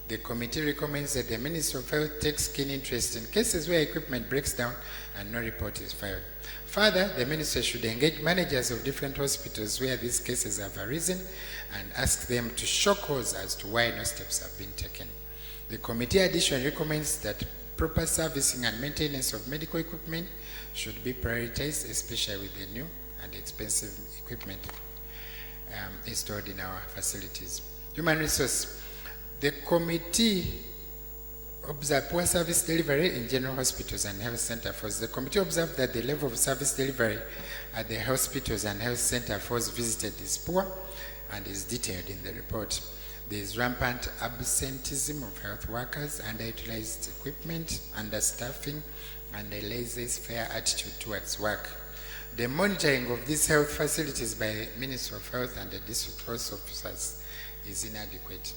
Speaker 12: The committee recommends that the Ministry of Health takes keen interest in cases where equipment breaks down and no report is filed. Further, the ministry should engage managers of different hospitals where these cases have arisen and ask them to show cause as to why no steps have been taken. The committee additionally recommends that proper servicing and maintenance of medical equipment should be prioritized, especially with the new and expensive equipment installed in our facilities. Human resource. The committee observed poor service delivery in general hospitals and health centers. The committee observed that the level of service delivery at the hospitals and health centers visited is poor and is detailed in the report. There is rampant absenteeism of health workers, underutilized equipment, understaffing, and a laissez-faire attitude towards work. The monitoring of these health facilities by the Ministry of Health and the district health officers is inadequate.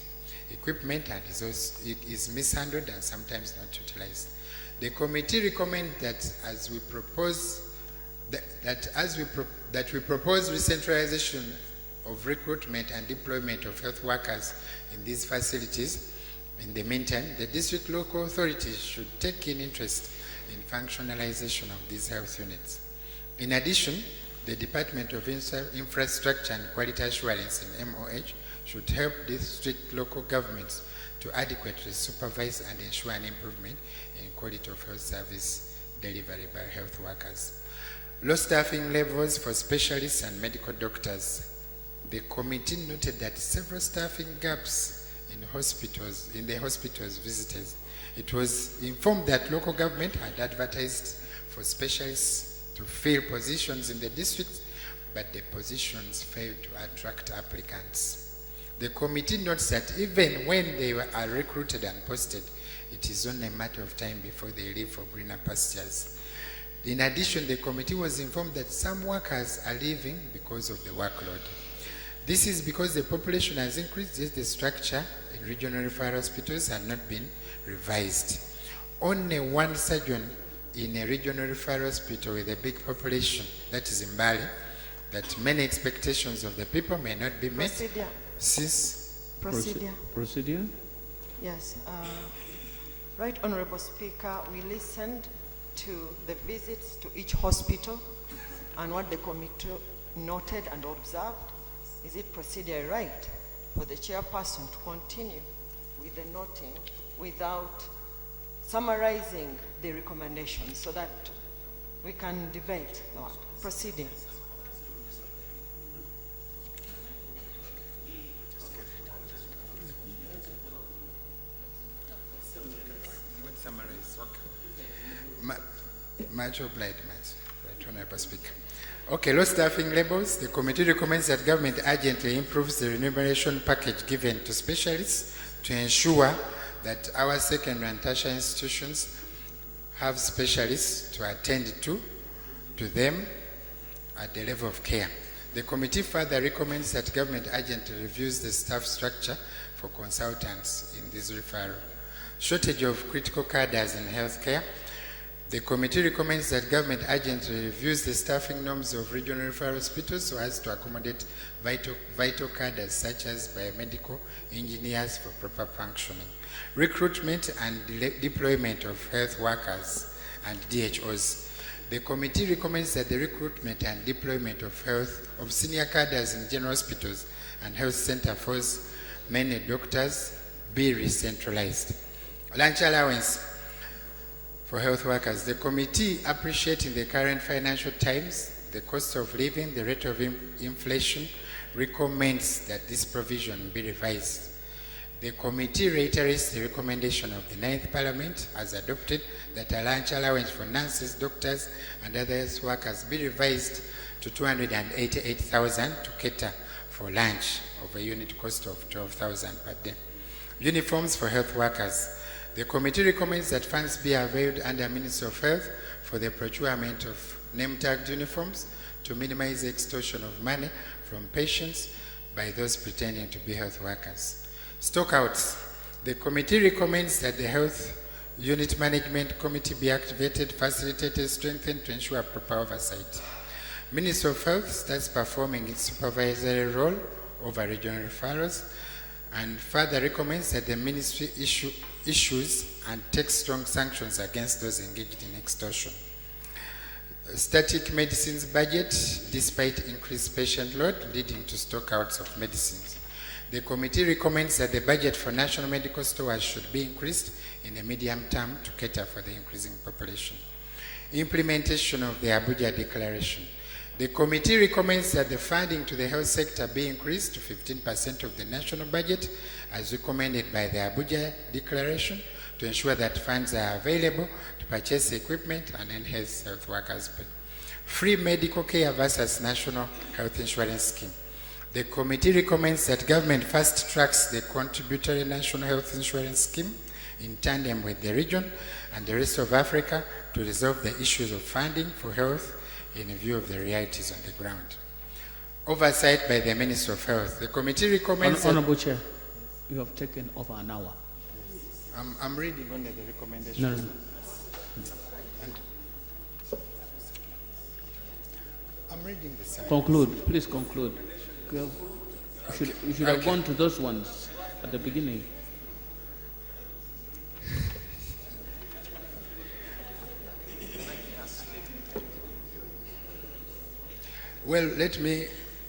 Speaker 12: Equipment is mishandled and sometimes not utilized. The committee recommends that we propose recentralization of recruitment and deployment of health workers in these facilities. In the meantime, the district local authorities should take keen interest in functionalization of these health units. In addition, the Department of Infrastructure and Quality Assurance in MOH should help district local governments to adequately supervise and ensure an improvement in quality of health service delivery by health workers. Low staffing levels for specialists and medical doctors. The committee noted that several staffing gaps in the hospitals visited. It was informed that local government had advertised for specialists to fill positions in the district, but the positions failed to attract applicants. The committee notes that even when they are recruited and posted, it is only a matter of time before they leave for greener pastures. In addition, the committee was informed that some workers are leaving because of the workload. This is because the population has increased, yet the structure in regional referral hospitals had not been revised. Only one surgeon in a regional referral hospital with a big population, that is in Bali, that many expectations of the people may not be met.
Speaker 19: Procedure? Yes. Right Honorable Speaker, we listened to the visits to each hospital and what the committee noted and observed. Is it procedure right for the chairperson to continue with the noting without summarizing the recommendations so that we can debate the procedure?
Speaker 12: Much obliged, right Honorable Speaker. Okay, low staffing levels. The committee recommends that government urgently improves the remuneration package given to specialists to ensure that our secondary and tertiary institutions have specialists to attend to them at the level of care. The committee further recommends that government urgently reviews the staff structure for consultants in this referral. Shortage of critical cadres in healthcare. The committee recommends that government urgently reviews the staffing norms of regional referral hospitals so as to accommodate vital cadres such as biomedical engineers for proper functioning. Recruitment and deployment of health workers and DHOs. The committee recommends that the recruitment and deployment of senior cadres in general hospitals and health centers for many doctors be re-centralized. Lunch allowance for health workers. The committee, appreciating the current financial times, the cost of living, the rate of inflation, recommends that this provision be revised. The committee reiterates the recommendation of the 9th Parliament as adopted that a lunch allowance for nurses, doctors, and other health workers be revised to 288,000 to cater for lunch of a unit cost of 12,000 per day. Uniforms for health workers. The committee recommends that funds be availed under Ministry of Health for the procurement of name-tagged uniforms to minimize the extortion of money from patients by those pretending to be health workers. Stockouts. The committee recommends that the Health Unit Management Committee be activated, facilitated, strengthened to ensure proper oversight. Ministry of Health starts performing its supervisory role over regional referrals and further recommends that the ministry issues and takes strong sanctions against those engaged in extortion. Static medicines budget, despite increased patient load leading to stockouts of medicines. The committee recommends that the budget for national medical stores should be increased in the medium term to cater for the increasing population. Implementation of the Abuja Declaration. The committee recommends that the funding to the health sector be increased to 15% of the national budget as recommended by the Abuja Declaration to ensure that funds are available to purchase equipment and enhance health workers' pay. Free medical care versus national health insurance scheme. The committee recommends that government fast tracks the contributory national health insurance scheme in tandem with the region and the rest of Africa to resolve the issues of funding for health in view of the realities on the ground. Oversight by the Minister of Health. The committee recommends...
Speaker 4: Honorable Chair, you have taken over an hour.
Speaker 12: I'm reading only the recommendation.
Speaker 4: No.
Speaker 12: And I'm reading the side.
Speaker 4: Conclude, please conclude. You should have gone to those ones at the beginning.
Speaker 12: Well, let me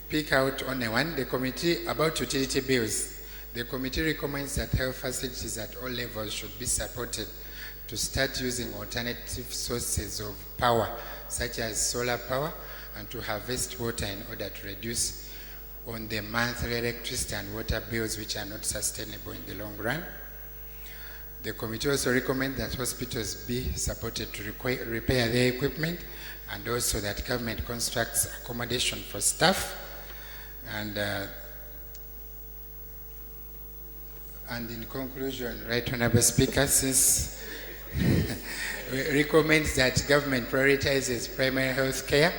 Speaker 12: pick out only one. The committee about utility bills. The committee recommends that health facilities at all levels should be supported to start using alternative sources of power, such as solar power, and to harvest water in order to reduce on the monthly electricity and water bills which are not sustainable in the long run. The committee also recommends that hospitals be supported to repair their equipment and also that government constructs accommodation for staff and in conclusion, Right Honourable Speaker, since recommends that government prioritizes primary health care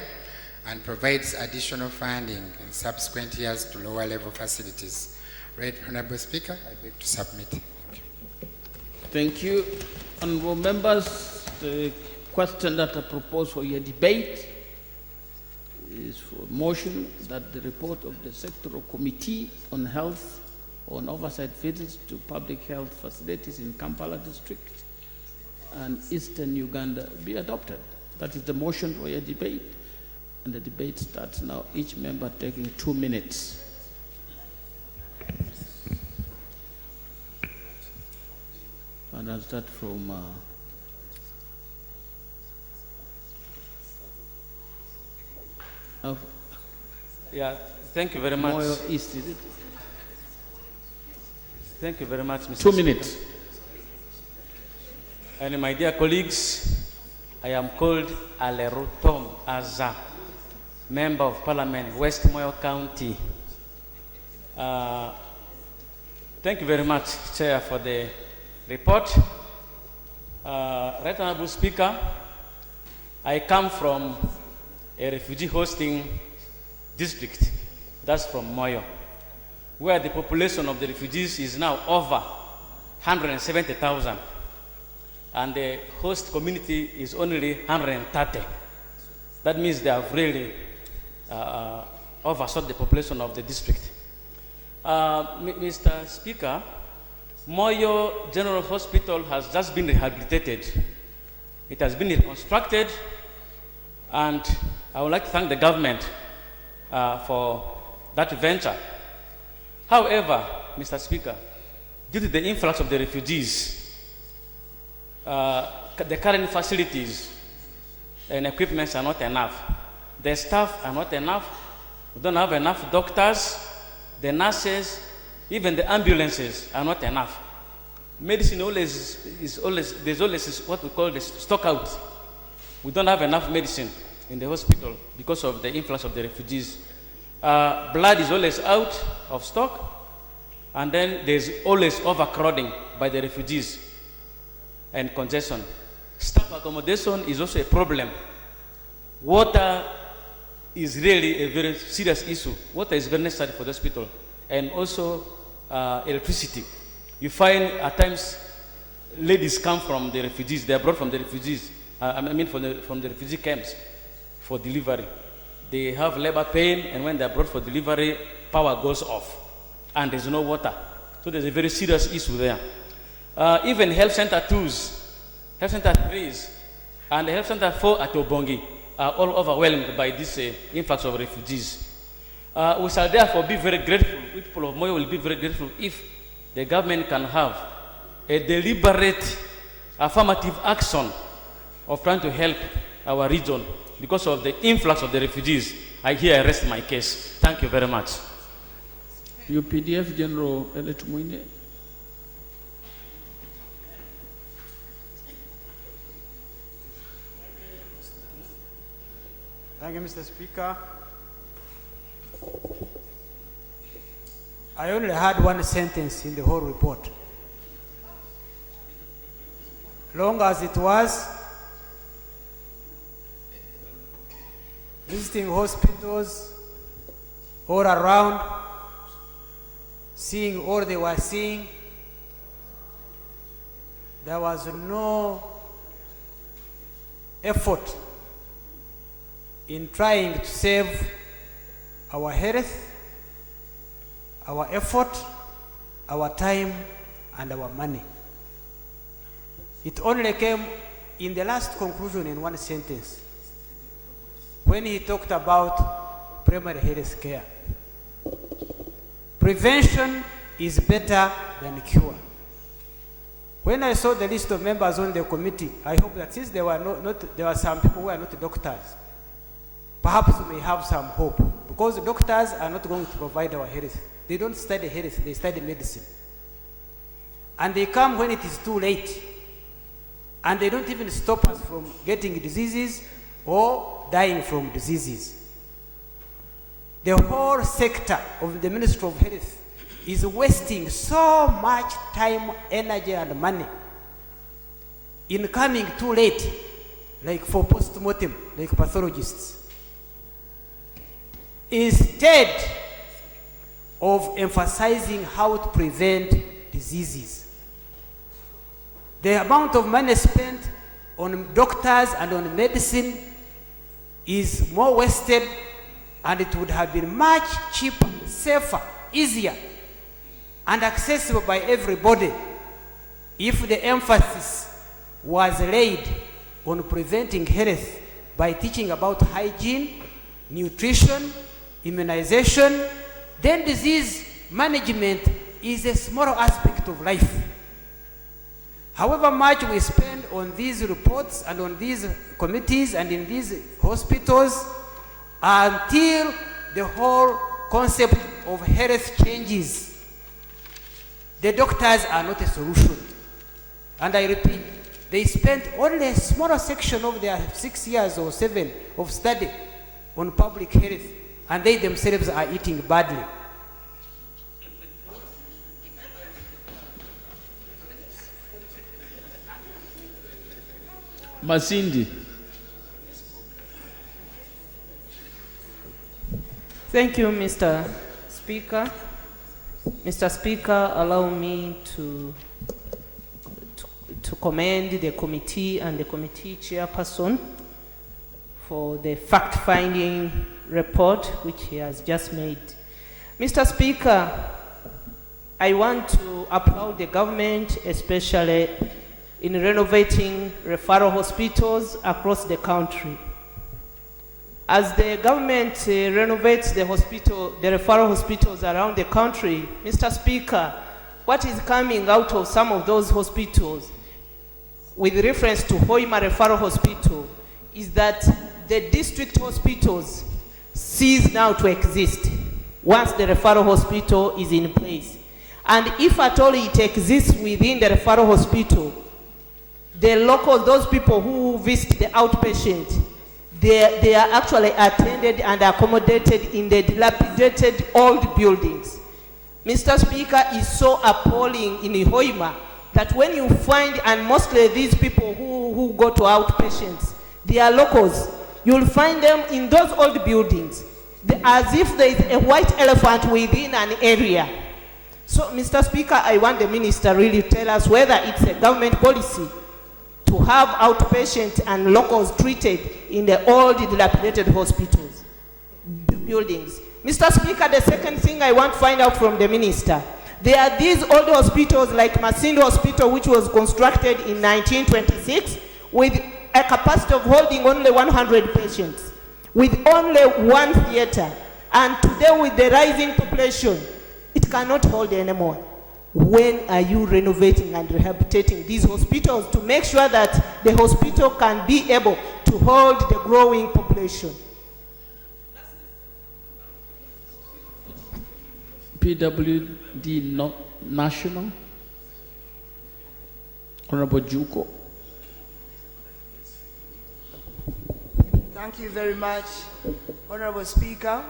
Speaker 12: and provides additional funding in subsequent years to lower level facilities. Right Honourable Speaker, I beg to submit.
Speaker 4: Thank you. Honourable members, the question that I propose for your debate is for motion that the report of the Sectoral Committee on Health on oversight visits to public health facilities in Kampala district and eastern Uganda be adopted. That is the motion for your debate. And the debate starts now, each member taking 2 minutes. And I'll start from
Speaker 20: yeah, thank you very much.
Speaker 4: Moyo East, is it?
Speaker 20: Thank you very much, Mr.
Speaker 4: 2 minutes.
Speaker 20: Speaker. And my dear colleagues, I am called Alerutom Aza, Member of Parliament, West Moyo County. Thank you very much, Chair, for the report. Right Honourable Speaker, I come from a refugee hosting district, that's from Moyo, where the population of the refugees is now over 170,000, and the host community is only 130. That means they have really overshot the population of the district. Mr. Speaker, Moyo General Hospital has just been rehabilitated. It has been reconstructed, and I would like to thank the government for that venture. However, Mr. Speaker, due to the influx of the refugees, the current facilities and equipments are not enough. The staff are not enough. We don't have enough doctors, the nurses, even the ambulances are not enough. Medicine there's always what we call the stock out. We don't have enough medicine in the hospital because of the influx of the refugees. Blood is always out of stock, and then there's always overcrowding by the refugees and congestion. Staff accommodation is also a problem. Water is really a very serious issue. Water is very necessary for the hospital, and also electricity. You find at times ladies come from the refugees, they are brought from the refugees, from the refugee camps for delivery. They have labor pain, and when they are brought for delivery, power goes off, and there's no water. So there's a very serious issue there. Even Health Center 2s, Health Center 3s, and the Health Center 4 at Obongi are all overwhelmed by this influx of refugees. We shall therefore be very grateful, we people of Moyo will be very grateful if the government can have a deliberate affirmative action of trying to help our region because of the influx of the refugees. I rest my case. Thank you very much.
Speaker 4: UPDF General Eletumwine.
Speaker 21: Thank you, Mr. Speaker. I only had one sentence in the whole report. Long as it was, visiting hospitals all around, seeing all they were seeing, there was no effort in trying to save our health, our effort, our time, and our money. It only came in the last conclusion in one sentence, when he talked about primary health care. Prevention is better than cure. When I saw the list of members on the committee, I hope that since there were some people who are not doctors, perhaps we may have some hope, because the doctors are not going to provide our health. They don't study health, they study medicine. And they come when it is too late. And they don't even stop us from getting diseases or dying from diseases. The whole sector of the Ministry of Health is wasting so much time, energy, and money in coming too late, like for post-mortem, like pathologists, instead of emphasizing how to prevent diseases. The amount of money spent on doctors and on medicine is more wasted, and it would have been much cheaper, safer, easier, and accessible by everybody if the emphasis was laid on preventing health by teaching about hygiene, nutrition, immunization. Then disease management is a small aspect of life. However much we spend on these reports and on these committees and in these hospitals, until the whole concept of health changes, the doctors are not a solution. And I repeat, they spent only a smaller section of their 6 years or 7 of study on public health, and they themselves are eating badly.
Speaker 4: Masindi.
Speaker 8: Thank you, Mr. Speaker. Mr. Speaker, allow me to commend the committee and the committee chairperson for the fact-finding report which he has just made. Mr. Speaker, I want to applaud the government, especially in renovating referral hospitals across the country. As the government renovates the referral hospitals around the country, Mr. Speaker, what is coming out of some of those hospitals with reference to Hoima Referral Hospital is that the district hospitals cease now to exist once the referral hospital is in place. And if at all it exists within the referral hospital, the local, those people who visit the outpatient, they are actually attended and accommodated in the dilapidated old buildings. Mr. Speaker, is so appalling in Hoima that when you find, and mostly these people who go to outpatients, they are locals, you'll find them in those old buildings, as if there is a white elephant within an area. So, Mr. Speaker, I want the minister really to tell us whether it's a government policy to have outpatients and locals treated in the old dilapidated hospitals, buildings. Mr. Speaker, the second thing I want to find out from the minister, there are these old hospitals like Masindo Hospital, which was constructed in 1926 with a capacity of holding only 100 patients, with only one theater. And today with the rising population, it cannot hold anymore. When are you renovating and rehabilitating these hospitals to make sure that the hospital can be able to hold the growing population?
Speaker 4: PWD National, Honorable Juko.
Speaker 2: Thank you very much, Honorable Speaker.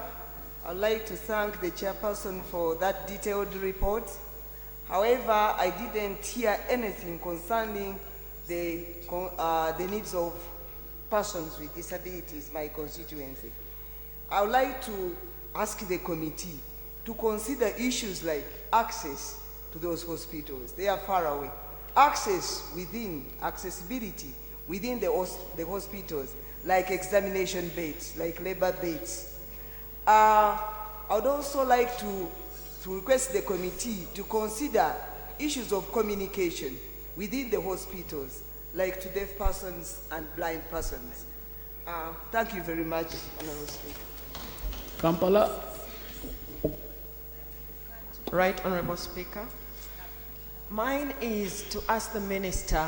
Speaker 2: I'd like to thank the chairperson for that detailed report. However, I didn't hear anything concerning the needs of persons with disabilities, my constituency. I would like to ask the committee to consider issues like access to those hospitals. They are far away. Accessibility within the hospitals, like examination beds, like labor beds. I would also like to request the committee to consider issues of communication within the hospitals, like to deaf persons and blind persons. Thank you very much, Honorable Speaker.
Speaker 4: Kampala.
Speaker 19: Right, Honorable Speaker. Mine is to ask the minister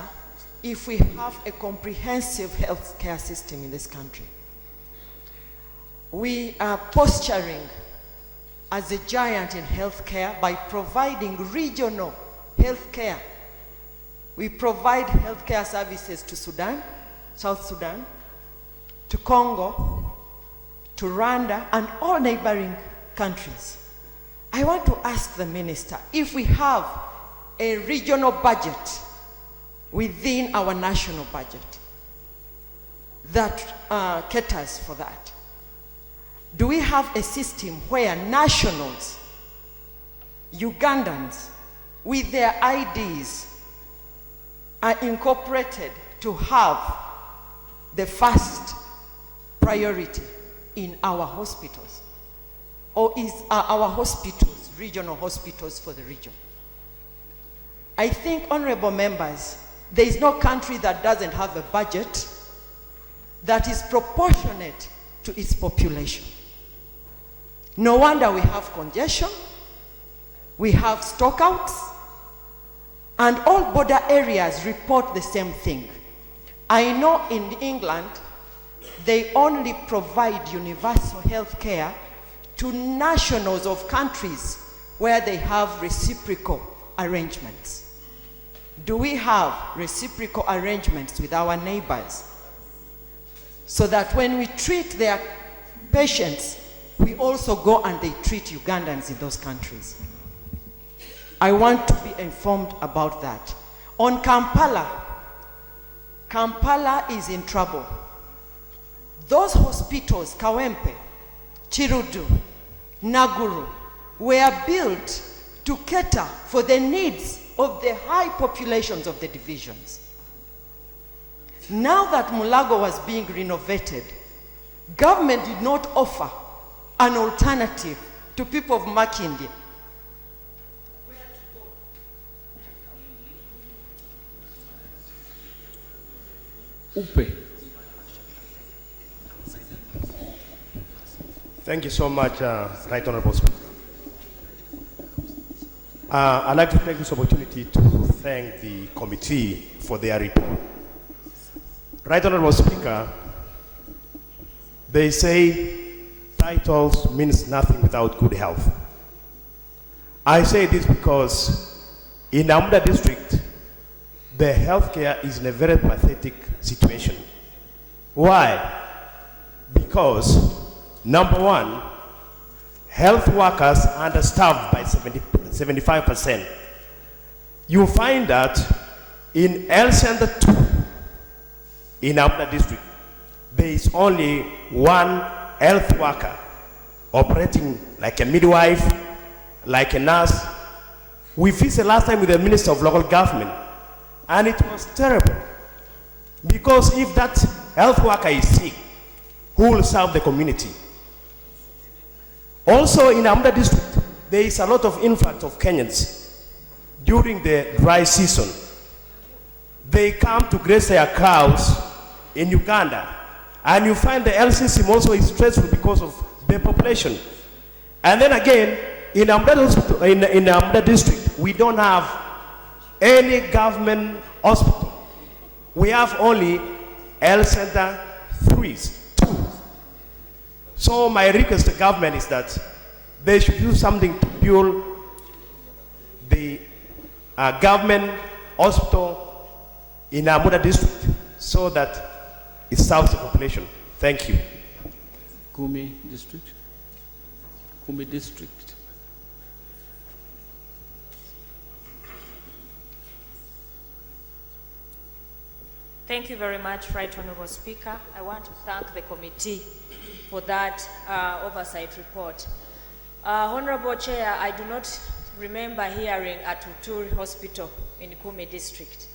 Speaker 19: if we have a comprehensive health care system in this country. We are posturing as a giant in healthcare by providing regional healthcare. We provide healthcare services to Sudan, South Sudan, to Congo, to Rwanda, and all neighboring countries. I want to ask the minister if we have a regional budget within our national budget that caters for that. Do we have a system where nationals, Ugandans, with their IDs are incorporated to have the first priority in our hospitals? Or are our hospitals regional hospitals for the region? I think, honorable members, there is no country that doesn't have a budget that is proportionate to its population. No wonder we have congestion, we have stockouts, and all border areas report the same thing. I know in England, they only provide universal health care to nationals of countries where they have reciprocal arrangements. Do we have reciprocal arrangements with our neighbors so that when we treat their patients, we also go and they treat Ugandans in those countries? I want to be informed about that. On Kampala, Kampala is in trouble. Those hospitals, Kawempe, Chirudu, Naguru, were built to cater for the needs of the high populations of the divisions. Now that Mulago was being renovated, government did not offer an alternative to people of Makindye.
Speaker 4: Upe.
Speaker 22: Thank you so much, Right Honorable Speaker. I'd like to take this opportunity to thank the committee for their report. Right Honorable Speaker, They say titles means nothing without good health. I say this because in Amda district, the healthcare is in a very pathetic situation. Why? Because number one, health workers are understaffed by 75%. You find that in El Center 2 in Amda district, there is only one health worker operating like a midwife, like a nurse. We visited last time with the Minister of Local Government, and it was terrible. Because if that health worker is sick, who will serve the community? Also in Amda district, there is a lot of influx of Kenyans during the dry season. They come to graze their cows in Uganda, and you find the health system also is stressful because of the population. And then again, in Amda district, we don't have any government hospital. We have only health center 2. So my request to government is that they should do something to build the government hospital in Amda district so that it serves the population. Thank you.
Speaker 4: Kumi district. Kumi district.
Speaker 1: Thank you very much, Right Honorable Speaker. I want to thank the committee for that oversight report. Honorable Chair, I do not remember hearing at Tuturi Hospital in Kumi district.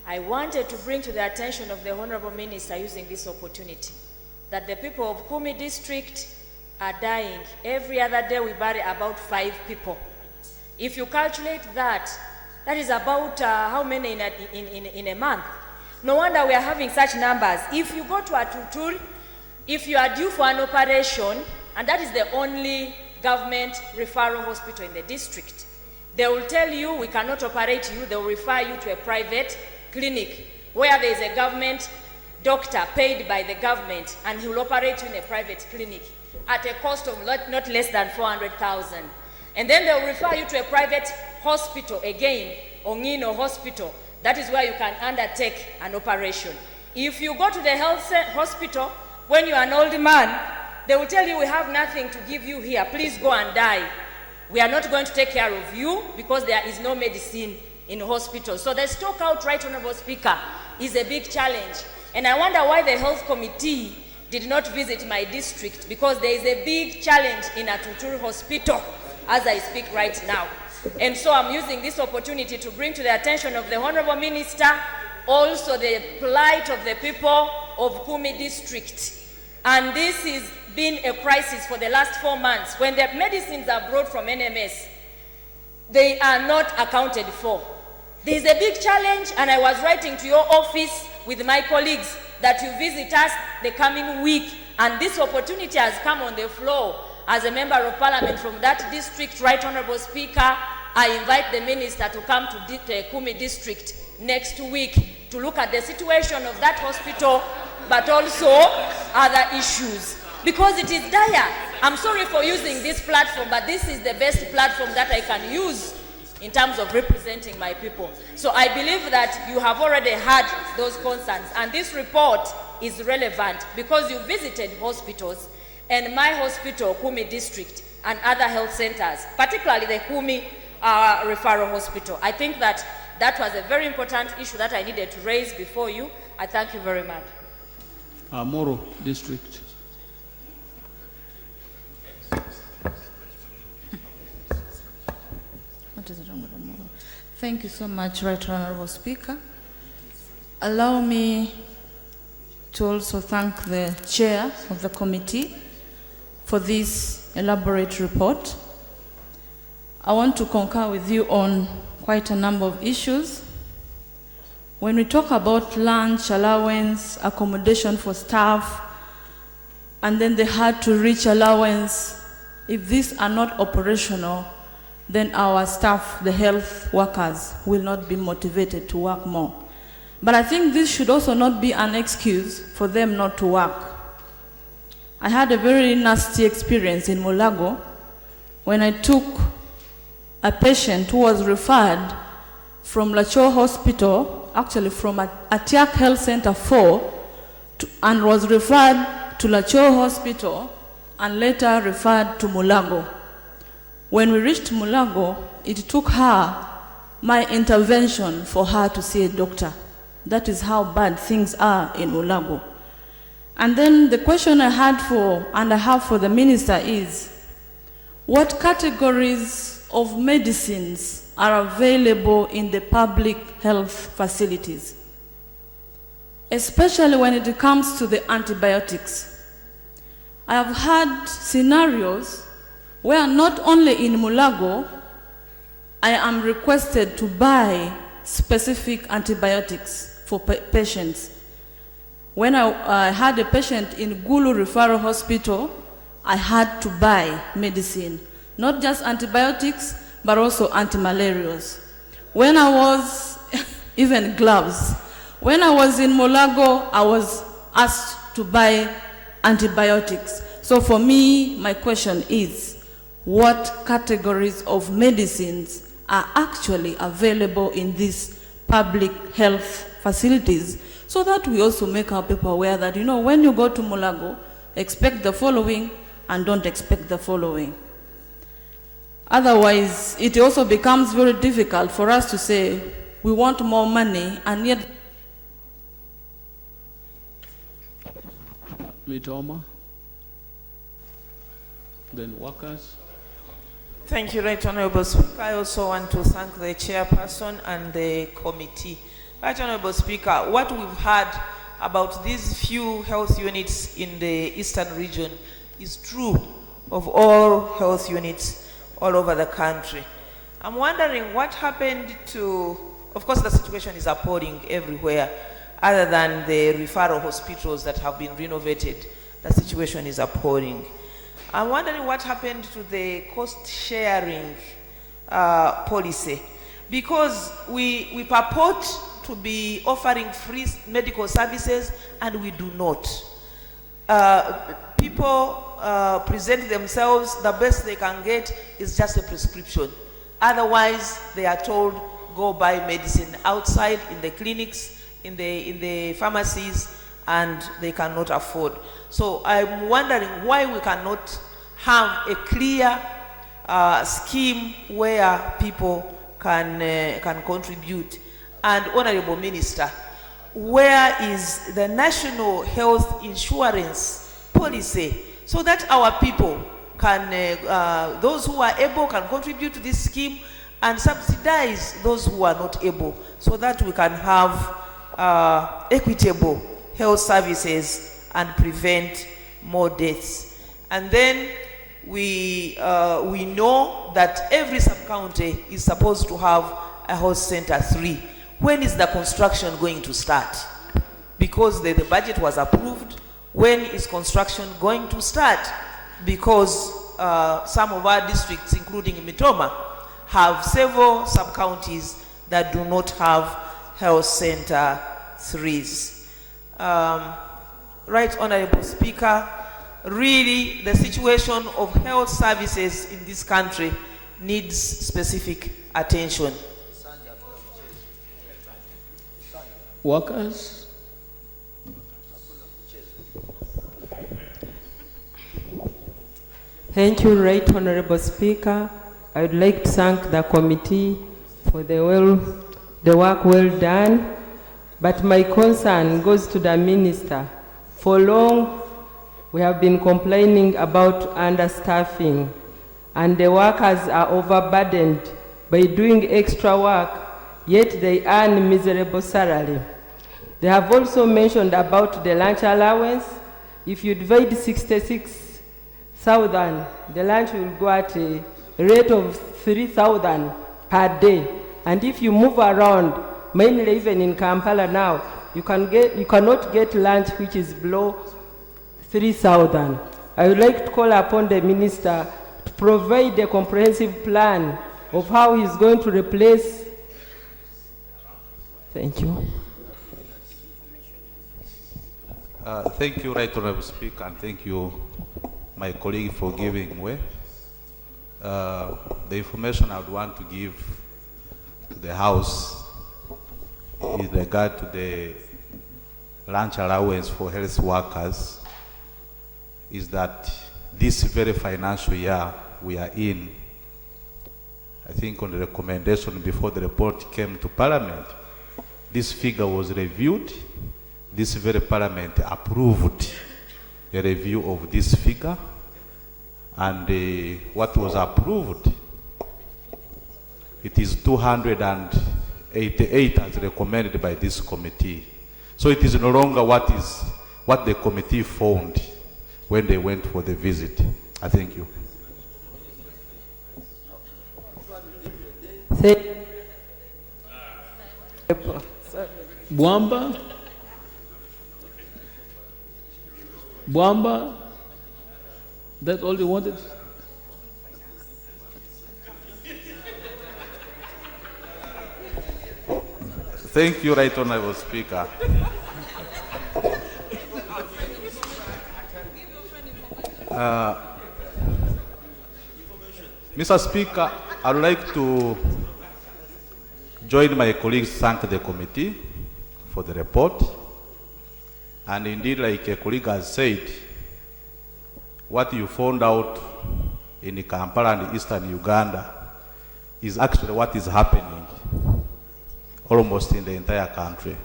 Speaker 1: I wanted to bring to the attention of the Honorable Minister using this opportunity that the people of Kumi district are dying. Every other day we bury about 5 people. If you calculate that, that is about how many in a month? No wonder we are having such numbers. If you go to a Tuturi, if you are due for an operation, and that is the only government referral hospital in the district, they will tell you we cannot operate you, they will refer you to a private clinic where there is a government doctor paid by the government, and he will operate you in a private clinic at a cost of not less than 400,000. And then they will refer you to a private hospital again, Ongino Hospital. That is where you can undertake an operation. If you go to the hospital, when you are an old man, they will tell you we have nothing to give you here. Please go and die. We are not going to take care of you because there is no medicine in hospital. So the stock out, Right Honorable Speaker, is a big challenge. And I wonder why the health committee did not visit my district, because there is a big challenge in a Tuturi hospital as I speak right now. And so I'm using this opportunity to bring to the attention of the Honorable Minister also the plight of the people of Kumi district. And this has been a crisis for the last 4 months. When the medicines are brought from NMS, they are not accounted for. There is a big challenge, and I was writing to your office with my colleagues that you visit us the coming week, and this opportunity has come on the floor. As a member of parliament from that district, Right Honorable Speaker, I invite the minister to come to Kumi district next week to look at the situation of that hospital, but also other issues, because it is dire. I'm sorry for using this platform, but this is the best platform that I can use in terms of representing my people. So I believe that you have already had those concerns, and this report is relevant because you visited hospitals, and my hospital, Kumi district, and other health centers, particularly the Kumi referral hospital. I think that that was a very important issue that I needed to raise before you. I thank you very much.
Speaker 4: Moro district.
Speaker 5: What is wrong with Moro? Thank you so much, Right Honorable Speaker. Allow me to also thank the chair of the committee for this elaborate report. I want to concur with you on quite a number of issues. When we talk about lunch, allowance, accommodation for staff, and then the hard-to-reach allowance, if these are not operational, then our staff, the health workers, will not be motivated to work more. But I think this should also not be an excuse for them not to work. I had a very nasty experience in Mulago when I took a patient who was referred from Lacho Hospital, actually from Atiak Health Center 4, and was referred to Lacho Hospital and later referred to Mulago. When we reached Mulago, it took her my intervention for her to see a doctor. That is how bad things are in Mulago. And then the question I have for the minister is, what categories of medicines are available in the public health facilities, especially when it comes to the antibiotics? I have had scenarios where not only in Mulago, I am requested to buy specific antibiotics for patients. When I had a patient in Gulu Referral Hospital, I had to buy medicine, not just antibiotics, but also anti-malarials. When I was, even gloves. When I was in Mulago, I was asked to buy antibiotics. So for me, my question is, what categories of medicines are actually available in these public health facilities, so that we also make our people aware that, you know, when you go to Mulago, expect the following and don't expect the following. Otherwise, it also becomes very difficult for us to say we want more money and yet.
Speaker 4: Mitoma, then workers.
Speaker 7: Thank you, Right Honorable Speaker. I also want to thank the chairperson and the committee. Right Honorable Speaker, what we've heard about these few health units in the eastern region is true of all health units all over the country. I'm wondering what happened to, of course the situation is appalling everywhere, other than the referral hospitals that have been renovated, the situation is appalling. I'm wondering what happened to the cost sharing policy, because we purport to be offering free medical services and we do not. People present themselves, the best they can get is just a prescription. Otherwise, they are told, go buy medicine outside in the clinics, in the pharmacies, and they cannot afford. So I'm wondering why we cannot have a clear scheme where people can contribute. And Honorable Minister, where is the national health insurance policy so that our people can, those who are able can contribute to this scheme and subsidize those who are not able, so that we can have equitable health services and prevent more deaths. And then we know that every sub-county is supposed to have a health center 3. When is the construction going to start? Because the budget was approved. When is construction going to start? Because some of our districts, including Mitoma, have several sub-counties that do not have health center 3s. Right Honorable Speaker, really the situation of health services in this country needs specific attention.
Speaker 4: Workers.
Speaker 9: Thank you, Right Honorable Speaker. I would like to thank the committee for the work well done. But my concern goes to the minister. For long, we have been complaining about understaffing, and the workers are overburdened by doing extra work, yet they earn miserable salary. They have also mentioned about the lunch allowance. If you divide 66,000, the lunch will go at a rate of 3,000 per day. And if you move around, mainly even in Kampala now, you cannot get lunch which is below 3,000. I would like to call upon the minister to provide a comprehensive plan of how he's going to replace. Thank you.
Speaker 6: Thank you, Right Honorable Speaker, and thank you, my colleague, for giving way. The information I would want to give to the House in regard to the lunch allowance for health workers is that this very financial year we are in, I think on the recommendation before the report came to Parliament, this figure was reviewed. This very Parliament approved a review of this figure, and what was approved, it is 288 as recommended by this committee. So it is no longer what the committee found when they went for the visit. I thank you.
Speaker 4: Bwamba, that's all you wanted?
Speaker 6: Thank you, Right Honorable Speaker. Mr. Speaker, I would like to join my colleagues, thank the committee for the report. And indeed, like a colleague has said, what you found out in Kampala and eastern Uganda is actually what is happening almost in the entire country.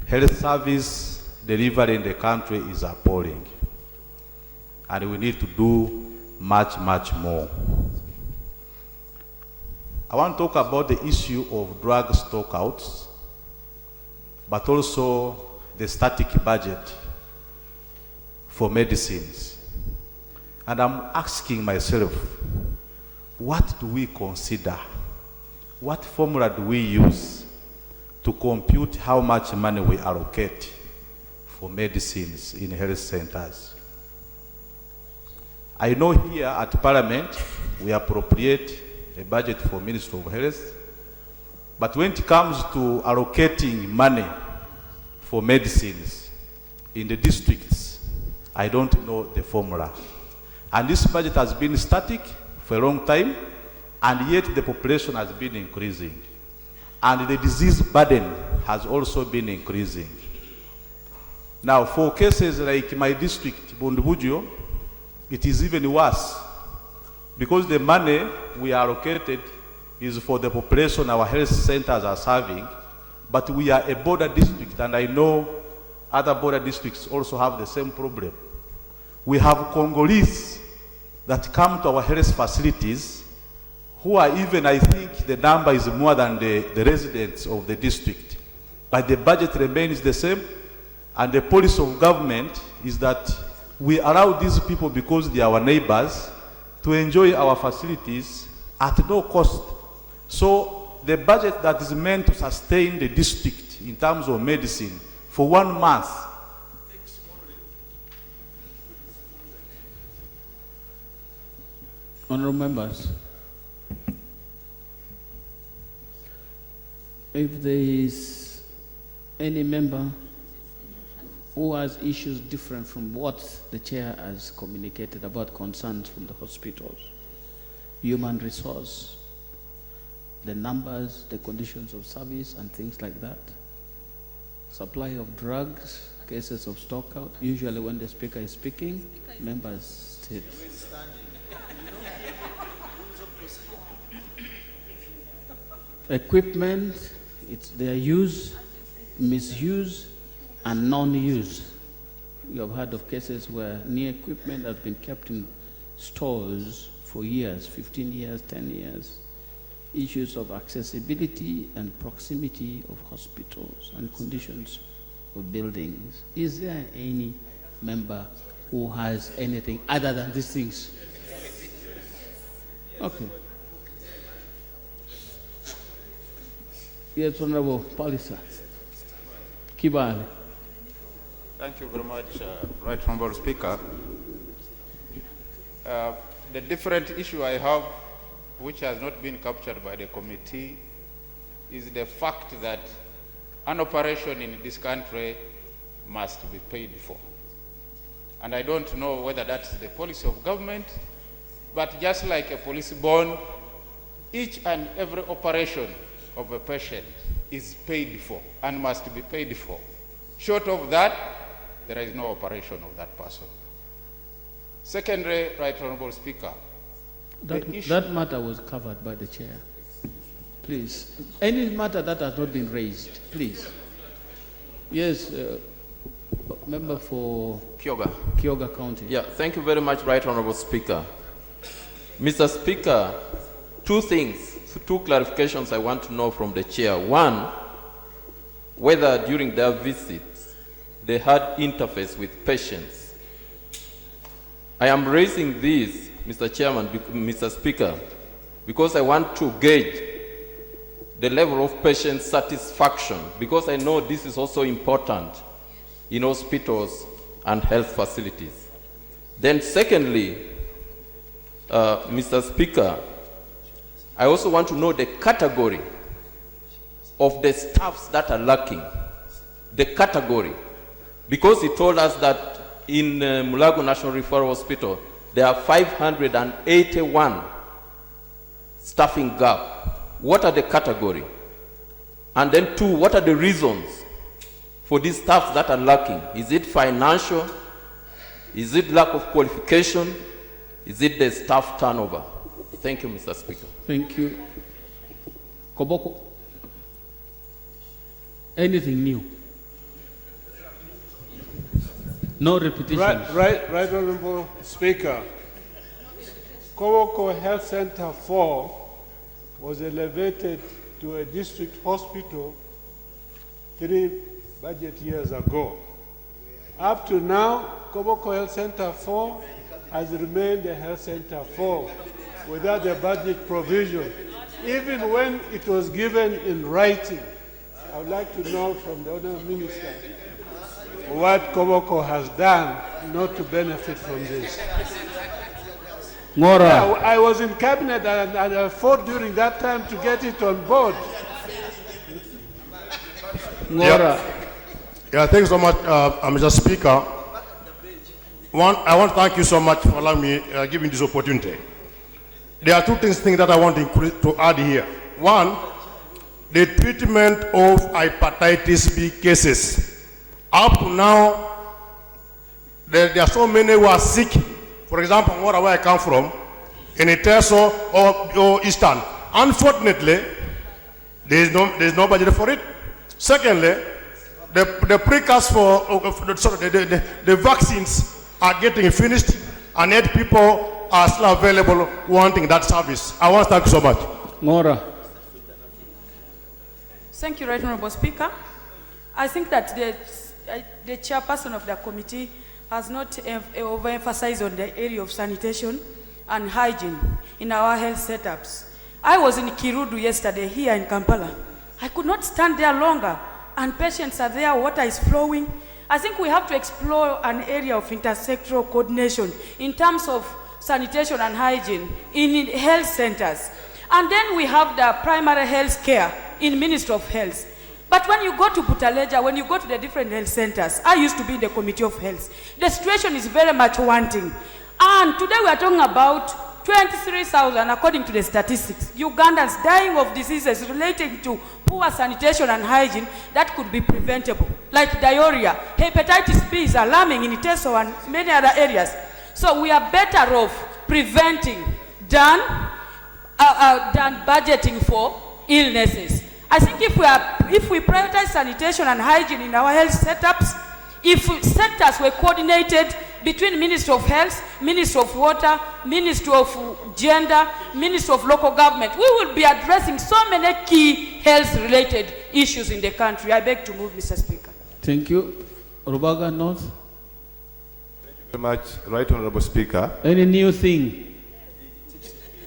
Speaker 6: Health service delivery in the country is appalling, and we need to do much, much more. I want to talk about the issue of drug stockouts, but also the static budget for medicines. And I'm asking myself, what do we consider? What formula do we use to compute how much money we allocate for medicines in health centers? I know here at Parliament, we appropriate a budget for Ministry of Health, but when it comes to allocating money for medicines in the districts, I don't know the formula. And this budget has been static for a long time, and yet the population has been increasing. And the disease burden has also been increasing. Now, for cases like my district, Bundibugyo, it is even worse, because the money we allocated is for the population our health centers are serving, but we are a border district, and I know other border districts also have the same problem. We have Congolese that come to our health facilities who are even, I think the number is more than the residents of the district, but the budget remains the same, and the policy of government is that we allow these people, because they are our neighbors, to enjoy our facilities at no cost. So the budget that is meant to sustain the district in terms of medicine for 1 month,
Speaker 4: Honourable members, if there is any member who has issues different from what the chair has communicated about concerns from the hospitals, human resource, the numbers, the conditions of service and things like that, supply of drugs, cases of stockout, usually when the speaker is speaking, members sit. Equipment, it's their use, misuse, and non-use. We have heard of cases where new equipment has been kept in stores for years, 15 years, 10 years. Issues of accessibility and proximity of hospitals and conditions of buildings. Is there any member who has anything other than these things? Okay. Yes, Honorable Palisa. Kibale.
Speaker 10: Thank you very much, Right Honorable Speaker. The different issue I have, which has not been captured by the committee, is the fact that an operation in this country must be paid for. And I don't know whether that's the policy of government, but just like a police bond, each and every operation of a patient is paid for and must be paid for. Short of that, there is no operation of that person. Secondly, Right Honorable Speaker,
Speaker 4: That matter was covered by the chair. Please, any matter that has not been raised, please. Yes, member for Kyoga County.
Speaker 11: Yeah, thank you very much, Right Honorable Speaker. Mr. Speaker, two clarifications I want to know from the chair. One, whether during their visit they had interface with patients. I am raising this, Mr. Chairman, Mr. Speaker, because I want to gauge the level of patient satisfaction, because I know this is also important in hospitals and health facilities. Then secondly, Mr. Speaker, I also want to know the category of the staffs that are lacking, the category, because he told us that in Mulago National Referral Hospital, there are 581 staffing gap. What are the category? And then two, what are the reasons for these staffs that are lacking? Is it financial? Is it lack of qualification? Is it the staff turnover? Thank you, Mr. Speaker.
Speaker 4: Thank you. Koboko. Anything new? No repetition.
Speaker 15: Right, Honorable Speaker. Koboko Health Center 4 was elevated to a district hospital 3 budget years ago. Up to now, Koboko Health Center 4 has remained a Health Center 4 without a budget provision. Even when it was given in writing, I would like to know from the Honourable Minister what Koboko has done not to benefit from this.
Speaker 4: Ngora.
Speaker 15: Yeah, I was in cabinet and I fought during that time to get it on board.
Speaker 4: Ngora.
Speaker 17: Yeah, thanks so much, Mr. Speaker. I want to thank you so much for allowing me, giving this opportunity. There are two things that I want to add here. One, the treatment of hepatitis B cases. Up to now, there are so many who are sick. For example, where I come from, in Iteso or Eastern. Unfortunately, there is no budget for it. Secondly, the precursors the vaccines are getting finished, and yet people are still available wanting that service. I want to thank you so much.
Speaker 4: Ngora.
Speaker 23: Thank you, Right Honorable Speaker. I think that the chairperson of the committee has not overemphasized on the area of sanitation and hygiene in our health setups. I was in Kirudu yesterday here in Kampala. I could not stand there longer, and patients are there, water is flowing. I think we have to explore an area of intersectoral coordination in terms of sanitation and hygiene in health centers. And then we have the primary health care in Ministry of Health. But when you go to Butaleja, when you go to the different health centers, I used to be in the Committee of Health, the situation is very much wanting. And today we are talking about 23,000, according to the statistics, Ugandans dying of diseases relating to poor sanitation and hygiene that could be preventable, like diarrhea. Hepatitis B is alarming in Iteso and many other areas. So we are better off preventing than budgeting for illnesses. I think if we prioritize sanitation and hygiene in our health setups, if sectors were coordinated between Ministry of Health, Ministry of Water, Ministry of Gender, Ministry of Local Government, we will be addressing so many key health-related issues in the country. I beg to move, Mr. Speaker.
Speaker 4: Thank you. Rubaga North.
Speaker 24: Thank you very much, Right Honorable Speaker.
Speaker 4: Any new thing?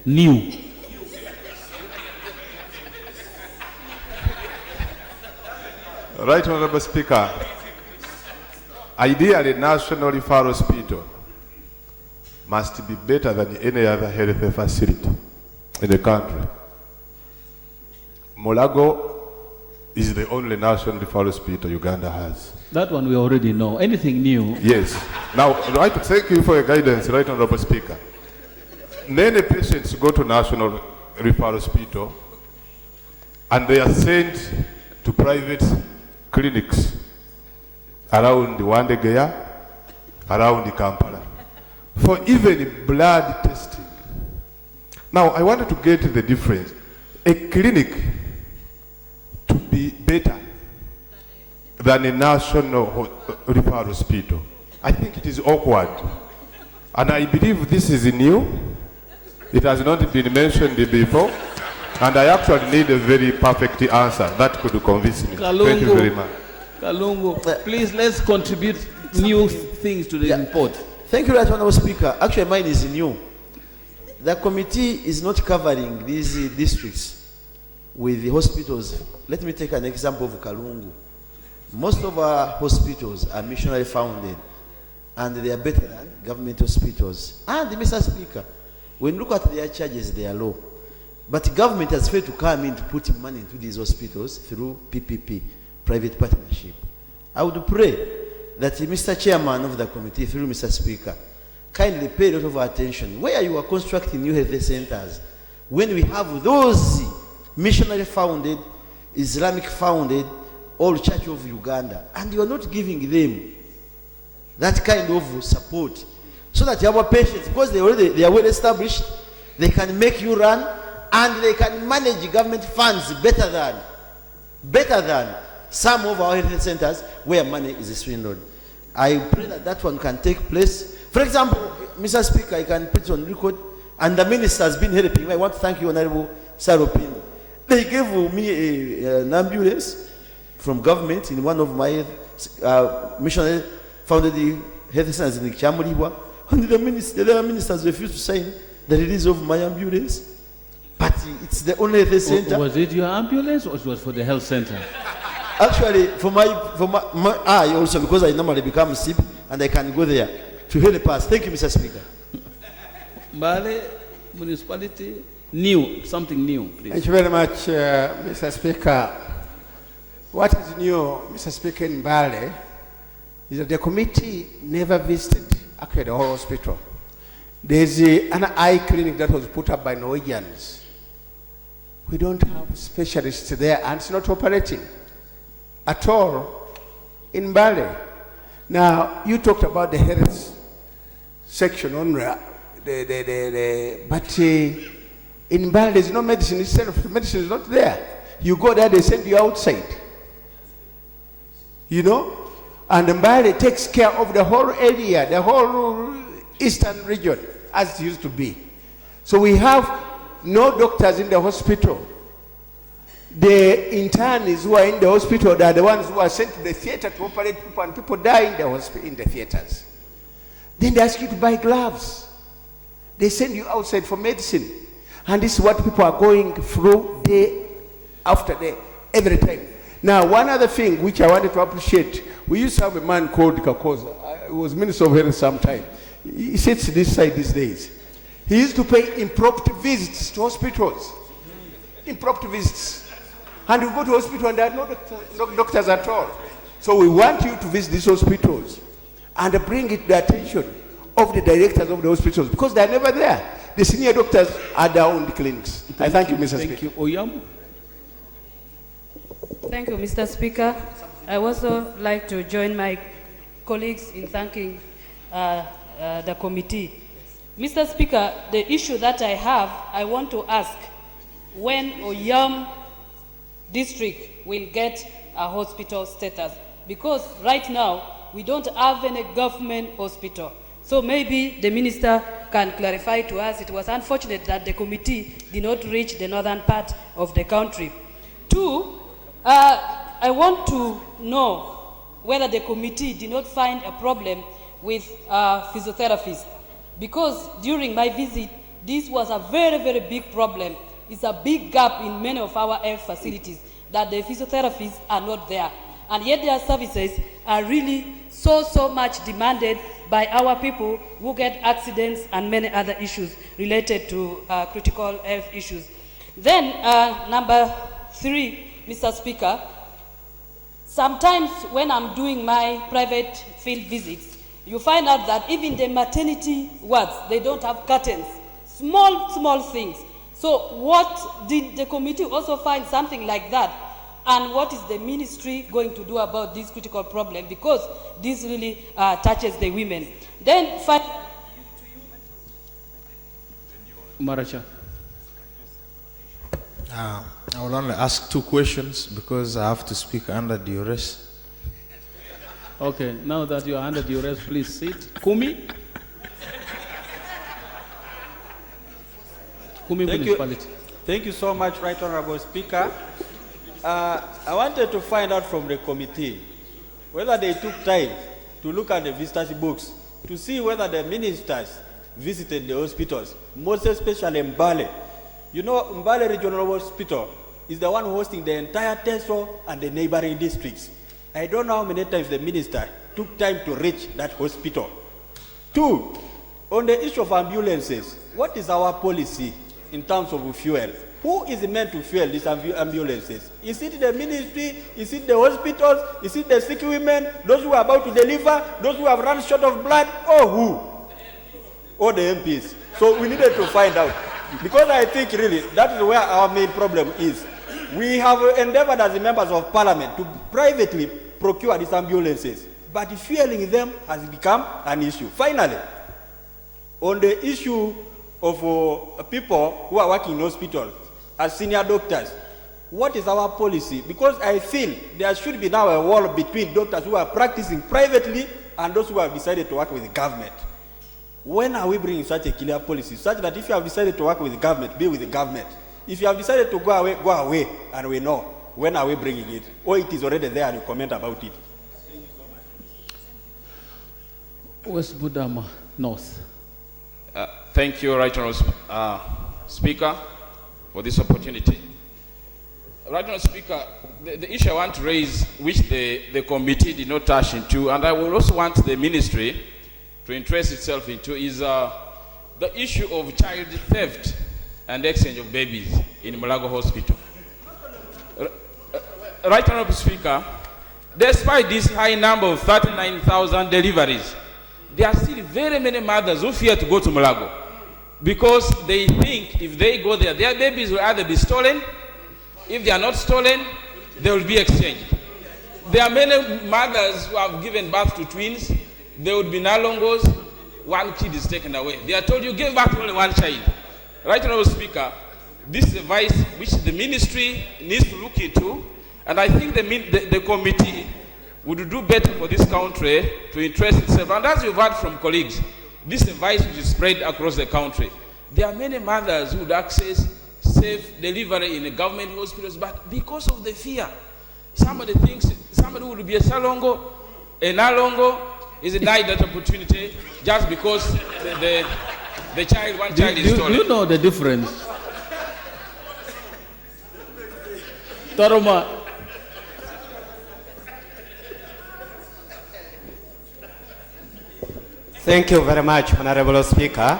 Speaker 4: New.
Speaker 24: Right Honorable Speaker, ideally National Referral Hospital must be better than any other health facility in the country. Mulago is the only national referral hospital Uganda has.
Speaker 4: That one we already know. Anything new?
Speaker 24: Yes. Now, right, thank you for your guidance, Right Honorable Speaker. Many patients go to national referral hospital and they are sent to private clinics around Wandegeya, around Kampala, for even blood testing. Now, I wanted to get the difference. A clinic to be better than a national referral hospital. I think it is awkward. And I believe this is new. It has not been mentioned before. And I actually need a very perfect answer that could convince me. Thank you very much.
Speaker 4: Kalungu, please let's contribute new things to the report.
Speaker 3: Thank you, Right Honourable Speaker. Actually, mine is new. The committee is not covering these districts with the hospitals. Let me take an example of Kalungu. Most of our hospitals are missionary founded and they are better than government hospitals. And Mr. Speaker, when you look at their charges, they are low. But government has failed to come in to put money into these hospitals through PPP, private partnership. I would pray that Mr. Chairman of the committee, through Mr. Speaker, kindly pay a lot of attention where you are constructing new health centers. When we have those missionary founded, Islamic founded, all Church of Uganda, and you are not giving them that kind of support, so that our patients, because they are well established, they can make you run, and they can manage government funds better than some of our health centers where money is swindled. I pray that that one can take place. For example, Mr. Speaker, I can put it on record, and the minister has been helping me. I want to thank you, Honorable Saropin. They gave me an ambulance from government in one of my missionary founded health centers in Chamuriwa, and the other ministers refused to sign the release of my ambulance. But it's the only health center.
Speaker 4: Was it your ambulance or it was for the health center?
Speaker 3: Actually, for my eye also, because I normally become sick and I can go there to help us. Thank you, Mr. Speaker.
Speaker 4: Mbale municipality, new, something new, please.
Speaker 13: Thank you very much, Mr. Speaker. What is new, Mr. Speaker, in Mbale is that the committee never visited actually the whole hospital. There's an eye clinic that was put up by Norwegians. We don't have specialists there and it's not operating at all in Mbale. Now, you talked about the health section on but in Mbale there's no medicine itself. The medicine is not there. You go there, they send you outside. You know? And Mbale takes care of the whole area, the whole eastern region, as it used to be. So we have no doctors in the hospital. The interns who are in the hospital, they are the ones who are sent to the theater to operate people, and people die in the theaters. Then they ask you to buy gloves. They send you outside for medicine. And this is what people are going through day after day, every time. Now, one other thing which I wanted to appreciate, we used to have a man called Kakoza. He was Minister of Health sometime. He sits this side these days. He used to pay impromptu visits to hospitals. Impromptu visits. And you go to hospital and there are no doctors at all. So we want you to visit these hospitals and bring it to the attention of the directors of the hospitals, because they are never there. The senior doctors are their own clinics. I thank you, Mr. Speaker.
Speaker 4: Thank you. Oyam.
Speaker 23: Thank you, Mr. Speaker. I also like to join my colleagues in thanking the committee. Mr. Speaker, the issue that I have, I want to ask when Oyam district will get a hospital status, because right now we don't have any government hospital. So maybe the minister can clarify to us. It was unfortunate that the committee did not reach the northern part of the country. Two, I want to know whether the committee did not find a problem with physiotherapists, because during my visit, this was a very, very big problem. It's a big gap in many of our health facilities that the physiotherapists are not there. And yet their services are really so much demanded by our people who get accidents and many other issues related to critical health issues. Then number three, Mr. Speaker, Sometimes when I'm doing my private field visits, you find out that even the maternity wards, they don't have curtains. Small things. So what did the committee also find something like that? And what is the ministry going to do about this critical problem? Because this really touches the women. Then
Speaker 4: Maracha.
Speaker 12: I will only ask 2 questions because I have to speak under duress.
Speaker 4: Okay, now that you are under duress, please sit. Kumi? Kumi Municipality.
Speaker 14: Thank you so much, Right Honorable Speaker. I wanted to find out from the committee whether they took time to look at the visitors' books to see whether the ministers visited the hospitals, most especially Mbale. You know, Mbale Regional Hospital is the one hosting the entire Teso and the neighboring districts. I don't know how many times the minister took time to reach that hospital. 2, on the issue of ambulances, what is our policy in terms of fuel? Who is meant to fuel these ambulances? Is it the ministry? Is it the hospitals? Is it the sick women? Those who are about to deliver? Those who have run short of blood? Or who? Or the MPs? So we needed to find out. Because I think really that is where our main problem is. We have endeavored as members of parliament to privately procure these ambulances, but fueling them has become an issue. Finally, on the issue of people who are working in hospitals as senior doctors, what is our policy? Because I feel there should be now a wall between doctors who are practicing privately and those who have decided to work with the government. When are we bringing such a clear policy, such that if you have decided to work with the government, be with the government? If you have decided to go away, and we know. When are we bringing it? Or it is already there and you comment about it?
Speaker 4: West Budama, North.
Speaker 16: Thank you, Right Honourable Speaker, for this opportunity. Right Honourable Speaker, the issue I want to raise, which the committee did not touch into, and I will also want the ministry to interest itself into, is the issue of child theft and exchange of babies in Mulago Hospital. Right Honourable Speaker, despite this high number of 39,000 deliveries, there are still very many mothers who fear to go to Mulago because they think if they go there, their babies will either be stolen. If they are not stolen, they will be exchanged. There are many mothers who have given birth to twins. They would be nalongos. One kid is taken away. They are told you give back to only one child. Right Honourable Speaker, this is a vice which the ministry needs to look into, and I think the committee would do better for this country to interest itself. And as you've heard from colleagues, this is a vice which is spread across the country. There are many mothers who would access safe delivery in the government hospitals, but because of the fear, somebody thinks somebody would be a Salongo, a Nalongo, is denied that opportunity just because one child is stolen.
Speaker 4: Do you know the difference? Toroma.
Speaker 18: Thank you very much, Honorable Speaker.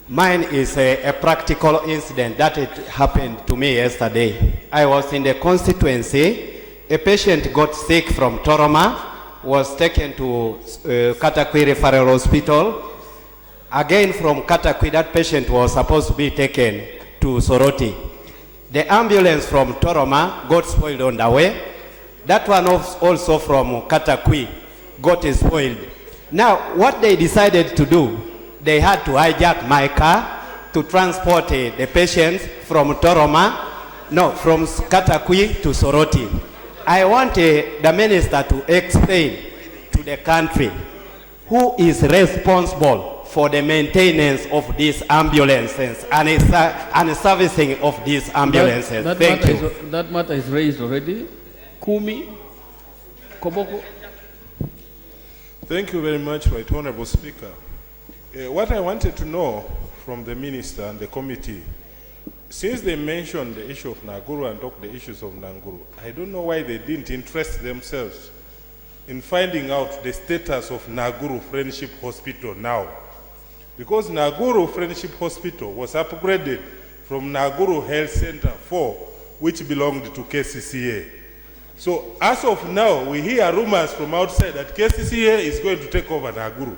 Speaker 18: Mine is a practical incident that it happened to me yesterday. I was in the constituency. A patient got sick from Toroma, was taken to Katakwi Referral Hospital. Again from Katakwi, that patient was supposed to be taken to Soroti. The ambulance from Toroma got spoiled on the way. That one also from Katakwi got spoiled. Now, what they decided to do, they had to hijack my car to transport the patients from Toroma, from Katakwi to Soroti. I want the minister to explain to the country who is responsible for the maintenance of these ambulances and servicing of these ambulances. Thank you.
Speaker 4: That matter is raised already. Kumi, Koboko.
Speaker 24: Thank you very much, Right Honourable Speaker. What I wanted to know from the minister and the committee, since they mentioned the issue of Naguru and talked the issues of Nanguru, I don't know why they didn't interest themselves in finding out the status of Naguru Friendship Hospital now. Because Naguru Friendship Hospital was upgraded from Naguru Health Center 4, which belonged to KCCA.
Speaker 15: So as of now, we hear rumors from outside that KCCA is going to take over Naguru.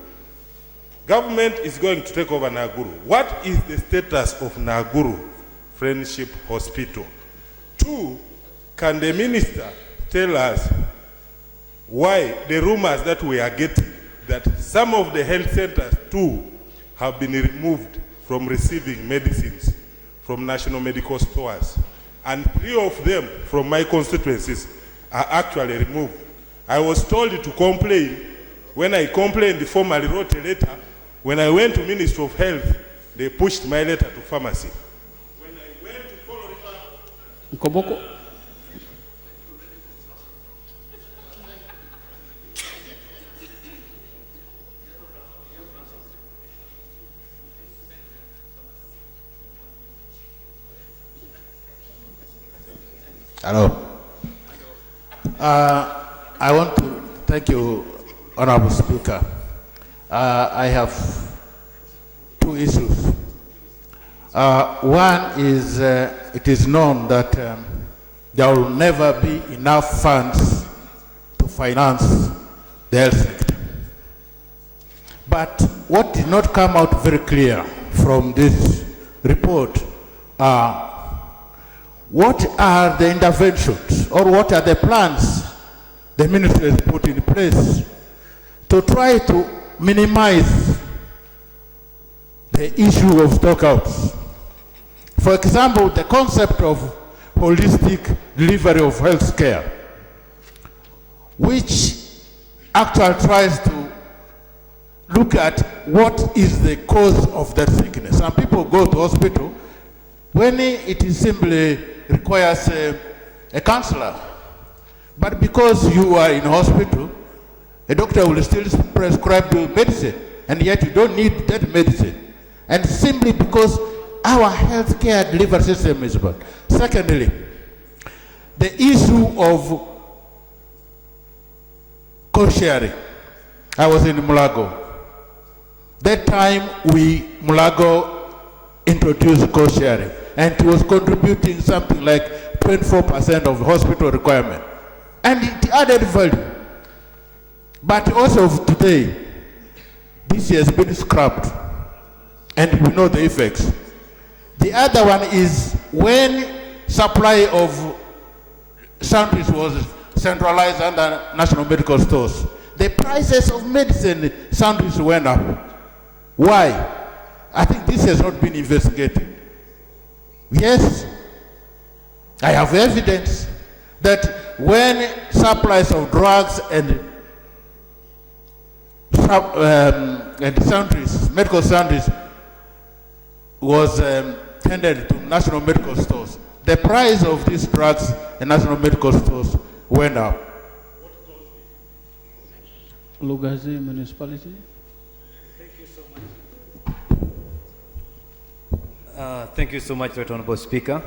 Speaker 15: Government is going to take over Naguru. What is the status of Naguru Friendship Hospital? 2, can the minister tell us why the rumors that we are getting that some of the health centers too have been removed from receiving medicines from national medical stores, and 3 of them from my constituencies are actually removed. I was told to complain. When I complained, they formally wrote a letter. When I went to Ministry of Health, they pushed my letter to pharmacy. When I went to follow
Speaker 4: Nkoboko.
Speaker 12: Hello. I want to thank you, Honorable Speaker. I have 2 issues. One is, it is known that there will never be enough funds to finance the health sector. But what did not come out very clear from this report are what are the interventions or what are the plans the ministry has put in place to try to minimize the issue of stockouts. For example, the concept of holistic delivery of health care, which actually tries to look at what is the cause of that sickness. Some people go to hospital when it is simply requires a counselor. But because you are in hospital, a doctor will still prescribe you medicine, and yet you don't need that medicine. And simply because our healthcare delivery system is bad. Secondly, the issue of co-sharing. I was in Mulago. That time Mulago introduced co-sharing, and it was contributing something like 24% of hospital requirement. And it added value. But also today, this has been scrapped, and we know the effects. The other one is when supply of samples was centralized under national medical stores, the prices of medicine samples went up. Why? I think this has not been investigated. Yes, I have evidence that when supplies of drugs and sundries, medical sundries was tendered to national medical stores, the price of these drugs in national medical stores went up.
Speaker 4: Lugazi municipality.
Speaker 2: Thank you so much, Right Honorable Speaker.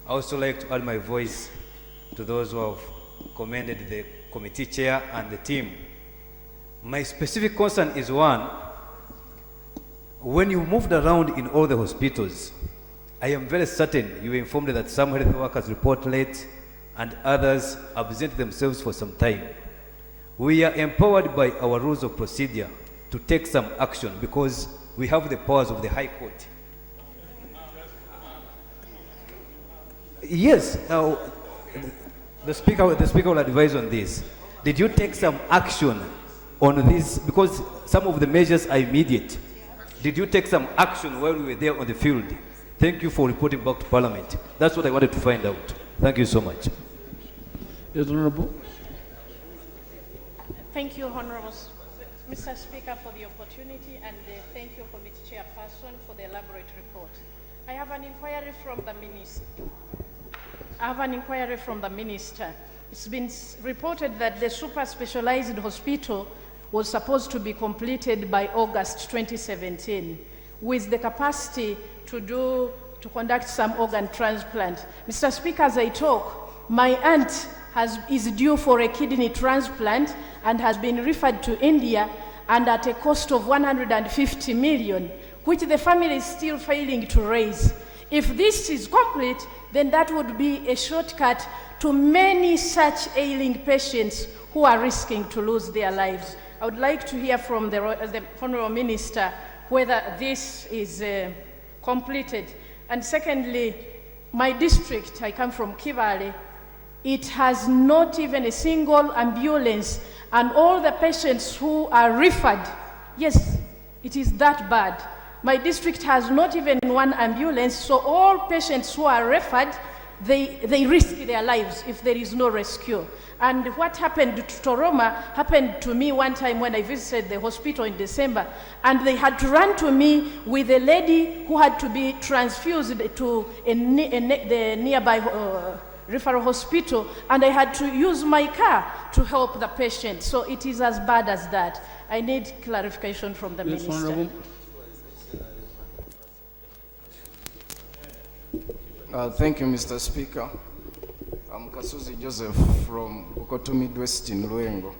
Speaker 2: I also like to add my voice to those who have commended the committee chair and the team. My specific concern is one, when you moved around in all the hospitals, I am very certain you were informed that some health workers report late and others absent themselves for some time. We are empowered by our rules of procedure to take some action because we have the powers of the High Court. Yes, the speaker will advise on this. Did you take some action on this? Because some of the measures are immediate. Did you take some action while we were there on the field? Thank you for reporting back to Parliament. That's what I wanted to find out. Thank you so much.
Speaker 4: Yes, Honorable.
Speaker 8: Thank you, Honorable Mr. Speaker, for the opportunity, and thank you, Committee Chairperson, for the elaborate report. I have an inquiry from the Minister. It's been reported that the super specialized hospital was supposed to be completed by August 2017 with the capacity to conduct some organ transplant. Mr. Speaker, as I talk, my aunt is due for a kidney transplant and has been referred to India, and at a cost of 150 million, which the family is still failing to raise. If this is complete, then that would be a shortcut to many such ailing patients who are risking to lose their lives. I would like to hear from the Honourable Minister whether this is completed. And secondly, my district, I come from Kivale, it has not even a single ambulance, and all the patients who are referred, yes, it is that bad. My district has not even one ambulance, so all patients who are referred, they risk their lives if there is no rescue. And what happened to Toroma happened to me one time when I visited the hospital in December, and they had to run to me with a lady who had to be transfused to the nearby referral hospital, and I had to use my car to help the patient. So it is as bad as that. I need clarification from the
Speaker 4: Yes,
Speaker 8: Minister.
Speaker 4: Honorable.
Speaker 19: Thank you, Mr. Speaker. I'm Kasuzi Joseph from Bukoto Midwest in Luengo.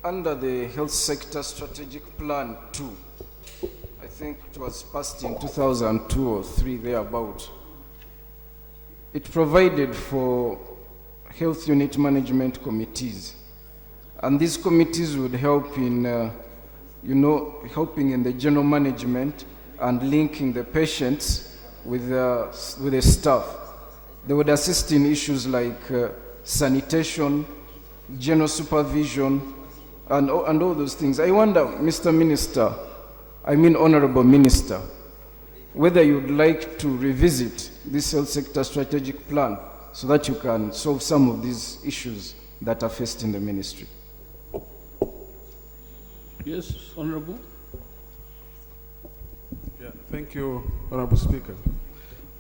Speaker 19: Under the Health Sector Strategic Plan 2, I think it was passed in 2002 or 3 thereabout, it provided for health unit management committees. And these committees would help in, helping in the general management and linking the patients with the staff. They would assist in issues like sanitation, general supervision, and all those things. I wonder, Mr. Minister, Honorable Minister, whether you'd like to revisit this health sector strategic plan so that you can solve some of these issues that are faced in the ministry.
Speaker 4: Yes, Honorable.
Speaker 20: Yeah, thank you, Honorable Speaker.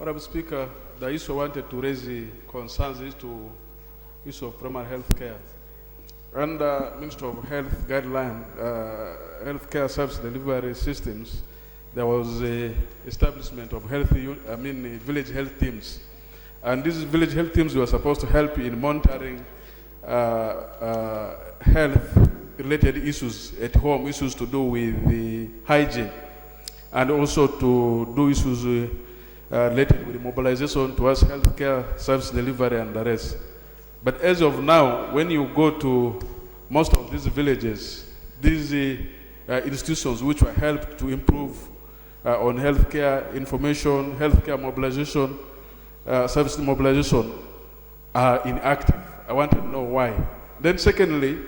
Speaker 20: Honorable Speaker, the issue I wanted to raise concerns is to issue of primary health care. Under Ministry of Health guideline, healthcare service delivery systems, there was a establishment of village health teams. And these village health teams were supposed to help in monitoring health-related issues at home, issues to do with the hygiene, and also to do issues related with mobilization towards healthcare service delivery and the rest. But as of now, when you go to most of these villages, these institutions which were helped to improve on healthcare information, healthcare mobilization, service mobilization are inactive. I want to know why. Then secondly,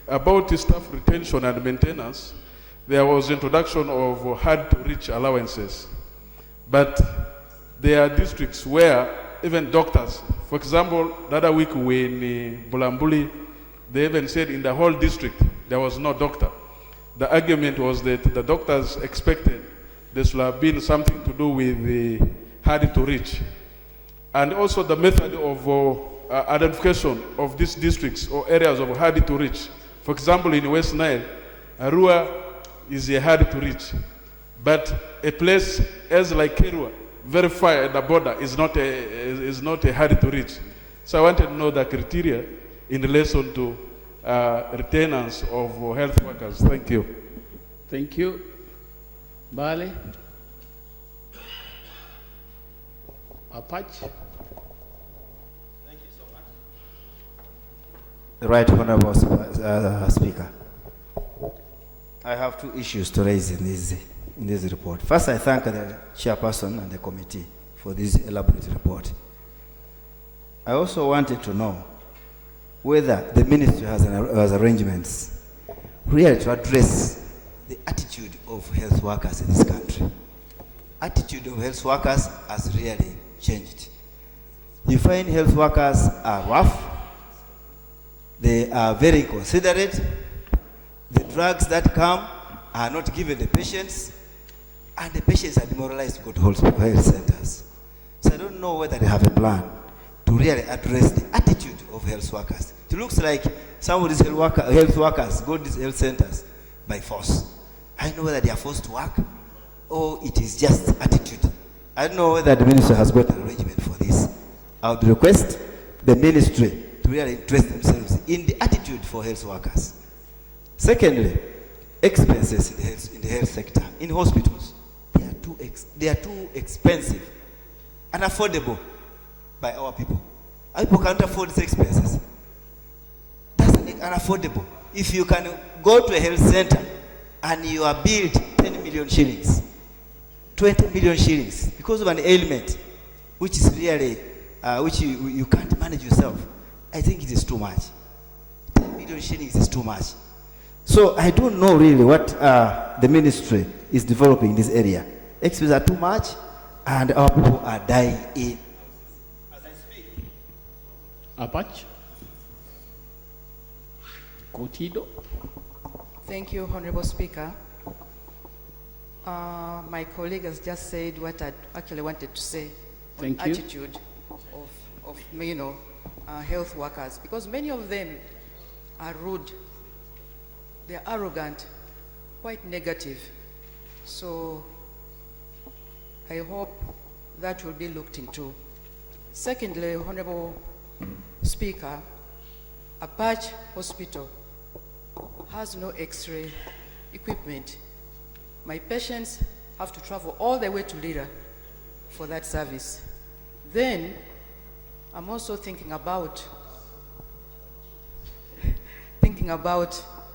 Speaker 20: about the staff retention and maintenance, there was introduction of hard-to-reach allowances. But there are districts where even doctors, for example, the other week in Bulambuli, they even said in the whole district there was no doctor. The argument was that the doctors expected there should have been something to do with the hard to reach. And also the method of identification of these districts or areas of hard to reach. For example, in West Nile, Arua is a hard to reach. But a place as like Kerua, very far at the border, is not a hard to reach. So I wanted to know the criteria in relation to retainers of health workers. Thank you.
Speaker 4: Thank you. Bale. Apache.
Speaker 21: The Right Honourable Speaker, I have two issues to raise in this report. First, I thank the chairperson and the committee for this elaborate report. I also wanted to know whether the ministry has arrangements really to address the attitude of health workers in this country. Attitude of health workers has really changed. You find health workers are rough, they are very inconsiderate, the drugs that come are not given the patients, and the patients are demoralized to go to health centers. So I don't know whether they have a plan to really address the attitude of health workers. It looks like some of these health workers go to these health centers by force. I don't know whether they are forced to work or it is just attitude. I don't know whether the ministry has got an arrangement for this. I would request the ministry to really interest themselves in the attitude for health workers. Secondly, expenses in the health sector, in hospitals, they are too expensive.
Speaker 1: unaffordable by our people. Our people can't afford these expenses. That's unaffordable. If you can go to a health center and you are billed 10 million shillings, 20 million shillings because of an ailment which is really, which you can't manage yourself, I think it is too much. 10 million shillings is too much. So I don't know really what the ministry is developing in this area. Expenses are too much and our people are dying in. As I speak.
Speaker 4: Apach. Kotido.
Speaker 5: Thank you, Honorable Speaker. My colleague has just said what I actually wanted to say.
Speaker 4: Thank
Speaker 5: on
Speaker 4: you.
Speaker 5: Attitude of health workers, because many of them are rude, they're arrogant, quite negative. So I hope that will be looked into. Secondly, Honorable Speaker, Apache Hospital has no X-ray equipment. My patients have to travel all the way to Lira for that service. Then I'm also thinking about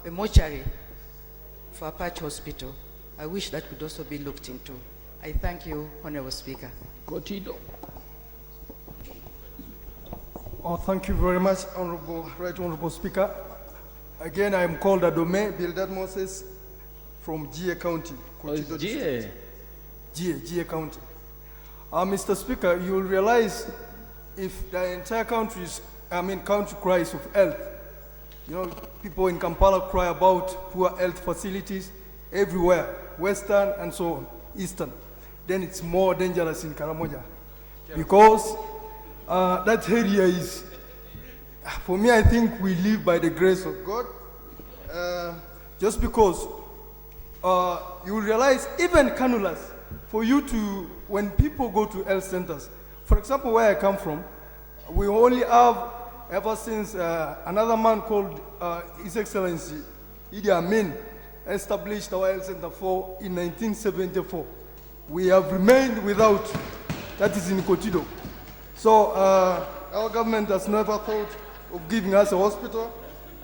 Speaker 5: a mortuary for Apache Hospital. I wish that could also be looked into. I thank you, Honorable Speaker.
Speaker 4: Kotido.
Speaker 7: Oh, thank you very much, Right Honorable Speaker. Again, I am called Adome Bildad Moses from GA County.
Speaker 4: GA?
Speaker 7: GA County. Mr. Speaker, you will realize if the entire country cries of health, people in Kampala cry about poor health facilities everywhere, Western and so on, Eastern, then it's more dangerous in Karamoja. Because that area is, for me, I think we live by the grace of God. Just because you will realize even cannulas, for you to, when people go to health centers, for example, where I come from, we only have, ever since another man called His Excellency Idi Amin established our health center in 1974. We have remained without, that is in Kotido. So our government has never thought of giving us a hospital,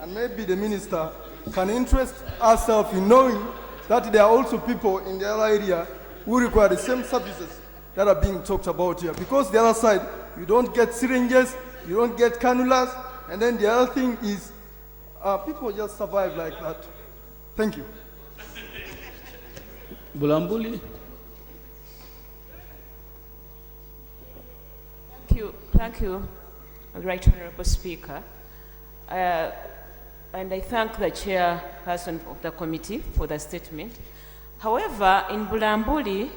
Speaker 7: and maybe the minister can interest herself in knowing that there are also people in the other area who require the same services that are being talked about here. Because the other side, you don't get syringes, you don't get cannulas, and then the other thing is people just survive like that. Thank you.
Speaker 4: Bulambuli.
Speaker 22: Thank you, Right Honorable Speaker. And I thank the chairperson of the committee for the statement. However, in Bulambuli,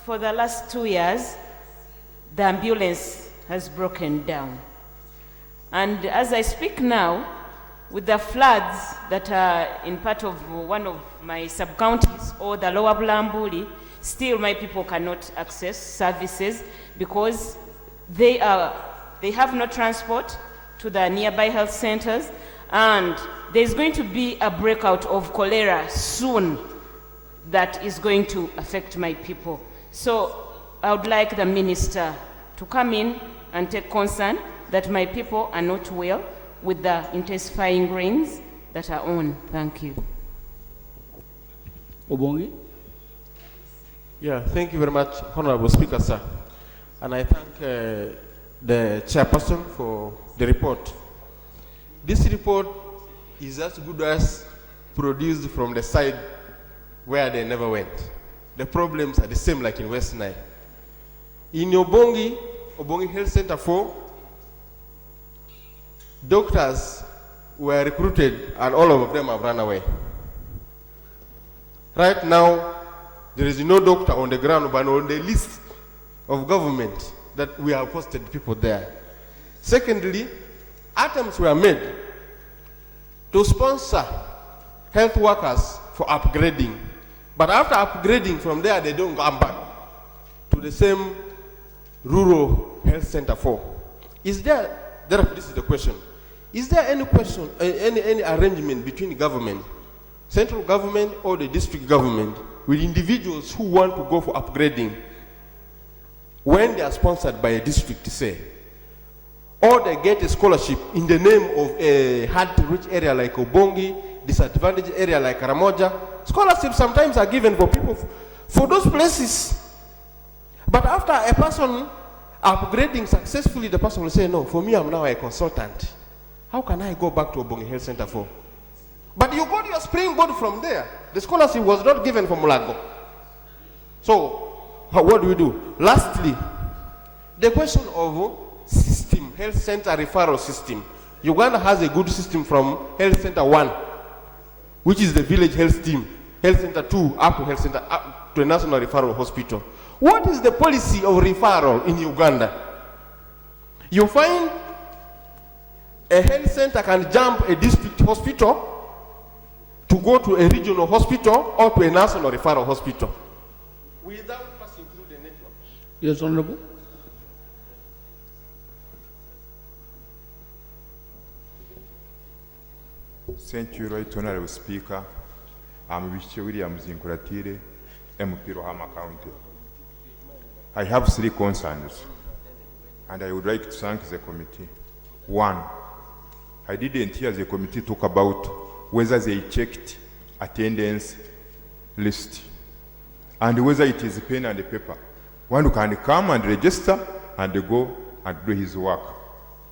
Speaker 22: for the last 2 years, the ambulance has broken down. And as I speak now, with the floods that are in part of one of my sub-counties, or the lower Bulambuli, still my people cannot access services because they have no transport to the nearby health centers, and there's going to be a breakout of cholera soon that is going to affect my people. So I would like the minister to come in and take concern that my people are not well with the intensifying rains that are on. Thank you.
Speaker 4: Obongi.
Speaker 25: Yeah, thank you very much, Honorable Speaker, sir. And I thank the chairperson for the report. This report is as good as produced from the side where they never went. The problems are the same like in West Nile. In Obongi Health Center 4, doctors were recruited and all of them have run away. Right now, there is no doctor on the ground, but on the list of government that we have posted people there. Secondly, attempts were made to sponsor health workers for upgrading. But after upgrading from there, they don't come back to the same rural health center 4. Is there, this is the question, is there any question, any arrangement between the government, central government or the district government, with individuals who want to go for upgrading when they are sponsored by a district, say, or they get a scholarship in the name of a hard-to-reach area like Obongi, disadvantaged area like Ramoja. Scholarships sometimes are given for people for those places. But after a person upgrading successfully, the person will say, no, for me, I'm now a consultant. How can I go back to Obongi Health Center for? But you got your springboard from there. The scholarship was not given from Mulago. So, what do we do? Lastly, the question of system, health center referral system. Uganda has a good system from Health Center 1, which is the village health team, Health Center 2, up to Health Center, up to a national referral hospital. What is the policy of referral in Uganda? You find a health center can jump a district hospital to go to a regional hospital or to a national referral hospital without passing through the network.
Speaker 4: Yes, Honorable.
Speaker 6: Thank you, Right Honorable Speaker. I'm Vice William Zinkuratire, MP Rohama County. I have 3 concerns, and I would like to thank the committee. 1, I didn't hear the committee talk about whether they checked attendance list and whether it is pen and paper. One can come and register and go and do his work.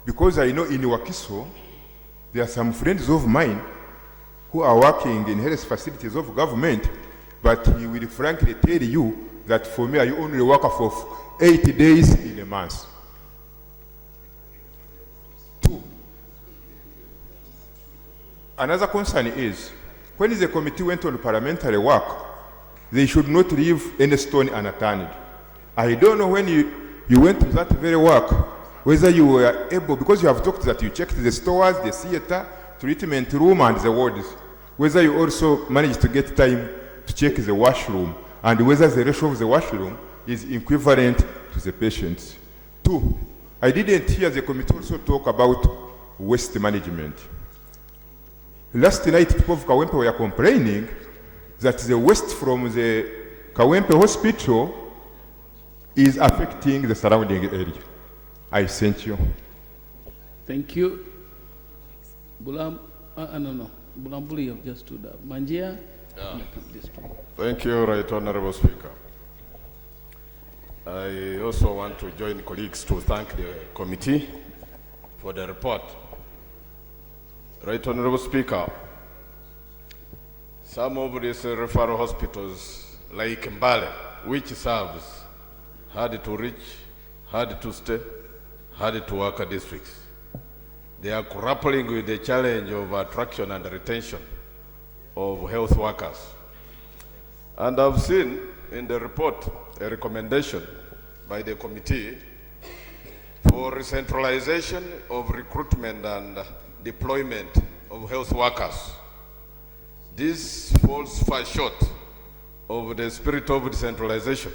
Speaker 6: Because I know in Wakiso, there are some friends of mine who are working in health facilities of government, but he will frankly tell you that for me, I only work for 80 days in a month. 2, another concern is, when the committee went on parliamentary work, they should not leave any stone unturned. I don't know when you went to that very work, whether you were able, because you have talked that you checked the stores, the theater, treatment room, and the wards, whether you also managed to get time to check the washroom, and whether the ratio of the washroom is equivalent to the patients. 2, I didn't hear the committee also talk about waste management. Last night, people of Kawempe were complaining that the waste from the Kawempe hospital is affecting the surrounding area. I thank you.
Speaker 4: Thank you. No. Bulambuli have just stood up. Manjia?
Speaker 9: Thank you, Right Honorable Speaker. I also want to join colleagues to thank the committee for the report. Right Honorable Speaker, some of these referral hospitals, like Mbale, which serves hard to reach, hard to stay, hard to work districts, they are grappling with the challenge of attraction and retention of health workers. And I've seen in the report a recommendation by the committee for centralization of recruitment and deployment of health workers. This falls far short of the spirit of decentralization.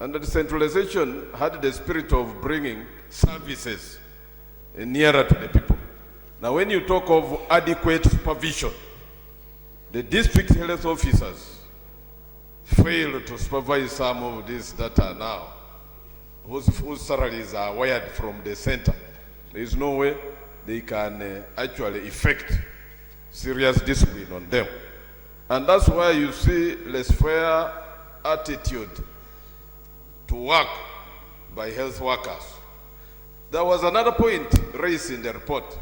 Speaker 9: And the decentralization had the spirit of bringing services nearer to the people. Now, when you talk of adequate supervision, the district health officers fail to supervise some of these that are now, whose salaries are wired from the center. There is no way they can actually effect serious discipline on them. And that's why you see less fair attitude to work by health workers. There was another point raised in the report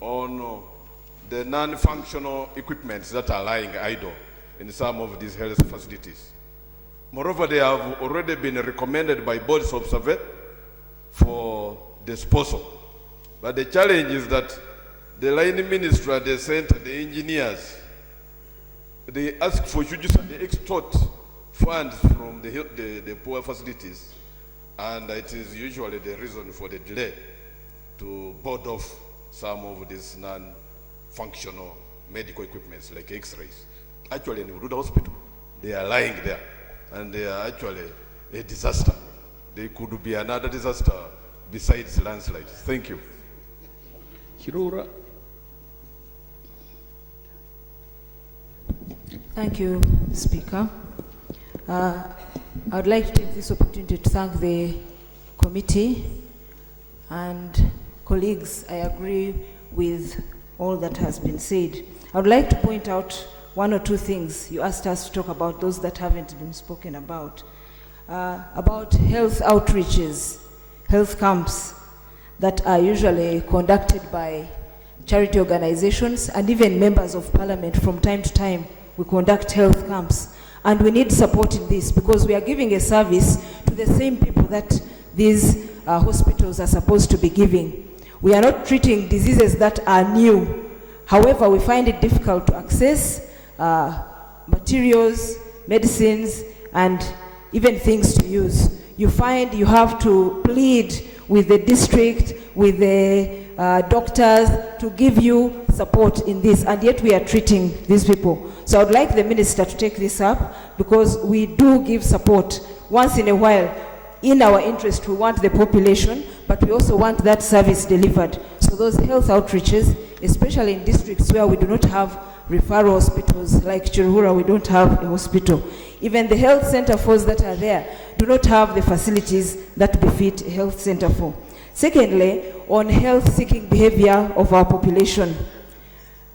Speaker 9: on the non-functional equipments that are lying idle in some of these health facilities. Moreover, they have already been recommended by boards of survey for disposal. But the challenge is that the line minister, they sent the engineers, they ask for judicial, they extort funds from the poor facilities, and it is usually the reason for the delay to board off some of these non-functional medical equipments like x-rays. Actually, in Uruda Hospital, they are lying there, and they are actually a disaster. They could be another disaster besides landslides. Thank you.
Speaker 4: Kirura.
Speaker 10: Thank you, Speaker.
Speaker 3: I would like to take this opportunity to thank the committee and colleagues. I agree with all that has been said. I would like to point out one or two things you asked us to talk about, those that haven't been spoken about health outreaches, health camps that are usually conducted by charity organizations and even members of parliament. From time to time, we conduct health camps. And we need support in this because we are giving a service to the same people that these hospitals are supposed to be giving. We are not treating diseases that are new. However, we find it difficult to access materials, medicines, and even things to use. You find you have to plead with the district, with the doctors to give you support in this, and yet we are treating these people. So I would like the minister to take this up because we do give support once in a while. In our interest, we want the population, but we also want that service delivered. So those health outreaches, especially in districts where we do not have referral hospitals, like Chiruhura, we don't have a hospital. Even the health center force that are there do not have the facilities that befit a health center for. Secondly, on health-seeking behavior of our population.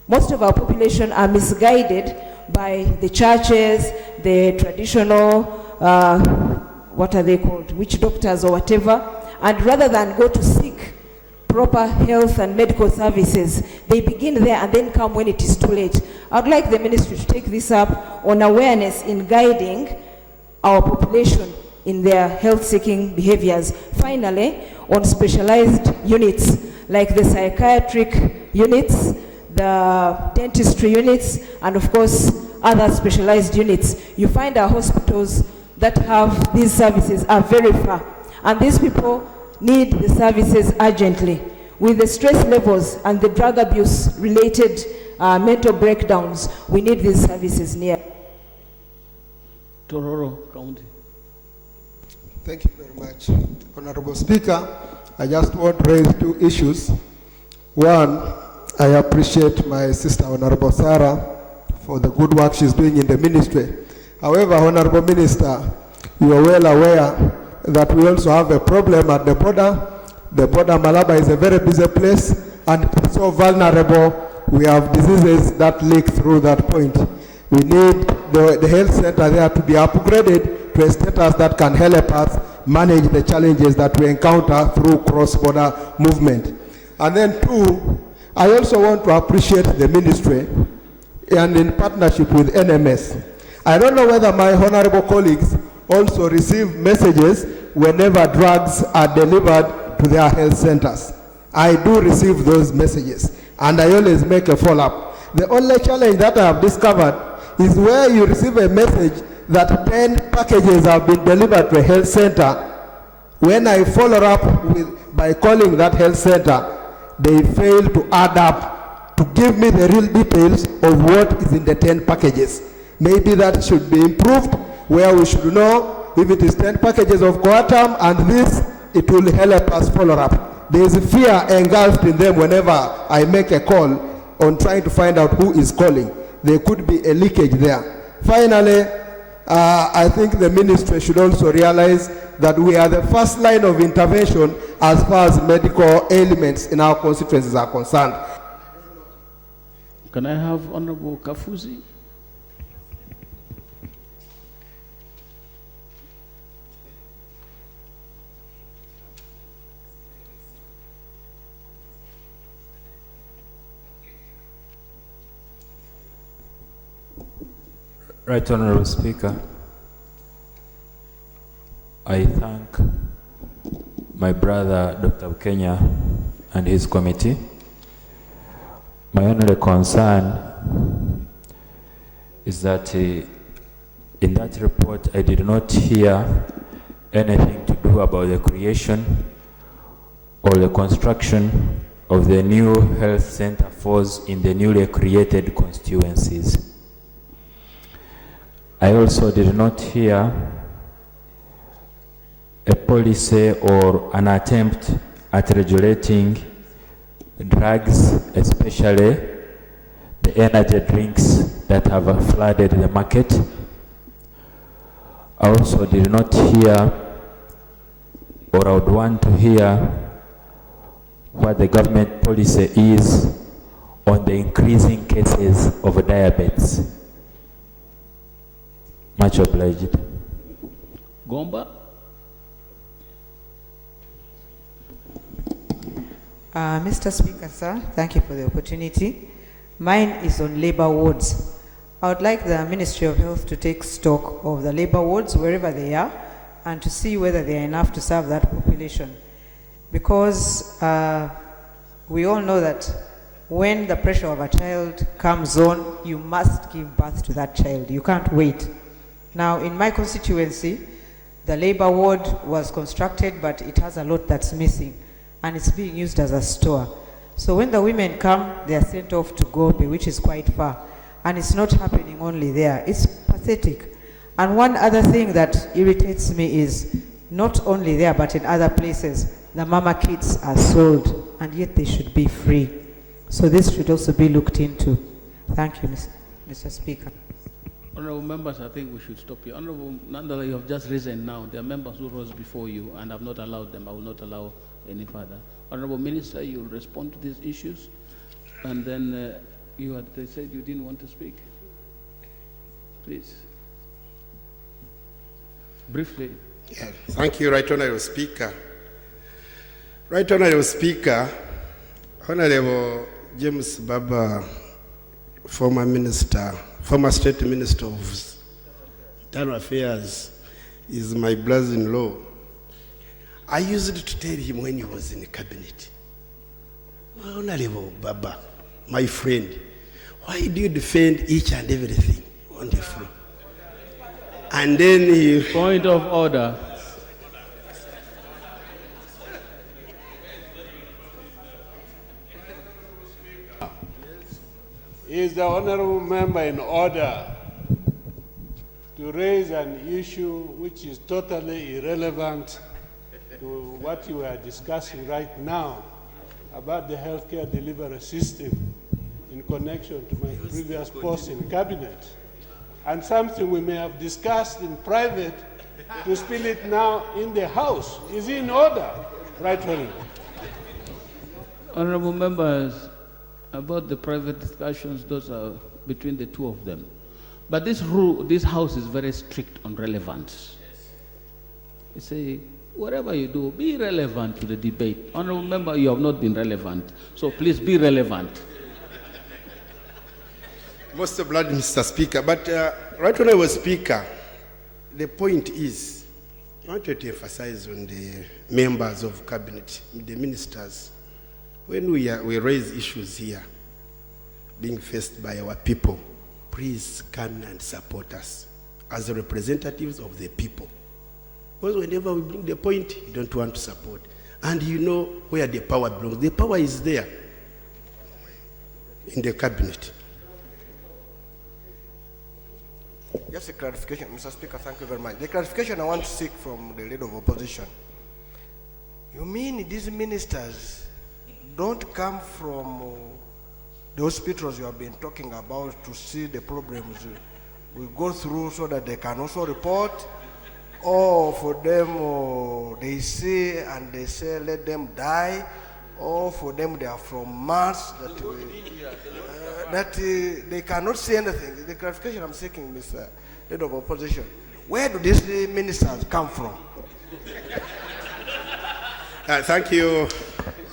Speaker 3: Most of our population are misguided by the churches, the traditional, what are they called, witch doctors or whatever, and rather than go to seek proper health and medical services, they begin there and then come when it is too late. I would like the ministry to take this up on awareness in guiding our population in their health-seeking behaviors. Finally, on specialized units like the psychiatric units, the dentistry units, and of course other specialized units. You find our hospitals that have these services are very far, and these people need the services urgently. With the stress levels and the drug abuse related mental breakdowns, we need these services near.
Speaker 4: Tororo County.
Speaker 10: Thank you very much. Honorable Speaker, I just want to raise two issues. One, I appreciate my sister Honorable Sarah for the good work she's doing in the ministry. However, Honorable Minister, you are well aware that we also have a problem at the border. The border, Malaba, is a very busy place and it's so vulnerable. We have diseases that leak through that point. We need the health center there to be upgraded to a status that can help us manage the challenges that we encounter through cross-border movement. And then two, I also want to appreciate the ministry and in partnership with NMS. I don't know whether my honorable colleagues also receive messages whenever drugs are delivered to their health centers. I do receive those messages and I always make a follow-up. The only challenge that I have discovered is where you receive a message that 10 packages have been delivered to a health center. When I follow up by calling that health center, they fail to add up to give me the real details of what is in the 10 packages. Maybe that should be improved, where we should know if it is 10 packages of Coatam and this, it will help us follow up. There is fear engulfed in them whenever I make a call on trying to find out who is calling. There could be a leakage there. Finally, I think the ministry should also realize that we are the first line of intervention as far as medical ailments in our constituencies are concerned.
Speaker 4: Can I have Honorable Kafuzi?
Speaker 11: Right Honorable Speaker, I thank my brother Dr. Kenya and his committee. My only concern is that in that report I did not hear anything to do about the creation or the construction of the new health center force in the newly created constituencies. I also did not hear a policy or an attempt at regulating drugs, especially the energy drinks that have flooded the market. I also did not hear, or I would want to hear, what the government policy is on the increasing cases of diabetes. Much obliged.
Speaker 4: Gomba?
Speaker 13: Mr. Speaker, sir, thank you for the opportunity. Mine is on labor wards. I would like the Ministry of Health to take stock of the labor wards wherever they are and to see whether they are enough to serve that population. Because we all know that when the pressure of a child comes on, you must give birth to that child. You can't wait. Now, in my constituency, the labor ward was constructed, but it has a lot that's missing, and it's being used as a store. So when the women come, they are sent off to Gombe, which is quite far. And it's not happening only there. It's pathetic. And one other thing that irritates me is not only there, but in other places, the mama kits are sold, and yet they should be free. So this should also be looked into. Thank you, Mr. Speaker.
Speaker 4: Honorable members, I think we should stop here. Honorable Nandala, you have just risen now. There are members who rose before you, and I have not allowed them. I will not allow any further. Honorable Minister, you will respond to these issues, and then they said you didn't want to speak. Please. Briefly.
Speaker 14: Yeah. Thank you, Right Honorable Speaker. Right Honorable Speaker, Honorable James Baba, former State Minister of Internal Affairs, is my brother-in-law. I used to tell him when he was in the cabinet, Honorable Baba, my friend, why do you defend each and everything on the floor? And then he...
Speaker 4: Point of order.
Speaker 15: Is the honorable member in order to raise an issue which is totally irrelevant to what you are discussing right now about the healthcare delivery system in connection to my previous post in cabinet, and something we may have discussed in private to spill it now in the House? Is he in order? Right, Honorable.
Speaker 4: Honorable members, about the private discussions, those are between the two of them. But this House is very strict on relevance. You say, whatever you do, be relevant to the debate. Honorable member, you have not been relevant, so please be relevant.
Speaker 14: Most obliged, Mr. Speaker, but Right Honorable Speaker, the point is, I wanted to emphasize on the members of cabinet, the ministers. When we raise issues here, being faced by our people, please come and support us as representatives of the people. Because whenever we bring the point, you don't want to support. And you know where the power belongs. The power is there in the cabinet.
Speaker 16: Just a clarification, Mr. Speaker, thank you very much. The clarification I want to seek from the leader of opposition. You mean these ministers don't come from the hospitals you have been talking about to see the problems we go through so that they can also report? Or for them, they see and they say, let them die? Or for them, they are from Mars, that they cannot see anything? The clarification I'm seeking, Mr. Leader of Opposition, where do these ministers come from?
Speaker 14: Thank you,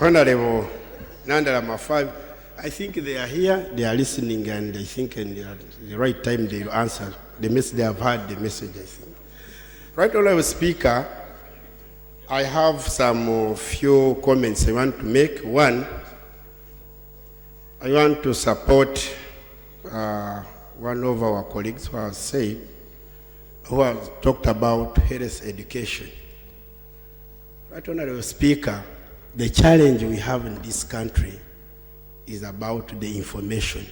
Speaker 14: Honorable Nandala Mafai. I think they are here, they are listening, and I think at the right time they will answer the message. They have heard the message, I think. Right, Honorable Speaker, I have some few comments I want to make. One, I want to support one of our colleagues who has said, who has talked about health education. Right, Honorable Speaker, the challenge we have in this country is about the information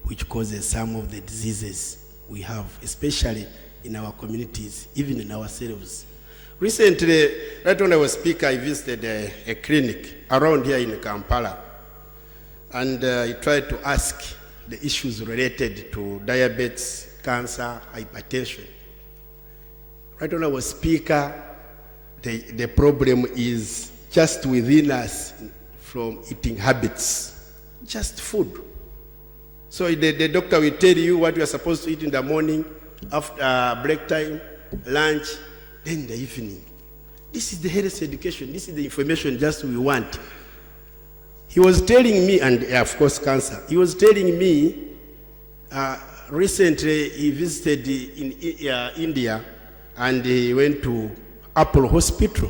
Speaker 14: which causes some of the diseases we have, especially in our communities, even in ourselves. Recently, Right Honorable Speaker, I visited a clinic around here in Kampala, and I tried to ask the issues related to diabetes, cancer, hypertension. Right, Honorable Speaker, the problem is just within us from eating habits, just food. So the doctor will tell you what you are supposed to eat in the morning, after break time, lunch, then in the evening. This is the health education. This is the information just we want. He was telling me, and of course cancer, he was telling me recently he visited in India and he went to Apple Hospital.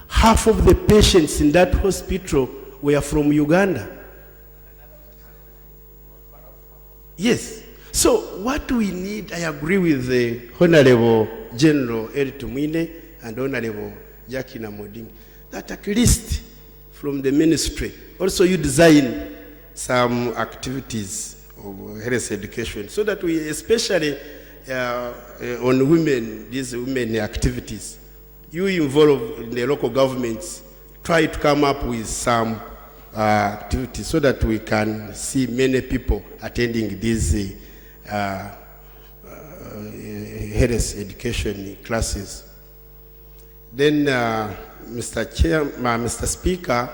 Speaker 14: Half of the patients in that hospital were from Uganda. Yes. So what we need, I agree with the Honorable General Eric Tumwine and Honorable Jackie Namoding, that at least from the ministry, also you design some activities of health education so that we, especially on women, these women activities, you involve in the local governments, try to come up with some activities so that we can see many people attending these health education classes. Then, Mr. Speaker,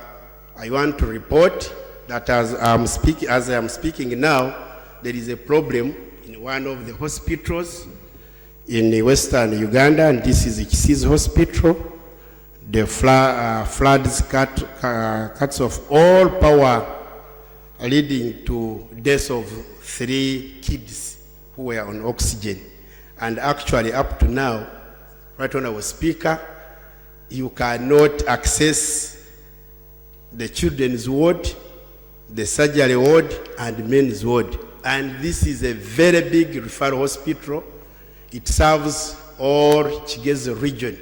Speaker 14: I want to report that as I am speaking now, there is a problem in one of the hospitals in western Uganda, and this is Kisi's hospital. The floods cuts off all power, leading to deaths of 3 kids who were on oxygen. And actually, up to now, right on our speaker, you cannot access the children's ward, the surgery ward, and men's ward. And this is a very big referral hospital. It serves all Chigezi region.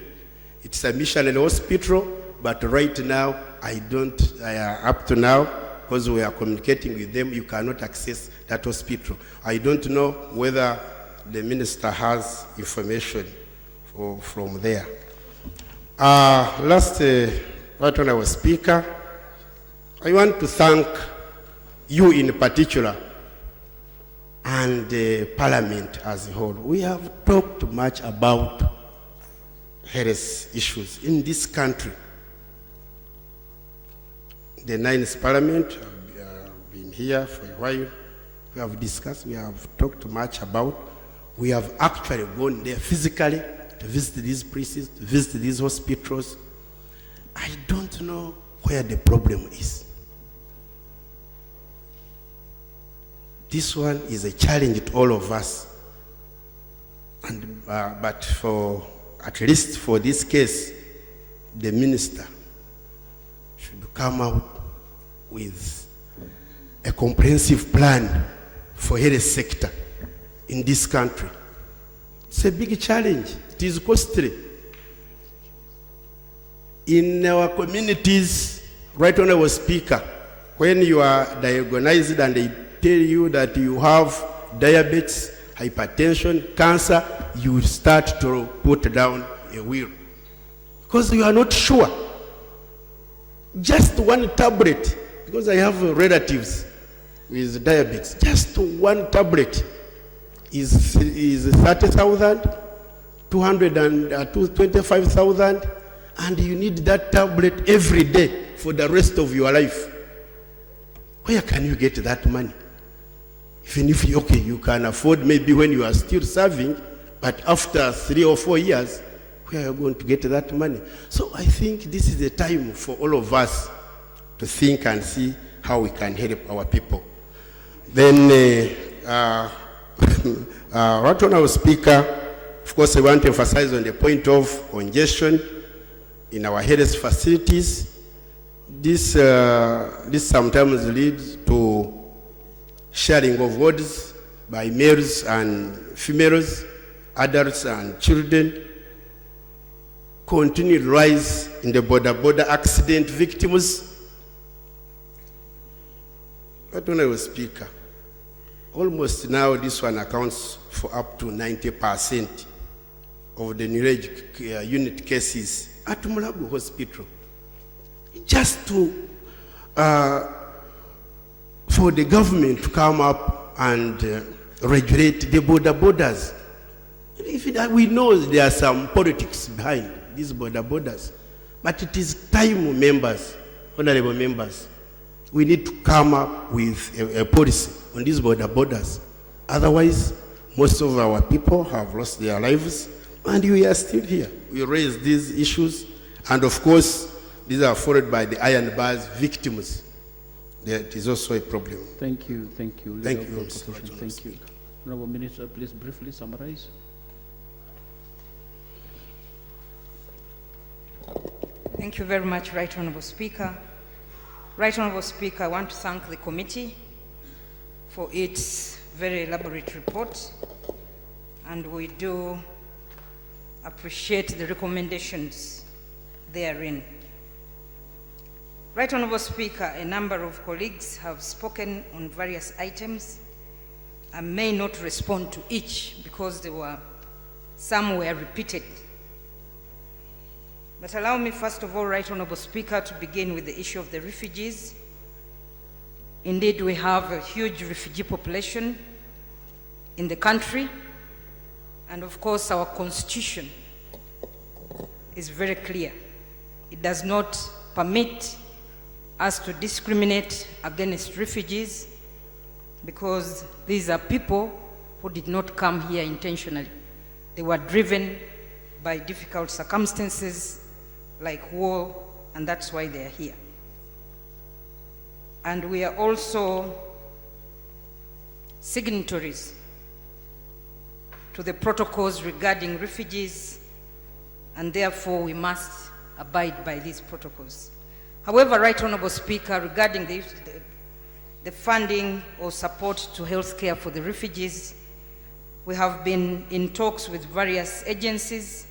Speaker 14: It's a missionary hospital, but right now, up to now, because we are communicating with them, you cannot access that hospital. I don't know whether the minister has information from there. Last, right on our speaker, I want to thank you in particular and the Parliament as a whole. We have talked much about health issues in this country. The 9th Parliament have been here for a while. We have discussed, we have talked much about. We have actually gone there physically to visit these places, to visit these hospitals. I don't know where the problem is. This one is a challenge to all of us. And, but for, at least for this case, the minister should come out with a comprehensive plan for health sector in this country. It's a big challenge. It is costly. In our communities, right on our speaker, when you are diagnosed and they tell you that you have diabetes, hypertension, cancer, you start to put down a will. Because you are not sure. Just one tablet, because I have relatives with diabetes, just one tablet is 30,000, 225,000, and you need that tablet every day for the rest of your life. Where can you get that money? Even if you can afford maybe when you are still serving, but after 3 or 4 years, where are you going to get that money? So I think this is the time for all of us to think and see how we can help our people. Then, right on our speaker, of course, I want to emphasize on the point of congestion in our health facilities. This sometimes leads to sharing of wards by males and females, adults and children, continued rise in the border accident victims. But when I was speaker, almost now this one accounts for up to 90% of the neurologic unit cases at Mulago Hospital. Just to for the government to come up and regulate the borders. we know there are some politics behind these borders, but it is time, members, honorable members, we need to come up with a policy on these borders. Otherwise, most of our people have lost their lives, and we are still here. We raise these issues, and of course, these are followed by the iron bars victims. That is also a problem.
Speaker 4: Thank you, thank you.
Speaker 14: Thank you,
Speaker 4: Mr. Thank you. Honorable Minister, please briefly summarize.
Speaker 13: Thank you very much, Right Honorable Speaker. Right Honorable Speaker, I want to thank the committee for its very elaborate report, and we do appreciate the recommendations therein. Right Honorable Speaker, a number of colleagues have spoken on various items. I may not respond to each because some were repeated. But allow me first of all, Right Honorable Speaker, to begin with the issue of the refugees. Indeed, we have a huge refugee population in the country, and of course our constitution is very clear. It does not permit us to discriminate against refugees because these are people who did not come here intentionally. They were driven by difficult circumstances like war, and that's why they are here. And we are also signatories to the protocols regarding refugees, and therefore we must abide by these protocols. However, Right Honorable Speaker, regarding the funding or support to healthcare for the refugees, we have been in talks with various agencies.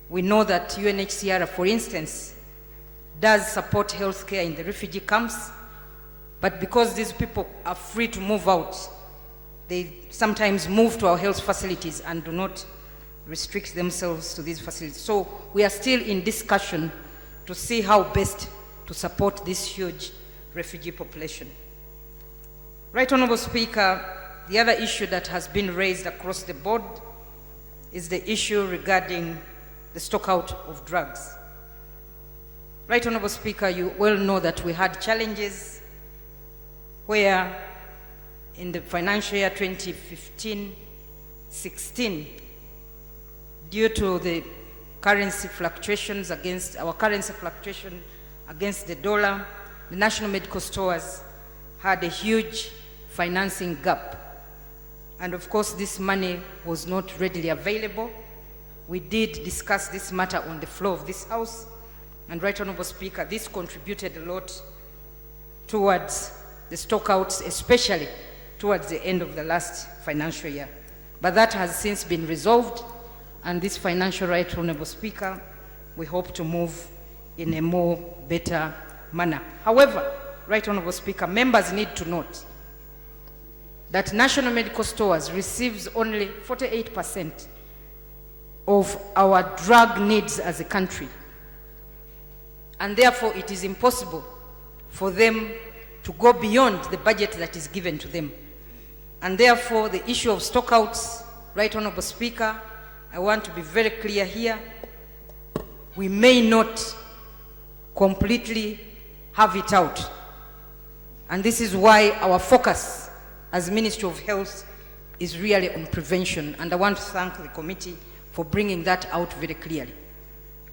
Speaker 13: We know that UNHCR, for instance, does support healthcare in the refugee camps, but because these people are free to move out, they sometimes move to our health facilities and do not restrict themselves to these facilities. So we are still in discussion to see how best to support this huge refugee population. Right Honorable Speaker, the other issue that has been raised across the board is the issue regarding the stockout of drugs. Right Honorable Speaker, you well know that we had challenges where in the financial year 2015-16, due to the currency fluctuations against the dollar, the national medical stores had a huge financing gap. And of course, this money was not readily available. We did discuss this matter on the floor of this House, and Right Honorable Speaker, this contributed a lot towards the stockouts, especially towards the end of the last financial year. But that has since been resolved, and this financial, Right Honorable Speaker, we hope to move in a more better manner. However, Right Honorable Speaker, members need to note that National Medical Stores receives only 48% of our drug needs as a country. And therefore, it is impossible for them to go beyond the budget that is given to them. And therefore, the issue of stockouts, Right Honorable Speaker, I want to be very clear here. We may not completely have it out. And this is why our focus as Ministry of Health is really on prevention. And I want to thank the committee for bringing that out very clearly.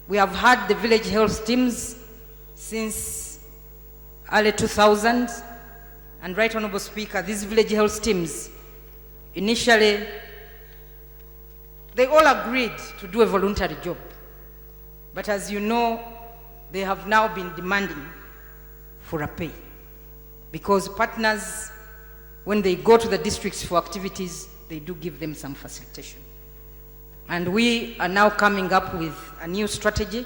Speaker 13: We have had the village health teams since early 2000s, and Right Honorable Speaker, these village health teams, initially, they all agreed to do a voluntary job. But as you know, they have now been demanding for a pay, because partners, when they go to the districts for activities, they do give them some facilitation. And we are now coming up with a new strategy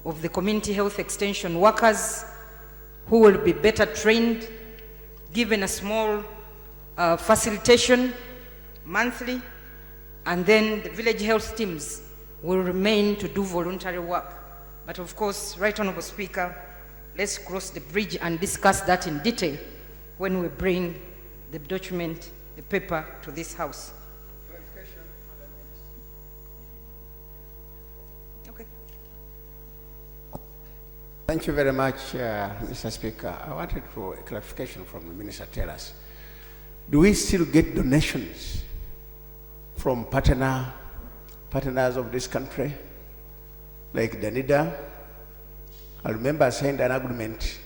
Speaker 13: of the community health extension workers who will be better trained, given a small facilitation monthly, and then the village health teams will remain to do voluntary work. But of course, Right Honorable Speaker, let's cross the bridge and discuss that in detail when we bring the document, the paper, to this House.
Speaker 14: Thank you very much, Mr. Speaker. I wanted for a clarification from the Minister. Tell us, do we still get donations from partners of this country, like Danida? I remember I signed an agreement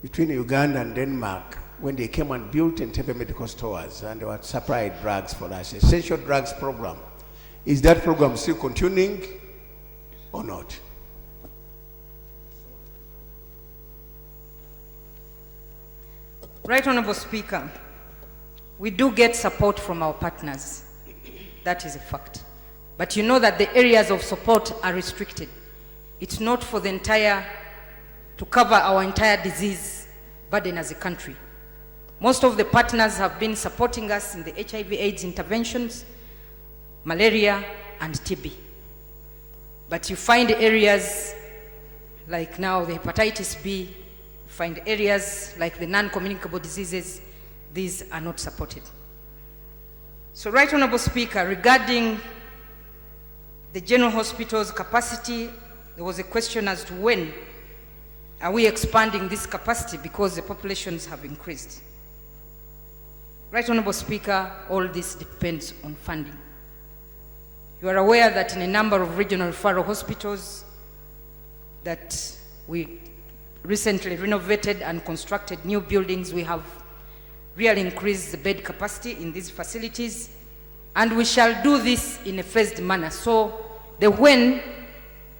Speaker 14: between Uganda and Denmark when they came and built Entebbe medical stores and they were supplied drugs for us, essential drugs program. Is that program still continuing or not?
Speaker 12: Right Honorable Speaker, we do get support from our partners. That is a fact. But you know that the areas of support are restricted. It's not for the to cover our entire disease burden as a country. Most of the partners have been supporting us in the HIV/AIDS interventions, malaria, and TB. But you find areas like now the hepatitis B, find areas like the non-communicable diseases, these are not supported. So, Right Honorable Speaker, regarding the general hospital's capacity, there was a question as to when are we expanding this capacity because the populations have increased. Right Honorable Speaker, all this depends on funding. You are aware that in a number of regional referral hospitals that we recently renovated and constructed new buildings, we have really increased the bed capacity in these facilities, and we shall do this in a phased manner. So the when,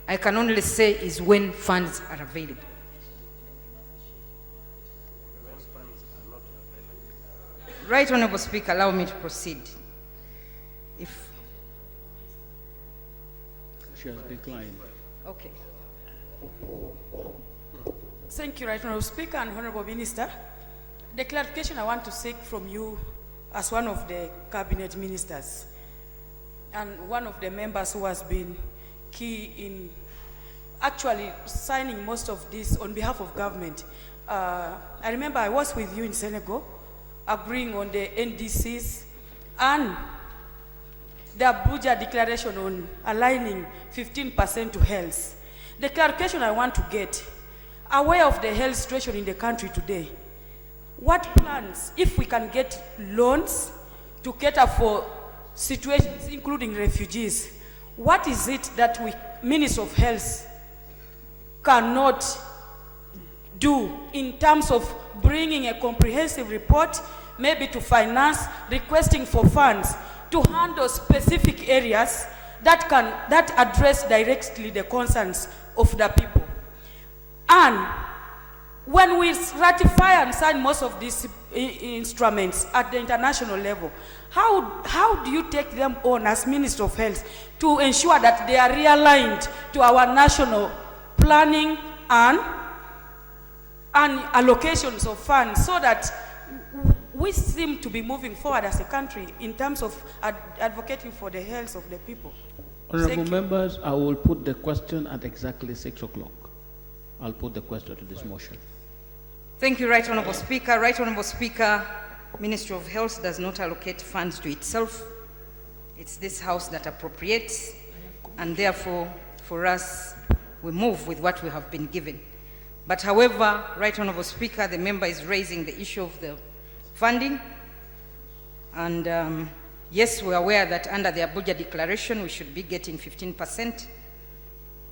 Speaker 12: I can only say, is when funds are available. Right Honorable Speaker, allow me to proceed. If
Speaker 4: she has declined.
Speaker 12: Okay.
Speaker 17: Thank you, Right Honorable Speaker and Honorable Minister. The clarification I want to seek from you as one of the cabinet ministers and one of the members who has been key in actually signing most of this on behalf of government. I remember I was with you in Senegal, agreeing on the NDCs and the Abuja declaration on aligning 15% to health. The clarification I want to get, aware of the health situation in the country today, what plans, if we can get loans to cater for situations including refugees, what is it that we, Minister of Health, cannot do in terms of bringing a comprehensive report, maybe to finance, requesting for funds to handle specific areas that address directly the concerns of the people? And when we ratify and sign most of these instruments at the international level, how do you take them on as Minister of Health to ensure that they are realigned to our national planning and allocations of funds, so that we seem to be moving forward as a country in terms of advocating for the health of the people?
Speaker 4: Honorable members, I will put the question at exactly 6 o'clock. I'll put the question to this motion.
Speaker 12: Thank you, Right Honorable Speaker. Right Honorable Speaker, Ministry of Health does not allocate funds to itself. It's this House that appropriates, and therefore, for us, we move with what we have been given. But however, Right Honorable Speaker, the member is raising the issue of the funding, and yes, we're aware that under the Abuja Declaration, we should be getting 15%.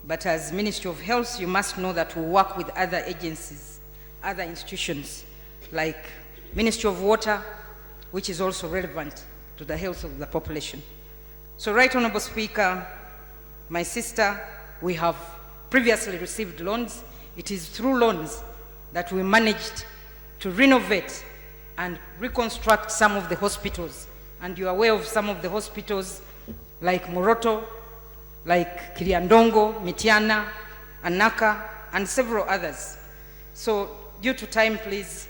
Speaker 12: But as Ministry of Health, you must know that we work with other agencies, other institutions, like Ministry of Water, which is also relevant to the health of the population. So, Right Honorable Speaker, my sister, we have previously received loans. It is through loans that we managed to renovate and reconstruct some of the hospitals. And you're aware of some of the hospitals like Moroto, like Kiliandongo, Mitiana, Anaka, and several others. So due to time, please,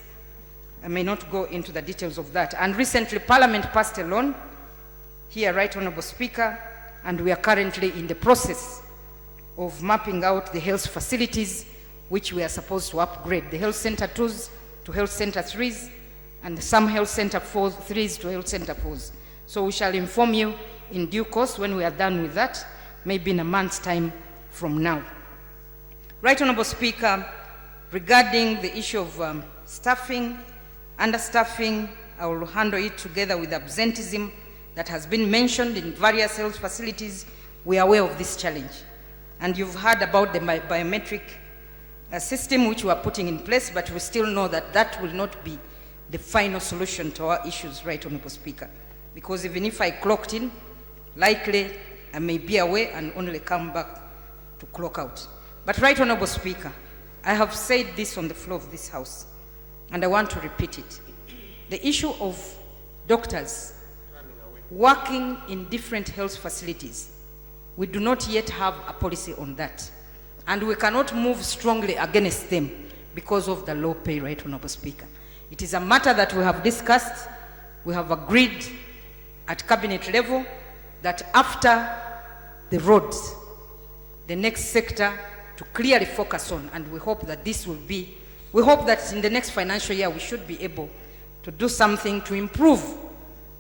Speaker 12: I may not go into the details of that. And recently, Parliament passed a law here, Right Honorable Speaker, and we are currently in the process of mapping out the health facilities which we are supposed to upgrade, the health center 2s to health center 3s, and some health center 3s to health center 4s. So we shall inform you in due course when we are done with that, maybe in a month's time from now. Right Honorable Speaker, regarding the issue of staffing, understaffing, I will handle it together with absenteeism that has been mentioned in various health facilities. We are aware of this challenge. And you've heard about the biometric system which we are putting in place, but we still know that that will not be the final solution to our issues, Right Honorable Speaker. Because even if I clocked in, likely I may be away and only come back to clock out. But Right Honorable Speaker, I have said this on the floor of this House, and I want to repeat it. The issue of doctors working in different health facilities, we do not yet have a policy on that. And we cannot move strongly against them because of the low pay, Right Honorable Speaker. It is a matter that we have discussed, we have agreed at cabinet level that after the roads, the next sector to clearly focus on, and we hope that this will be, we hope that in the next financial year we should be able to do something to improve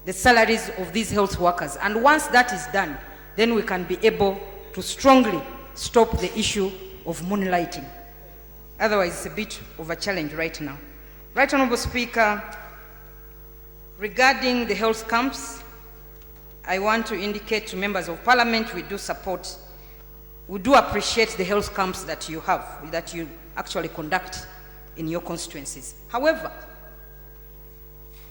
Speaker 12: the salaries of these health workers. And once that is done, then we can be able to strongly stop the issue of moonlighting. Otherwise, it's a bit of a challenge right now. Right Honorable Speaker, regarding the health camps, I want to indicate to members of Parliament we do support, we do appreciate the health camps that you have, that you actually conduct in your constituencies. However,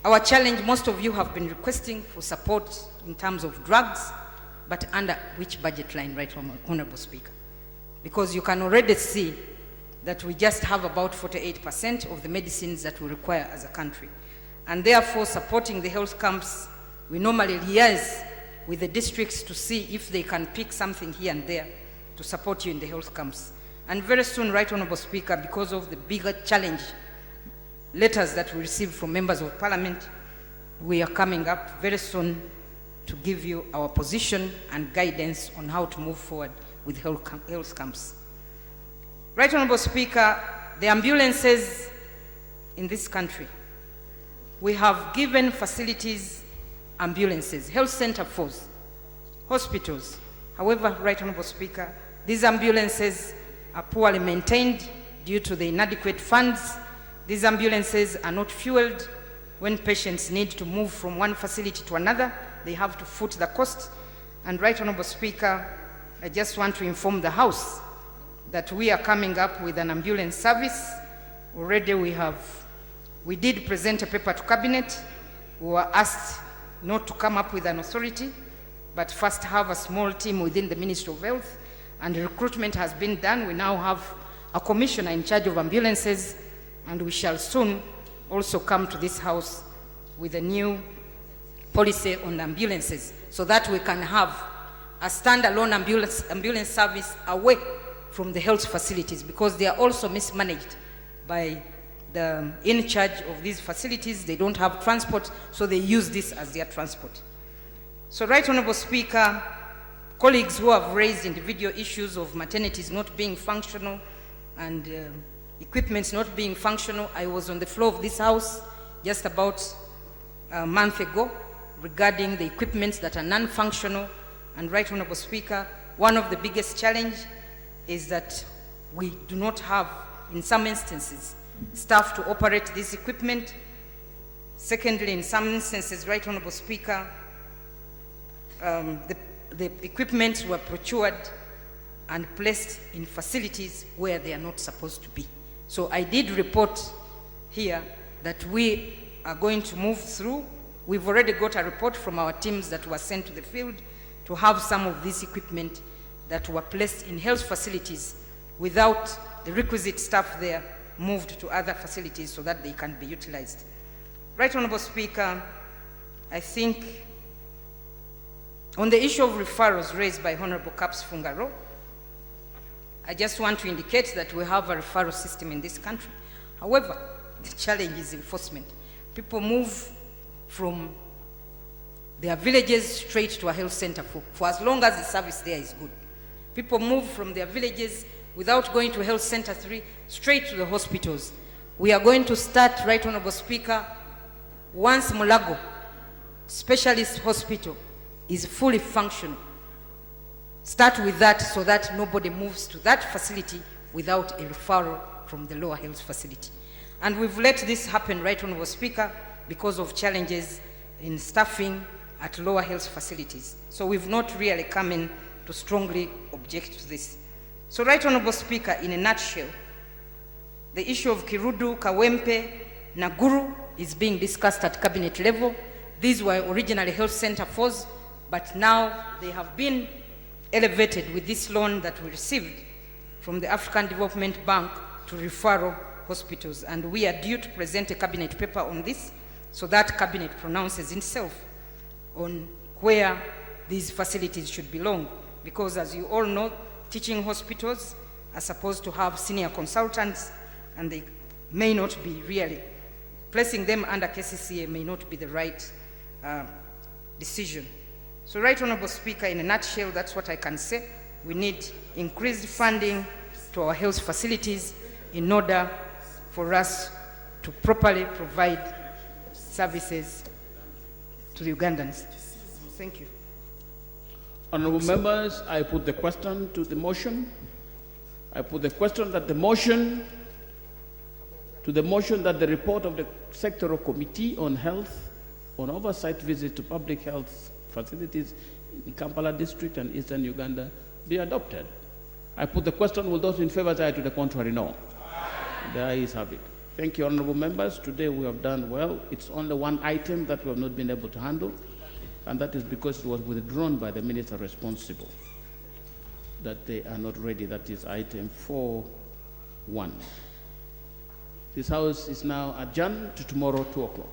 Speaker 12: our challenge, most of you have been requesting for support in terms of drugs, but under which budget line, Right Honorable Speaker? Because you can already see that we just have about 48% of the medicines that we require as a country. And therefore, supporting the health camps, we normally liaise with the districts to see if they can pick something here and there to support you in the health camps. And very soon, Right Honorable Speaker, because of the bigger challenge, letters that we receive from members of Parliament, we are coming up very soon to give you our position and guidance on how to move forward with health camps. Right Honorable Speaker, the ambulances in this country, we have given facilities ambulances, health center force, hospitals. However, Right Honorable Speaker, these ambulances are poorly maintained due to the inadequate funds. These ambulances are not fueled. When patients need to move from one facility to another, they have to foot the cost. And Right Honorable Speaker, I just want to inform the House that we are coming up with an ambulance service. Already we did present a paper to Cabinet. We were asked not to come up with an authority, but first have a small team within the Ministry of Health, and recruitment has been done. We now have a commissioner in charge of ambulances, and we shall soon also come to this House with a new policy on ambulances so that we can have a standalone ambulance service away from the health facilities, because they are also mismanaged by the in charge of these facilities. They don't have transport, so they use this as their transport. So, Right Honorable Speaker, colleagues who have raised individual issues of maternities not being functional and equipment not being functional, I was on the floor of this House just about a month ago regarding the equipment that are non-functional. And Right Honorable Speaker, one of the biggest challenge is that we do not have, in some instances, staff to operate this equipment. Secondly, in some instances, Right Honorable Speaker, the equipment were procured and placed in facilities where they are not supposed to be. So I did report here that we are going to move through. We've already got a report from our teams that were sent to the field to have some of this equipment that were placed in health facilities without the requisite staff there moved to other facilities so that they can be utilized. Right Honorable Speaker, I think on the issue of referrals raised by Honorable Caps Fungaro, I just want to indicate that we have a referral system in this country. However, the challenge is enforcement. People move from their villages straight to a health center for as long as the service there is good. People move from their villages without going to health center 3 straight to the hospitals. We are going to start, Right Honorable Speaker, once Mulago Specialist Hospital is fully functional. Start with that so that nobody moves to that facility without a referral from the lower health facility. And we've let this happen, Right Honorable Speaker, because of challenges in staffing at lower health facilities. So we've not really come in to strongly object to this. So Right Honorable Speaker, in a nutshell, the issue of Kirudu, Kawempe, Naguru is being discussed at cabinet level. These were originally health center fours, but now they have been elevated with this loan that we received from the African Development Bank to referral hospitals. And we are due to present a cabinet paper on this, so that cabinet pronounces itself on where these facilities should belong. Because as you all know, teaching hospitals are supposed to have senior consultants, and they may not be really. Placing them under KCCA may not be the right decision. So Right Honorable Speaker, in a nutshell, that's what I can say. We need increased funding to our health facilities in order for us to properly provide services to the Ugandans. Thank you.
Speaker 4: Honorable members, I put the question to the motion. I put the question that the motion that the report of the sectoral committee on health, on oversight visit to public health facilities in Kampala district and eastern Uganda be adopted. I put the question, will those in favor say aye? To the contrary, no. The ayes have it. Thank you, honorable members. Today we have done well. It's only one item that we have not been able to handle, and that is because it was withdrawn by the minister responsible, that they are not ready. That is item 4.1. This House is now adjourned to tomorrow, 2 o'clock.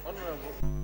Speaker 25: Honorable.